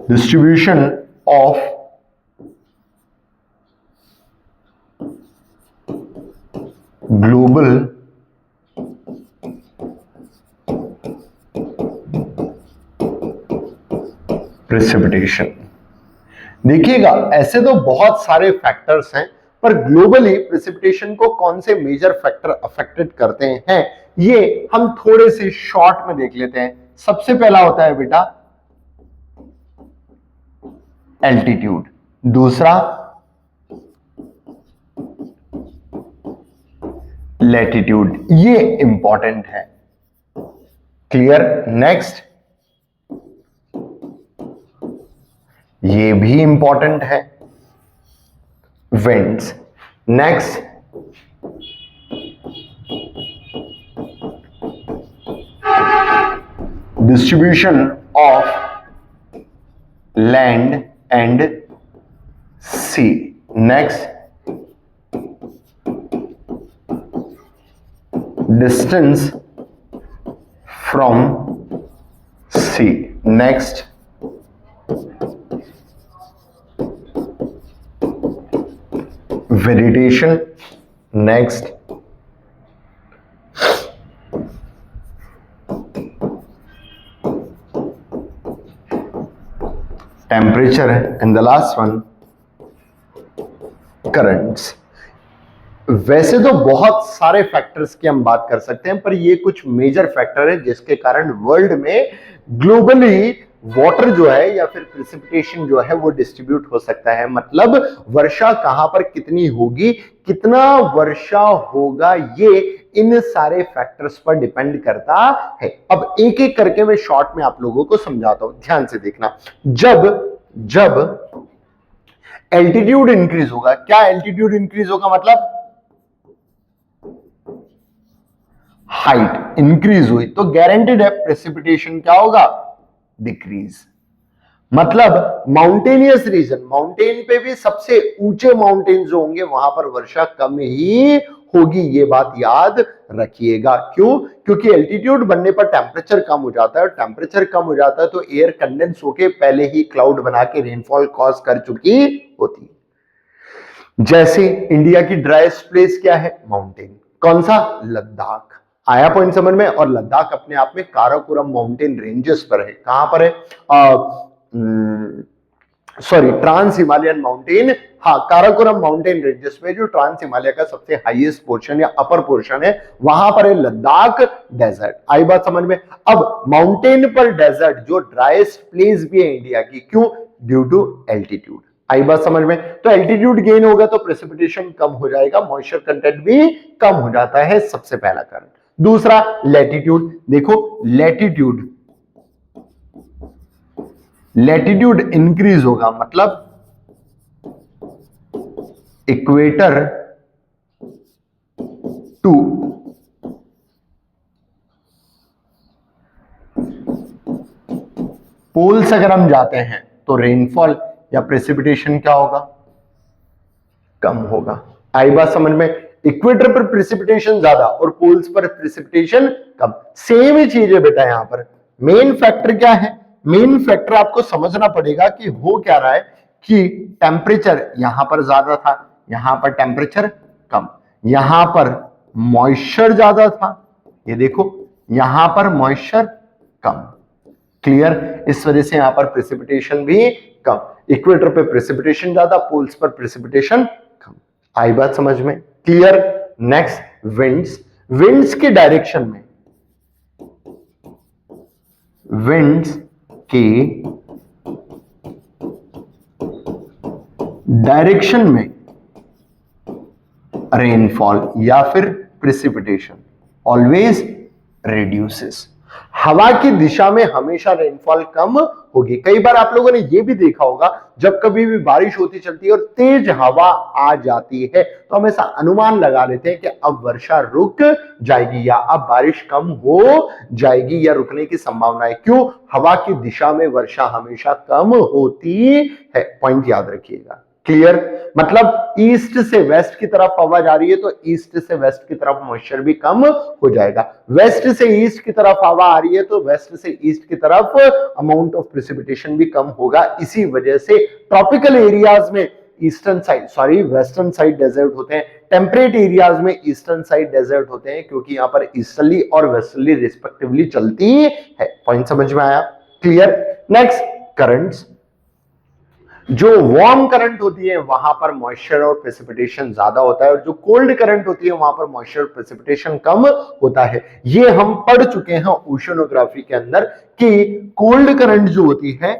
डिस्ट्रीब्यूशन ऑफ ग्लोबल प्रेसिपिटेशन। देखिएगा, ऐसे तो बहुत सारे फैक्टर्स हैं, पर ग्लोबली प्रेसिपिटेशन को कौन से मेजर फैक्टर अफेक्टेड करते हैं ये हम थोड़े से शॉर्ट में देख लेते हैं। सबसे पहला होता है बेटा एल्टीट्यूड, दूसरा लैटिट्यूड, ये इंपॉर्टेंट है। क्लियर? नेक्स्ट, ये भी इंपॉर्टेंट है, winds. Next, distribution of land and sea. Next, distance from sea. Next, variation. Next, temperature, and the last one currents. वैसे तो बहुत सारे फैक्टर्स की हम बात कर सकते हैं, पर ये कुछ मेजर फैक्टर है जिसके कारण वर्ल्ड में ग्लोबली वाटर जो है या फिर प्रेसिपिटेशन जो है वो डिस्ट्रीब्यूट हो सकता है। मतलब वर्षा कहां पर कितनी होगी, कितना वर्षा होगा, ये इन सारे फैक्टर्स पर डिपेंड करता है। अब एक एक करके मैं शॉर्ट में आप लोगों को समझाता हूं, ध्यान से देखना। जब एल्टीट्यूड इंक्रीज होगा, क्या एल्टीट्यूड इंक्रीज होगा, मतलब हाइट इंक्रीज हुई, तो गारंटेड है प्रेसिपिटेशन क्या होगा, डिक्रीज। मतलब माउंटेनियस रीजन, माउंटेन पे भी सबसे ऊंचे माउंटेन जो होंगे वहां पर वर्षा कम ही होगी, ये बात याद रखिएगा। क्यों? क्योंकि एल्टीट्यूड बढ़ने पर टेम्परेचर कम हो जाता है, और टेम्परेचर कम हो जाता है तो एयर कंडेंस होके पहले ही क्लाउड बना के रेनफॉल कॉज कर चुकी होती है। जैसे इंडिया की ड्राइस्ट प्लेस क्या है, माउंटेन। कौन सा, लद्दाख। आया पॉइंट समझ में? और लद्दाख अपने आप में काराकोरम माउंटेन रेंजेस पर है। कहां पर है, सॉरी, ट्रांस हिमालयन माउंटेन, हाँ, काराकोरम माउंटेन रेंजेस में जो ट्रांस हिमालय का सबसे हाईएस्ट पोर्शन या अपर पोर्शन है वहां पर है लद्दाख डेजर्ट। आई बात समझ में? अब माउंटेन पर डेजर्ट जो ड्राइस्ट प्लेस भी है इंडिया की, क्यों, ड्यू टू एल्टीट्यूड। आई बात समझ में? तो एल्टीट्यूड गेन होगा तो प्रेसिपिटेशन कम हो जाएगा, मॉइस्चर कंटेंट भी कम हो जाता है, सबसे पहला कारण। दूसरा, लैटिट्यूड। देखो, लैटिट्यूड इंक्रीज होगा, मतलब इक्वेटर टू पोल्स अगर हम जाते हैं तो रेनफॉल या प्रेसिपिटेशन क्या होगा, कम होगा। आई बात समझ में? इक्वेटर पर प्रेसिपिटेशन ज्यादा और पोल्स पर प्रेसिपिटेशन कम, सेम ही चीज है बेटा। यहां पर मेन फैक्टर क्या है, मेन फैक्टर आपको समझना पड़ेगा कि हो क्या रहा है कि टेम्परेचर यहां पर ज्यादा था, यहां पर टेम्परेचर कम, यहां पर मॉइस्चर ज्यादा था, ये देखो यहां पर मॉइस्चर कम। क्लियर? इस वजह से यहां पर प्रेसिपिटेशन भी कम, इक्वेटर पे प्रेसिपिटेशन ज्यादा, पोल्स पर प्रेसिपिटेशन कम। आई बात समझ में? क्लियर? Next, winds. विंड्स के डायरेक्शन में, विंड्स के डायरेक्शन में रेनफॉल या फिर प्रेसिपिटेशन ऑलवेज रिड्यूसेस। हवा की दिशा में हमेशा रेनफॉल कम होगी। कई बार आप लोगों ने यह भी देखा होगा, जब कभी भी बारिश होती चलती है और तेज हवा आ जाती है तो हमेशा अनुमान लगा लेते हैं कि अब वर्षा रुक जाएगी या अब बारिश कम हो जाएगी या रुकने की संभावना है। क्यों? हवा की दिशा में वर्षा हमेशा कम होती है। पॉइंट याद रखिएगा। क्लियर? मतलब ईस्ट से वेस्ट की तरफ हवा जा रही है तो ईस्ट से वेस्ट की तरफ मॉइस्चर भी कम हो जाएगा। वेस्ट से ईस्ट की तरफ हवा आ रही है तो वेस्ट से ईस्ट की तरफ अमाउंट ऑफ प्रेसिपिटेशन भी कम होगा। इसी वजह से ट्रॉपिकल एरियाज में eastern side, sorry western side desert होते हैं, टेम्परेट एरियाज में ईस्टर्न साइड डेजर्ट होते हैं, क्योंकि यहां पर ईस्टर्ली और वेस्टर्ली रिस्पेक्टिवली चलती है। पॉइंट समझ में आया? क्लियर? Next, currents. जो वार्म करंट होती है वहां पर मॉइस्चर और प्रेसिपिटेशन ज्यादा होता है, और जो कोल्ड करंट होती है वहां पर मॉइस्चर और प्रेसिपिटेशन कम होता है। ये हम पढ़ चुके हैं ओशनोग्राफी के अंदर कि कोल्ड करंट जो होती है,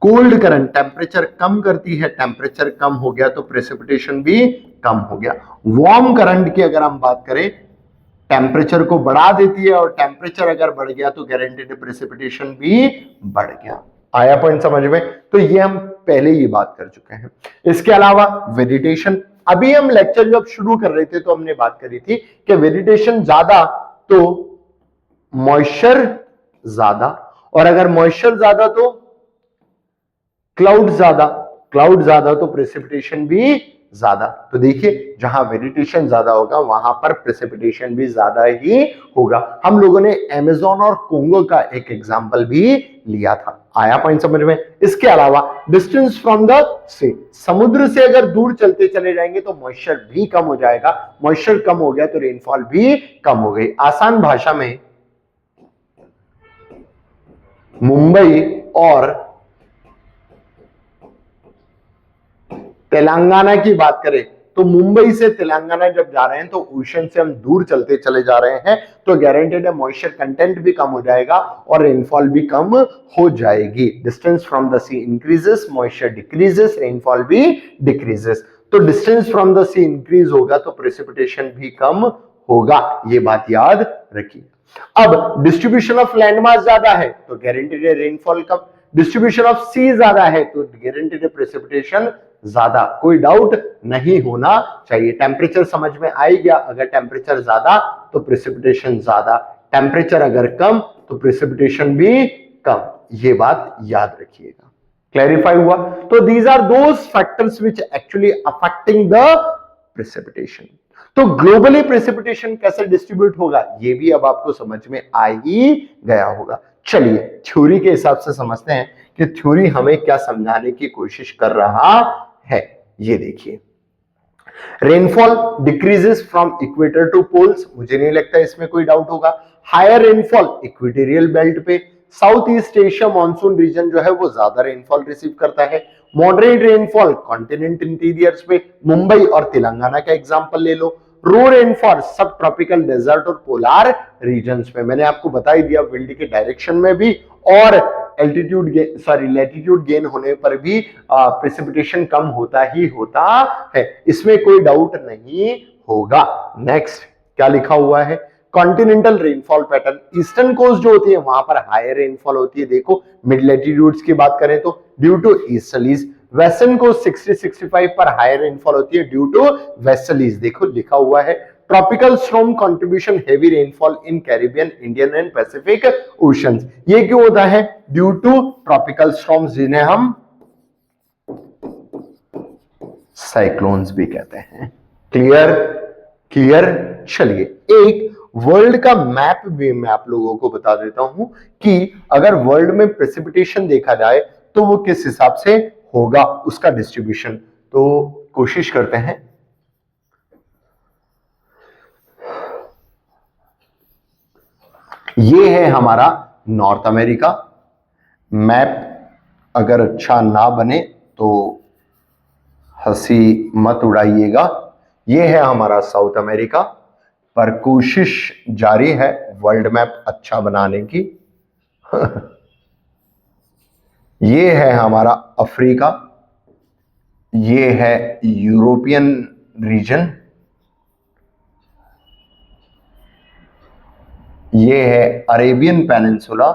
कोल्ड करंट टेम्परेचर कम करती है, टेम्परेचर कम हो गया तो प्रेसिपिटेशन भी कम हो गया। वार्म करंट की अगर हम बात करें, टेम्परेचर को बढ़ा देती है, और टेम्परेचर अगर बढ़ गया तो गारंटेड प्रेसिपिटेशन भी बढ़ गया। आया पॉइंट समझ में? तो ये हम पहले ही बात कर चुके हैं। इसके अलावा वेजिटेशन, अभी हम लेक्चर जब शुरू कर रहे थे तो हमने बात करी थी कि वेजिटेशन ज्यादा तो मॉइस्चर ज्यादा, और अगर मॉइस्चर ज्यादा तो क्लाउड ज्यादा, क्लाउड ज्यादा तो प्रेसिपिटेशन भी ज्यादा। तो देखिए जहां वेजिटेशन ज्यादा होगा वहां पर प्रेसिपिटेशन भी ज्यादा ही होगा। हम लोगों ने अमेज़न और कोंगो का एक एग्जांपल भी लिया था। आया पॉइंट समझ में? इसके अलावा डिस्टेंस फ्रॉम द सी, समुद्र से अगर दूर चलते चले जाएंगे तो मॉइस्चर भी कम हो जाएगा, मॉइस्चर कम हो गया तो रेनफॉल भी कम हो गई। आसान भाषा में मुंबई और तेलंगाना की बात करें तो मुंबई से तेलंगाना जब जा रहे हैं तो ओशन से हम दूर चलते चले जा रहे हैं तो गारंटेड है मॉइस्चर कंटेंट भी कम हो जाएगा और रेनफॉल भी कम हो जाएगी। Distance from the sea increases, moisture decreases, rainfall भी डिक्रीजेस। तो distance from the sea increase होगा तो प्रेसिपिटेशन भी कम होगा, ये बात याद रखिए। अब डिस्ट्रीब्यूशन ऑफ लैंड मास ज्यादा है तो गारंटेड है रेनफॉल कम, डिस्ट्रीब्यूशन ऑफ सी ज्यादा है तो गारंटेड है प्रेसिपिटेशन ज्यादा। कोई डाउट नहीं होना चाहिए। टेम्परेचर समझ में आई गया, अगर टेम्परेचर ज्यादा तो प्रेसिपिटेशन ज्यादा, टेम्परेचर अगर कम तो प्रेसिपिटेशन भी कम, ये बात याद रखिएगा। क्लैरिफाई हुआ? तो these are those factors which actually affecting the precipitation. तो ग्लोबली प्रेसिपिटेशन कैसे डिस्ट्रीब्यूट होगा ये भी अब आपको समझ में आ ही गया होगा। चलिए थ्योरी के हिसाब से समझते हैं कि थ्योरी हमें क्या समझाने की कोशिश कर रहा है। ये देखिए, rainfall decreases from equator to poles, मुझे नहीं लगता इसमें कोई डाउट होगा। हायर रेनफॉल इक्वेटोरियल बेल्ट पे, south east Asia monsoon region जो है वो ज्यादा रेनफॉल रिसीव करता है। मॉडरेट रेनफॉल कॉन्टिनेंट इंटीरियर्स पे, मुंबई और तेलंगाना का एग्जांपल ले लो। रो रेनफॉल सब ट्रॉपिकल डेजर्ट और पोलार रीजन्स में, मैंने आपको बता ही दिया विंड के डायरेक्शन में भी और एल्टीट्यूड लैटिट्यूड गेन होने पर भी प्रेसिपिटेशन कम होता ही होता है, इसमें कोई डाउट नहीं होगा। नेक्स्ट क्या लिखा हुआ है? Continental rainfall pattern, eastern coast जो होती है वहां पर हायर रेनफॉल होती है। देखो मिड लैटिट्यूड्स की बात करें तो due to easterlies, western coast 60-65 पर हायर रेनफॉल होती है ड्यू टू वेस्टर्लीज। देखो लिखा हुआ है tropical storm contribution heavy rainfall in Caribbean, Indian and Pacific oceans. ये क्यों होता है? ड्यू टू ट्रॉपिकल स्टॉर्म्स जिन्हें हम साइक्लोन्स भी कहते हैं। क्लियर? क्लियर। चलिए एक वर्ल्ड का मैप भी मैं आप लोगों को बता देता हूं कि अगर वर्ल्ड में प्रेसिपिटेशन देखा जाए तो वो किस हिसाब से होगा, उसका डिस्ट्रीब्यूशन। तो कोशिश करते हैं। ये है हमारा नॉर्थ अमेरिका मैप, अगर अच्छा ना बने तो हंसी मत उड़ाइएगा। ये है हमारा साउथ अमेरिका, पर कोशिश जारी है वर्ल्ड मैप अच्छा बनाने की। ये है हमारा अफ्रीका, ये है यूरोपियन रीजन, ये है अरेबियन पेनिनसुला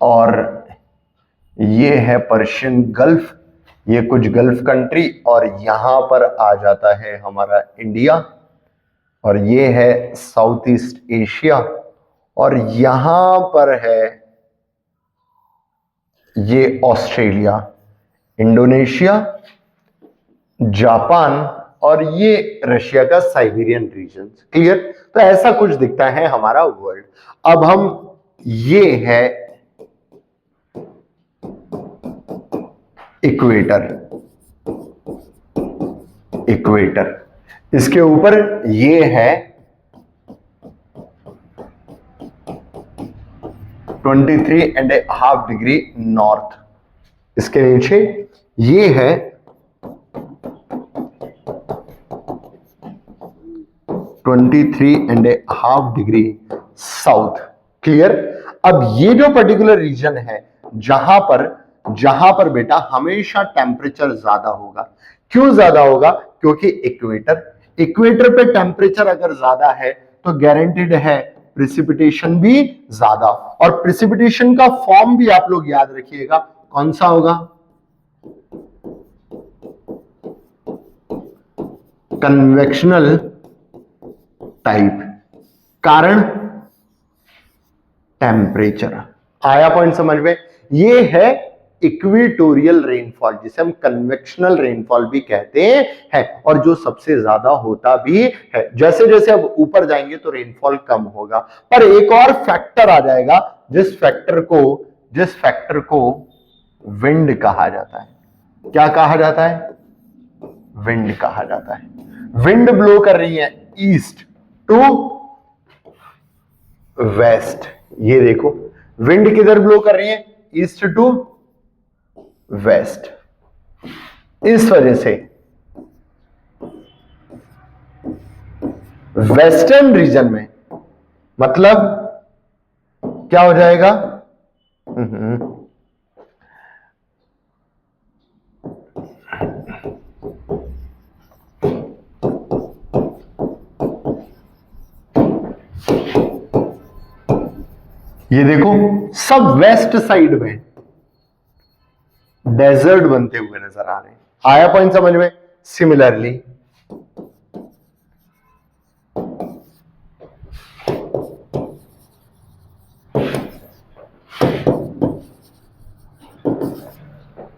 और ये है पर्शियन गल्फ, ये कुछ गल्फ कंट्री, और यहां पर आ जाता है हमारा इंडिया, और ये है साउथ ईस्ट एशिया, और यहां पर है ये ऑस्ट्रेलिया, इंडोनेशिया, जापान और ये रशिया का साइबेरियन रीजन। क्लियर? तो ऐसा कुछ दिखता है हमारा वर्ल्ड। अब हम, ये है इक्वेटर, इक्वेटर, इसके ऊपर ये है 23.5 डिग्री नॉर्थ, इसके नीचे ये है 23.5 डिग्री साउथ। क्लियर? अब ये जो पर्टिकुलर रीजन है जहां पर बेटा हमेशा टेम्परेचर ज्यादा होगा। क्यों ज्यादा होगा? क्योंकि इक्वेटर पे टेम्परेचर अगर ज्यादा है तो गारंटेड है प्रेसिपिटेशन भी ज्यादा, और प्रेसिपिटेशन का फॉर्म भी आप लोग याद रखिएगा, कौन सा होगा? Convectional type. कारण टेम्परेचर। आया पॉइंट समझ में? ये है इक्वेटोरियल रेनफॉल, जिसे हम कन्वेक्शनल रेनफॉल भी कहते हैं, और जो सबसे ज्यादा होता भी है। जैसे जैसे अब ऊपर जाएंगे तो रेनफॉल कम होगा। पर एक और फैक्टर आ जाएगा, जिस फैक्टर को विंड कहा जाता है। क्या कहा जाता है? विंड कहा जाता है। विंड ब्लो कर रही है ईस्ट टू वेस्ट। ये देखो, विंड किधर ब्लो कर रही है? East to west. इस वजह से वेस्टर्न रीजन में मतलब क्या हो जाएगा? ये देखो, सब वेस्ट साइड में डेजर्ट बनते हुए नजर आ रहे हैं। आया पॉइंट समझ में? सिमिलरली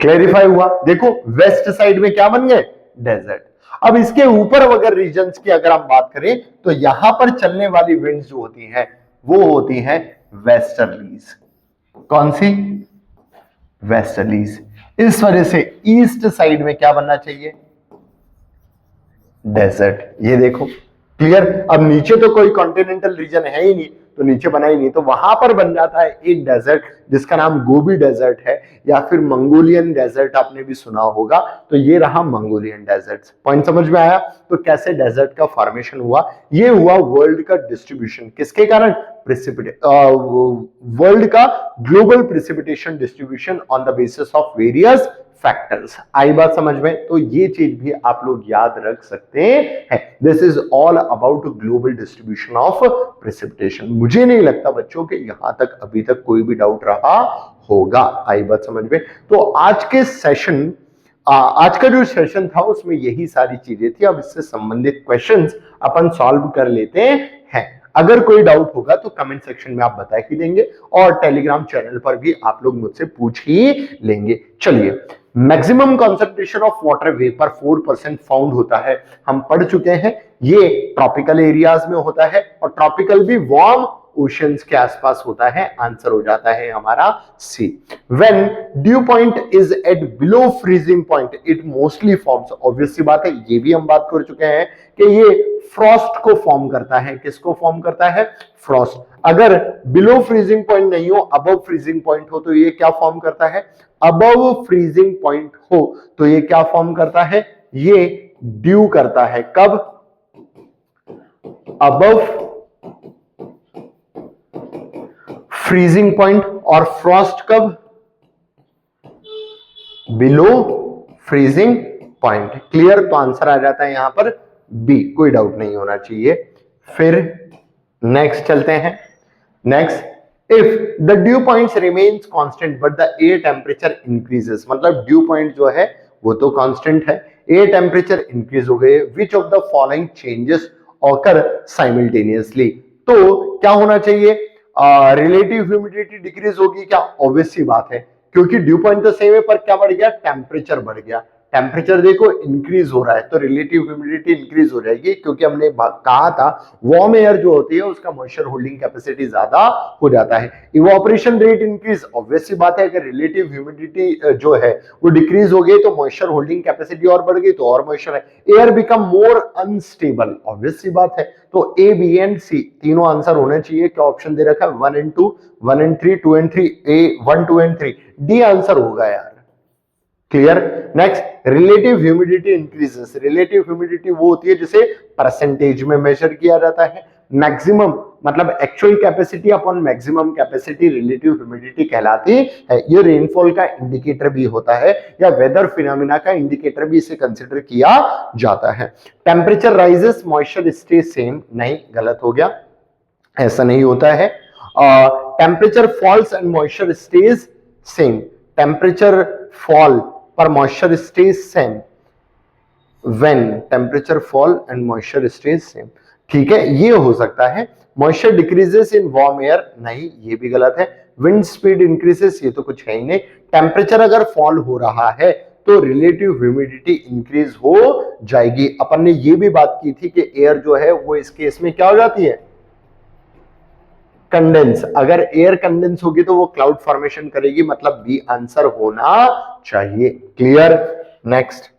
क्लैरिफाई हुआ? देखो, वेस्ट साइड में क्या बन गए? डेजर्ट। अब इसके ऊपर अगर रीजन्स की अगर हम बात करें तो यहां पर चलने वाली विंड्स जो होती हैं वो होती हैं वेस्टर्लीज। कौन सी? वेस्टर्लीज। इस वजह से ईस्ट साइड में क्या बनना चाहिए? डेजर्ट। ये देखो, क्लियर? अब नीचे तो कोई कॉन्टिनेंटल रीजन है ही नहीं, तो नीचे बना ही नहीं, तो वहां पर बन जाता है एक डेजर्ट जिसका नाम गोबी डेजर्ट है, या फिर मंगोलियन डेजर्ट आपने भी सुना होगा। तो ये रहा मंगोलियन डेजर्ट। पॉइंट समझ में आया? तो कैसे डेजर्ट का फॉर्मेशन हुआ? ये हुआ वर्ल्ड का डिस्ट्रीब्यूशन। किसके कारण? वर्ल्ड का global precipitation distribution on the basis of various factors. आई बात समझ में? तो ये चीज भी आप लोग याद रख सकते हैं। This is all about global distribution of precipitation. मुझे नहीं लगता बच्चों के यहां तक अभी तक कोई भी डाउट रहा होगा। आई बात समझ में? तो आज का जो सेशन था उसमें यही सारी चीजें थी। अब इससे संबंधित क्वेश्चंस अपन सॉल्व कर लेते हैं। अगर कोई डाउट होगा तो कमेंट सेक्शन में आप बता ही देंगे, और टेलीग्राम चैनल पर भी आप लोग मुझसे पूछ ही लेंगे। चलिए, maximum concentration of water vapour 4% found होता है, हम पढ़ चुके हैं। ये ट्रॉपिकल एरियाज में होता है, और ट्रॉपिकल भी वार्म ओशियंस के आसपास होता है। आंसर हो जाता है हमारा C. When dew point is at below freezing point it mostly forms. Obvious सी बात है, ये भी हम बात कर चुके हैं कि ये फ्रॉस्ट को फॉर्म करता है। किसको फॉर्म करता है? फ्रॉस्ट। अगर बिलो फ्रीजिंग पॉइंट नहीं हो, अबव फ्रीजिंग पॉइंट हो, तो ये क्या फॉर्म करता है? अबव फ्रीजिंग पॉइंट हो तो ये क्या फॉर्म करता है? ये ड्यू करता है। कब? Above freezing point. और फ्रॉस्ट कब? Below freezing point. क्लियर? तो आंसर आ जाता है यहां पर बी, कोई डाउट नहीं होना चाहिए। फिर नेक्स्ट चलते हैं। Next, if the due points remains constant but the air temperature increases. मतलब ड्यू पॉइंट जो है वो तो कांस्टेंट है, एयर टेम्परेचर इंक्रीज हो गए। Which of the following changes occur simultaneously. तो क्या होना चाहिए? रिलेटिव ह्यूमिडिटी डिक्रीज होगी क्या? ऑब्वियस सी बात है, क्योंकि ड्यू पॉइंट तो सेम है, पर क्या बढ़ गया? टेम्परेचर बढ़ गया। टेम्परेचर देखो इंक्रीज हो रहा है, तो रिलेटिव ह्यूमिडिटी इंक्रीज हो जाएगी, क्योंकि हमने कहा था वार्म एयर जो होती है उसका मॉइस्चर होल्डिंग कैपेसिटी ज्यादा हो जाता है। इवोपरेशन रेट इंक्रीज, ऑब्वियस सी बात है, अगर रिलेटिव ह्यूमिडिटी जो है वो डिक्रीज हो गई तो मॉइस्चर होल्डिंग कैपेसिटी और बढ़ गई, तो और मॉइस्चर है। Air become more unstable, obvious सी बात है। तो ए, बी एंड सी तीनों आंसर होने चाहिए। क्या ऑप्शन दे रखा है? 1 and 2, 1 and 3, 2 and 3, A 1, 2 and 3, D answer होगा यार। Clear? Next, relative humidity increases. Relative humidity वो होती है जिसे परसेंटेज में मेजर किया जाता है। मैक्सिमम मतलब actual capacity upon maximum capacity relative humidity कहलाती है। ये रेनफॉल का इंडिकेटर भी होता है, या वेदर फिनोमिना का इंडिकेटर भी इसे कंसिडर किया जाता है। Temperature rises, moisture stay same. नहीं, गलत हो गया, ऐसा नहीं होता है। Temperature falls and moisture stays same. Temperature fall पर moisture stays same when temperature fall and moisture stays same. ठीक है, ये हो सकता है। Moisture decreases in warm air, नहीं ये भी गलत है। विंड स्पीड इंक्रीजेस, ये तो कुछ है ही नहीं। टेम्परेचर अगर फॉल हो रहा है तो रिलेटिव ह्यूमिडिटी इंक्रीज हो जाएगी। अपन ने ये भी बात की थी कि एयर जो है वो इस केस में क्या हो जाती है, कंडेंस। अगर एयर कंडेंस होगी तो वो क्लाउड फॉर्मेशन करेगी, मतलब बी आंसर होना चाहिए। Clear. Next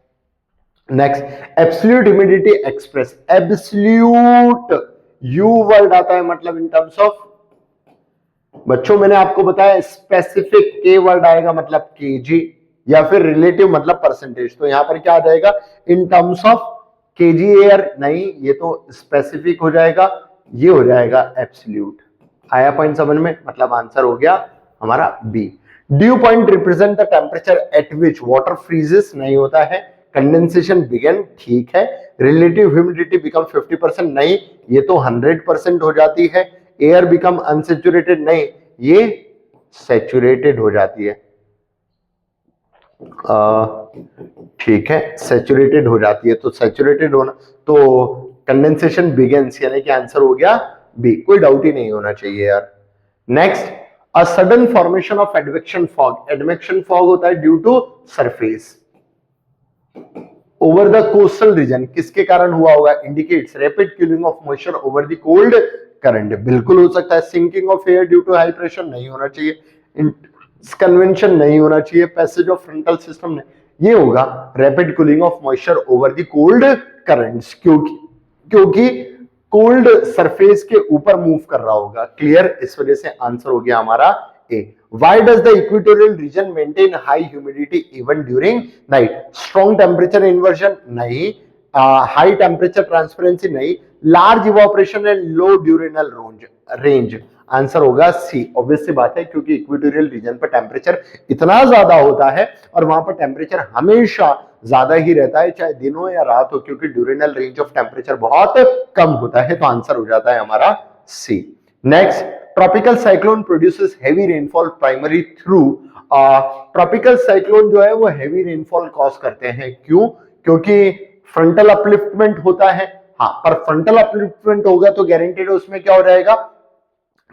absolute humidity express, absolute you word आता है, मतलब इन टर्म्स ऑफ, बच्चों मैंने आपको बताया स्पेसिफिक के वर्ड आएगा मतलब केजी, या फिर रिलेटिव मतलब परसेंटेज। तो यहां पर क्या आ जाएगा, इन टर्म्स ऑफ केजी एयर, नहीं ये तो स्पेसिफिक हो जाएगा, ये हो जाएगा एब्सोल्यूट। आया पॉइंट समझ में, मतलब आंसर हो गया हमारा B. Dew point represent the temperature at which water freezes, नहीं होता है। कंडेंसेशन बिगन, ठीक है। रिलेटिव ह्यूमिडिटी बिकम 50%, नहीं ये तो 100% हो जाती है। एयर बिकम अनसेचुरेटेड, नहीं ये सैचुरेटेड हो जाती है, ठीक है सैचुरेटेड हो जाती है। तो सैचुरेटेड होना, तो कंडेंसेशन बिगिंस, यानी कि आंसर हो गया बी, कोई डाउट ही नहीं होना चाहिए यार। Next, a sudden formation of advection fog, advection fog होता है due to surface over the coastal region, किसके कारण हुआ होगा, indicates rapid cooling of moisture over the cold current, बिल्कुल हो सकता है। Sinking of air due to high pressure, नहीं होना चाहिए। कन्वेंशन नहीं होना चाहिए। पैसेज ऑफ फ्रंटल सिस्टम, नहीं, ये होगा rapid cooling of moisture over the cold currents, क्योंकि कोल्ड सरफेस के ऊपर मूव कर रहा होगा। क्लियर, इस वजह से आंसर हो गया हमारा ए। Why does the equatorial region maintain high humidity even during night? Strong temperature inversion, नहीं। High temperature transparency, नहीं। Large evaporation and low diurnal range, answer होगा सी। ऑब्वियस सी बात है, क्योंकि इक्वेटोरियल रीजन पर टेम्परेचर इतना ज्यादा होता है और वहां पर टेम्परेचर हमेशा ज्यादा ही रहता है, चाहे दिन हो या रात हो, क्योंकि ड्यूरेनल रेंज ऑफ टेम्परेचर बहुत कम होता है। तो आंसर हो जाता है हमारा C. Next, tropical cyclone produces heavy rainfall primary through, tropical cyclone जो है वो हेवी रेनफॉल कॉज करते हैं, क्यों, क्योंकि फ्रंटल अपलिफ्टमेंट होता है। हाँ, पर फ्रंटल अपलिफ्टमेंट होगा तो गारंटेड उसमें क्या हो जाएगा,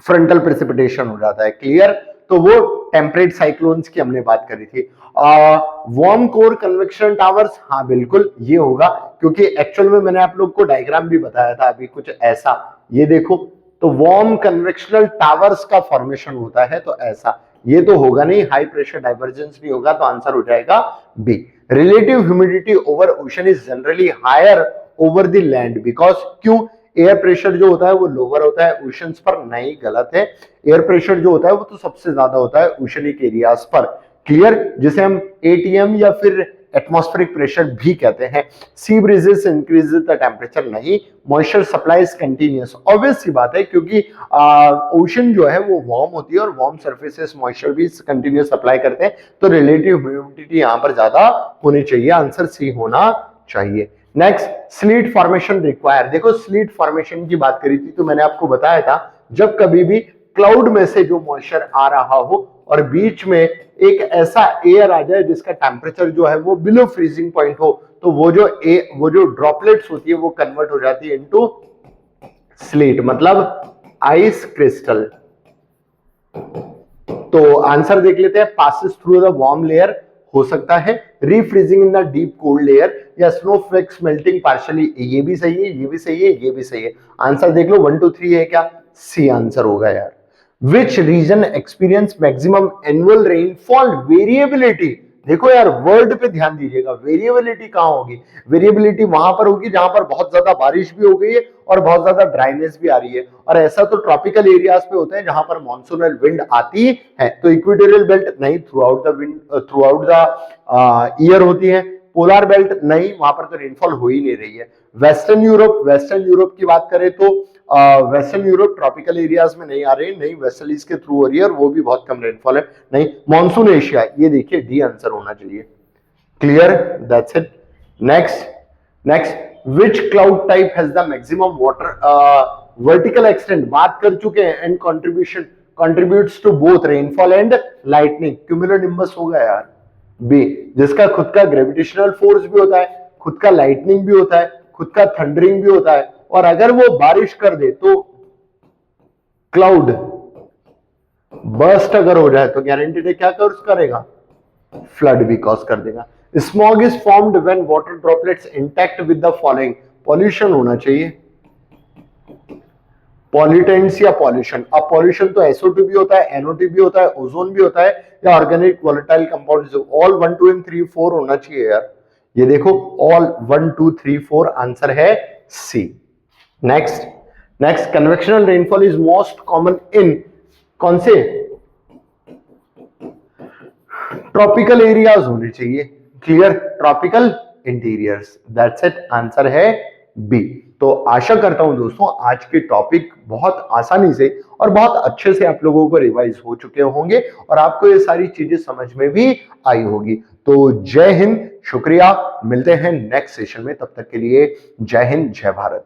फ्रंटल प्रेसिपिटेशन हो जाता है। क्लियर, तो वो टेम्परेट साइक्लोन्स की हमने बात करी थी। वार्म कोर कन्वेक्शन टावर्स, हाँ बिल्कुल ये होगा, क्योंकि एक्चुअल में मैंने आप लोग को डायग्राम भी बताया था अभी कुछ ऐसा, ये देखो, तो वार्म कन्वेक्शनल टावर्स का फॉर्मेशन होता है, तो ऐसा ये तो होगा नहीं। हाई प्रेशर डाइवर्जेंस भी होगा, तो आंसर हो जाएगा B. Relative humidity over ocean is generally higher over the land because, क्यों, एयर प्रेशर जो होता है वो लोअर होता है ओशंस पर, नहीं गलत है। एयर प्रेशर जो होता है वो तो सबसे ज्यादा होता है ओशनिक एरियाज पर। क्लियर, जिसे हम एटीएम या फिर एटमॉस्फेरिक प्रेशर भी कहते हैं। Sea breezes increases the temperature, नहीं। Moisture supply is continuous, obvious सी बात है, क्योंकि ओशन जो है वो वार्म होती है और वार्म सर्फेसेस मॉइस्चर भी कंटिन्यूअस सप्लाई करते हैं, तो रिलेटिव ह्यूमिडिटी यहां पर ज्यादा होनी चाहिए, आंसर सी होना चाहिए। नेक्स्ट, स्लीट फॉर्मेशन रिक्वायर, देखो स्लीट फॉर्मेशन की बात करी थी तो मैंने आपको बताया था, जब कभी भी क्लाउड में से जो मॉइस्चर आ रहा हो और बीच में एक ऐसा एयर आ जाए जिसका टेम्परेचर जो है वो बिलो फ्रीजिंग पॉइंट हो, तो वो जो ड्रॉपलेट्स होती है वो कन्वर्ट हो जाती है इनटू स्लीट, मतलब आइस क्रिस्टल। तो आंसर देख लेते हैं, passes through the warm layer हो सकता है, refreezing in the deep cold layer, या स्नोफ्लेक्स मेल्टिंग पार्शियली, ये भी सही है, ये भी सही है, ये भी सही है। आंसर देख लो, 1 2 3 है क्या, सी आंसर होगा यार। Which region experience maximum annual rainfall variability, देखो यार वर्ड पे ध्यान दीजिएगा, वेरिएबिलिटी कहां होगी, वेरिएबिलिटी वहां पर होगी जहां पर बहुत ज्यादा बारिश भी हो गई है और बहुत ज्यादा ड्राइनेस भी आ रही है, और ऐसा तो ट्रॉपिकल एरियाज पे होता है जहां पर मॉनसूनल विंड आती है। तो इक्वेटोरियल बेल्ट, नहीं, थ्रू आउट द ईयर होती है। पोलर बेल्ट, नहीं, वहां पर तो रेनफॉल हो ही नहीं रही है। वेस्टर्न यूरोप की बात करें तो वेस्टर्न यूरोप ट्रॉपिकल एरियाज में नहीं आ रही, नहीं, वेस्टर्लीज के थ्रू हो रही है और वो भी बहुत कम रेनफॉल है, नहीं। मॉनसून एशिया, ये देखिए डी आंसर होना चाहिए। Clear, that's it. Next, which cloud type has the maximum water vertical extent, बात कर चुके हैं, and contributes to both rainfall and lightning, cumulonimbus होगा यार बी, जिसका खुद का ग्रेविटेशनल फोर्स भी होता है, खुद का लाइटनिंग भी होता है, खुद का थंडरिंग भी होता है, और अगर वो बारिश कर दे तो क्लाउड बर्स्ट अगर हो जाए तो गारंटीड है क्या कॉज करेगा, फ्लड भी कॉज कर देगा। Smog is formed when water droplets intact with the following, pollution होना चाहिए, पॉल्यूटेंट्स या पॉल्यूशन। अब पॉल्यूशन तो SO2 भी होता है, NO2 भी होता है, ओजोन भी होता है, या organic volatile compounds, all 1 2 and 3 4 होना चाहिए यार। ये देखो ऑल 1 2 3 4 आंसर है C. Next convectional rainfall is most common in कौन से, ट्रॉपिकल एरियाज होने चाहिए, clear, tropical interiors, that's it, answer है बी। तो आशा करता हूं दोस्तों आज के टॉपिक बहुत आसानी से और बहुत अच्छे से आप लोगों को रिवाइज हो चुके होंगे और आपको ये सारी चीजें समझ में भी आई होगी। तो जय हिंद, शुक्रिया, मिलते हैं नेक्स्ट सेशन में, तब तक के लिए जय हिंद, जय भारत।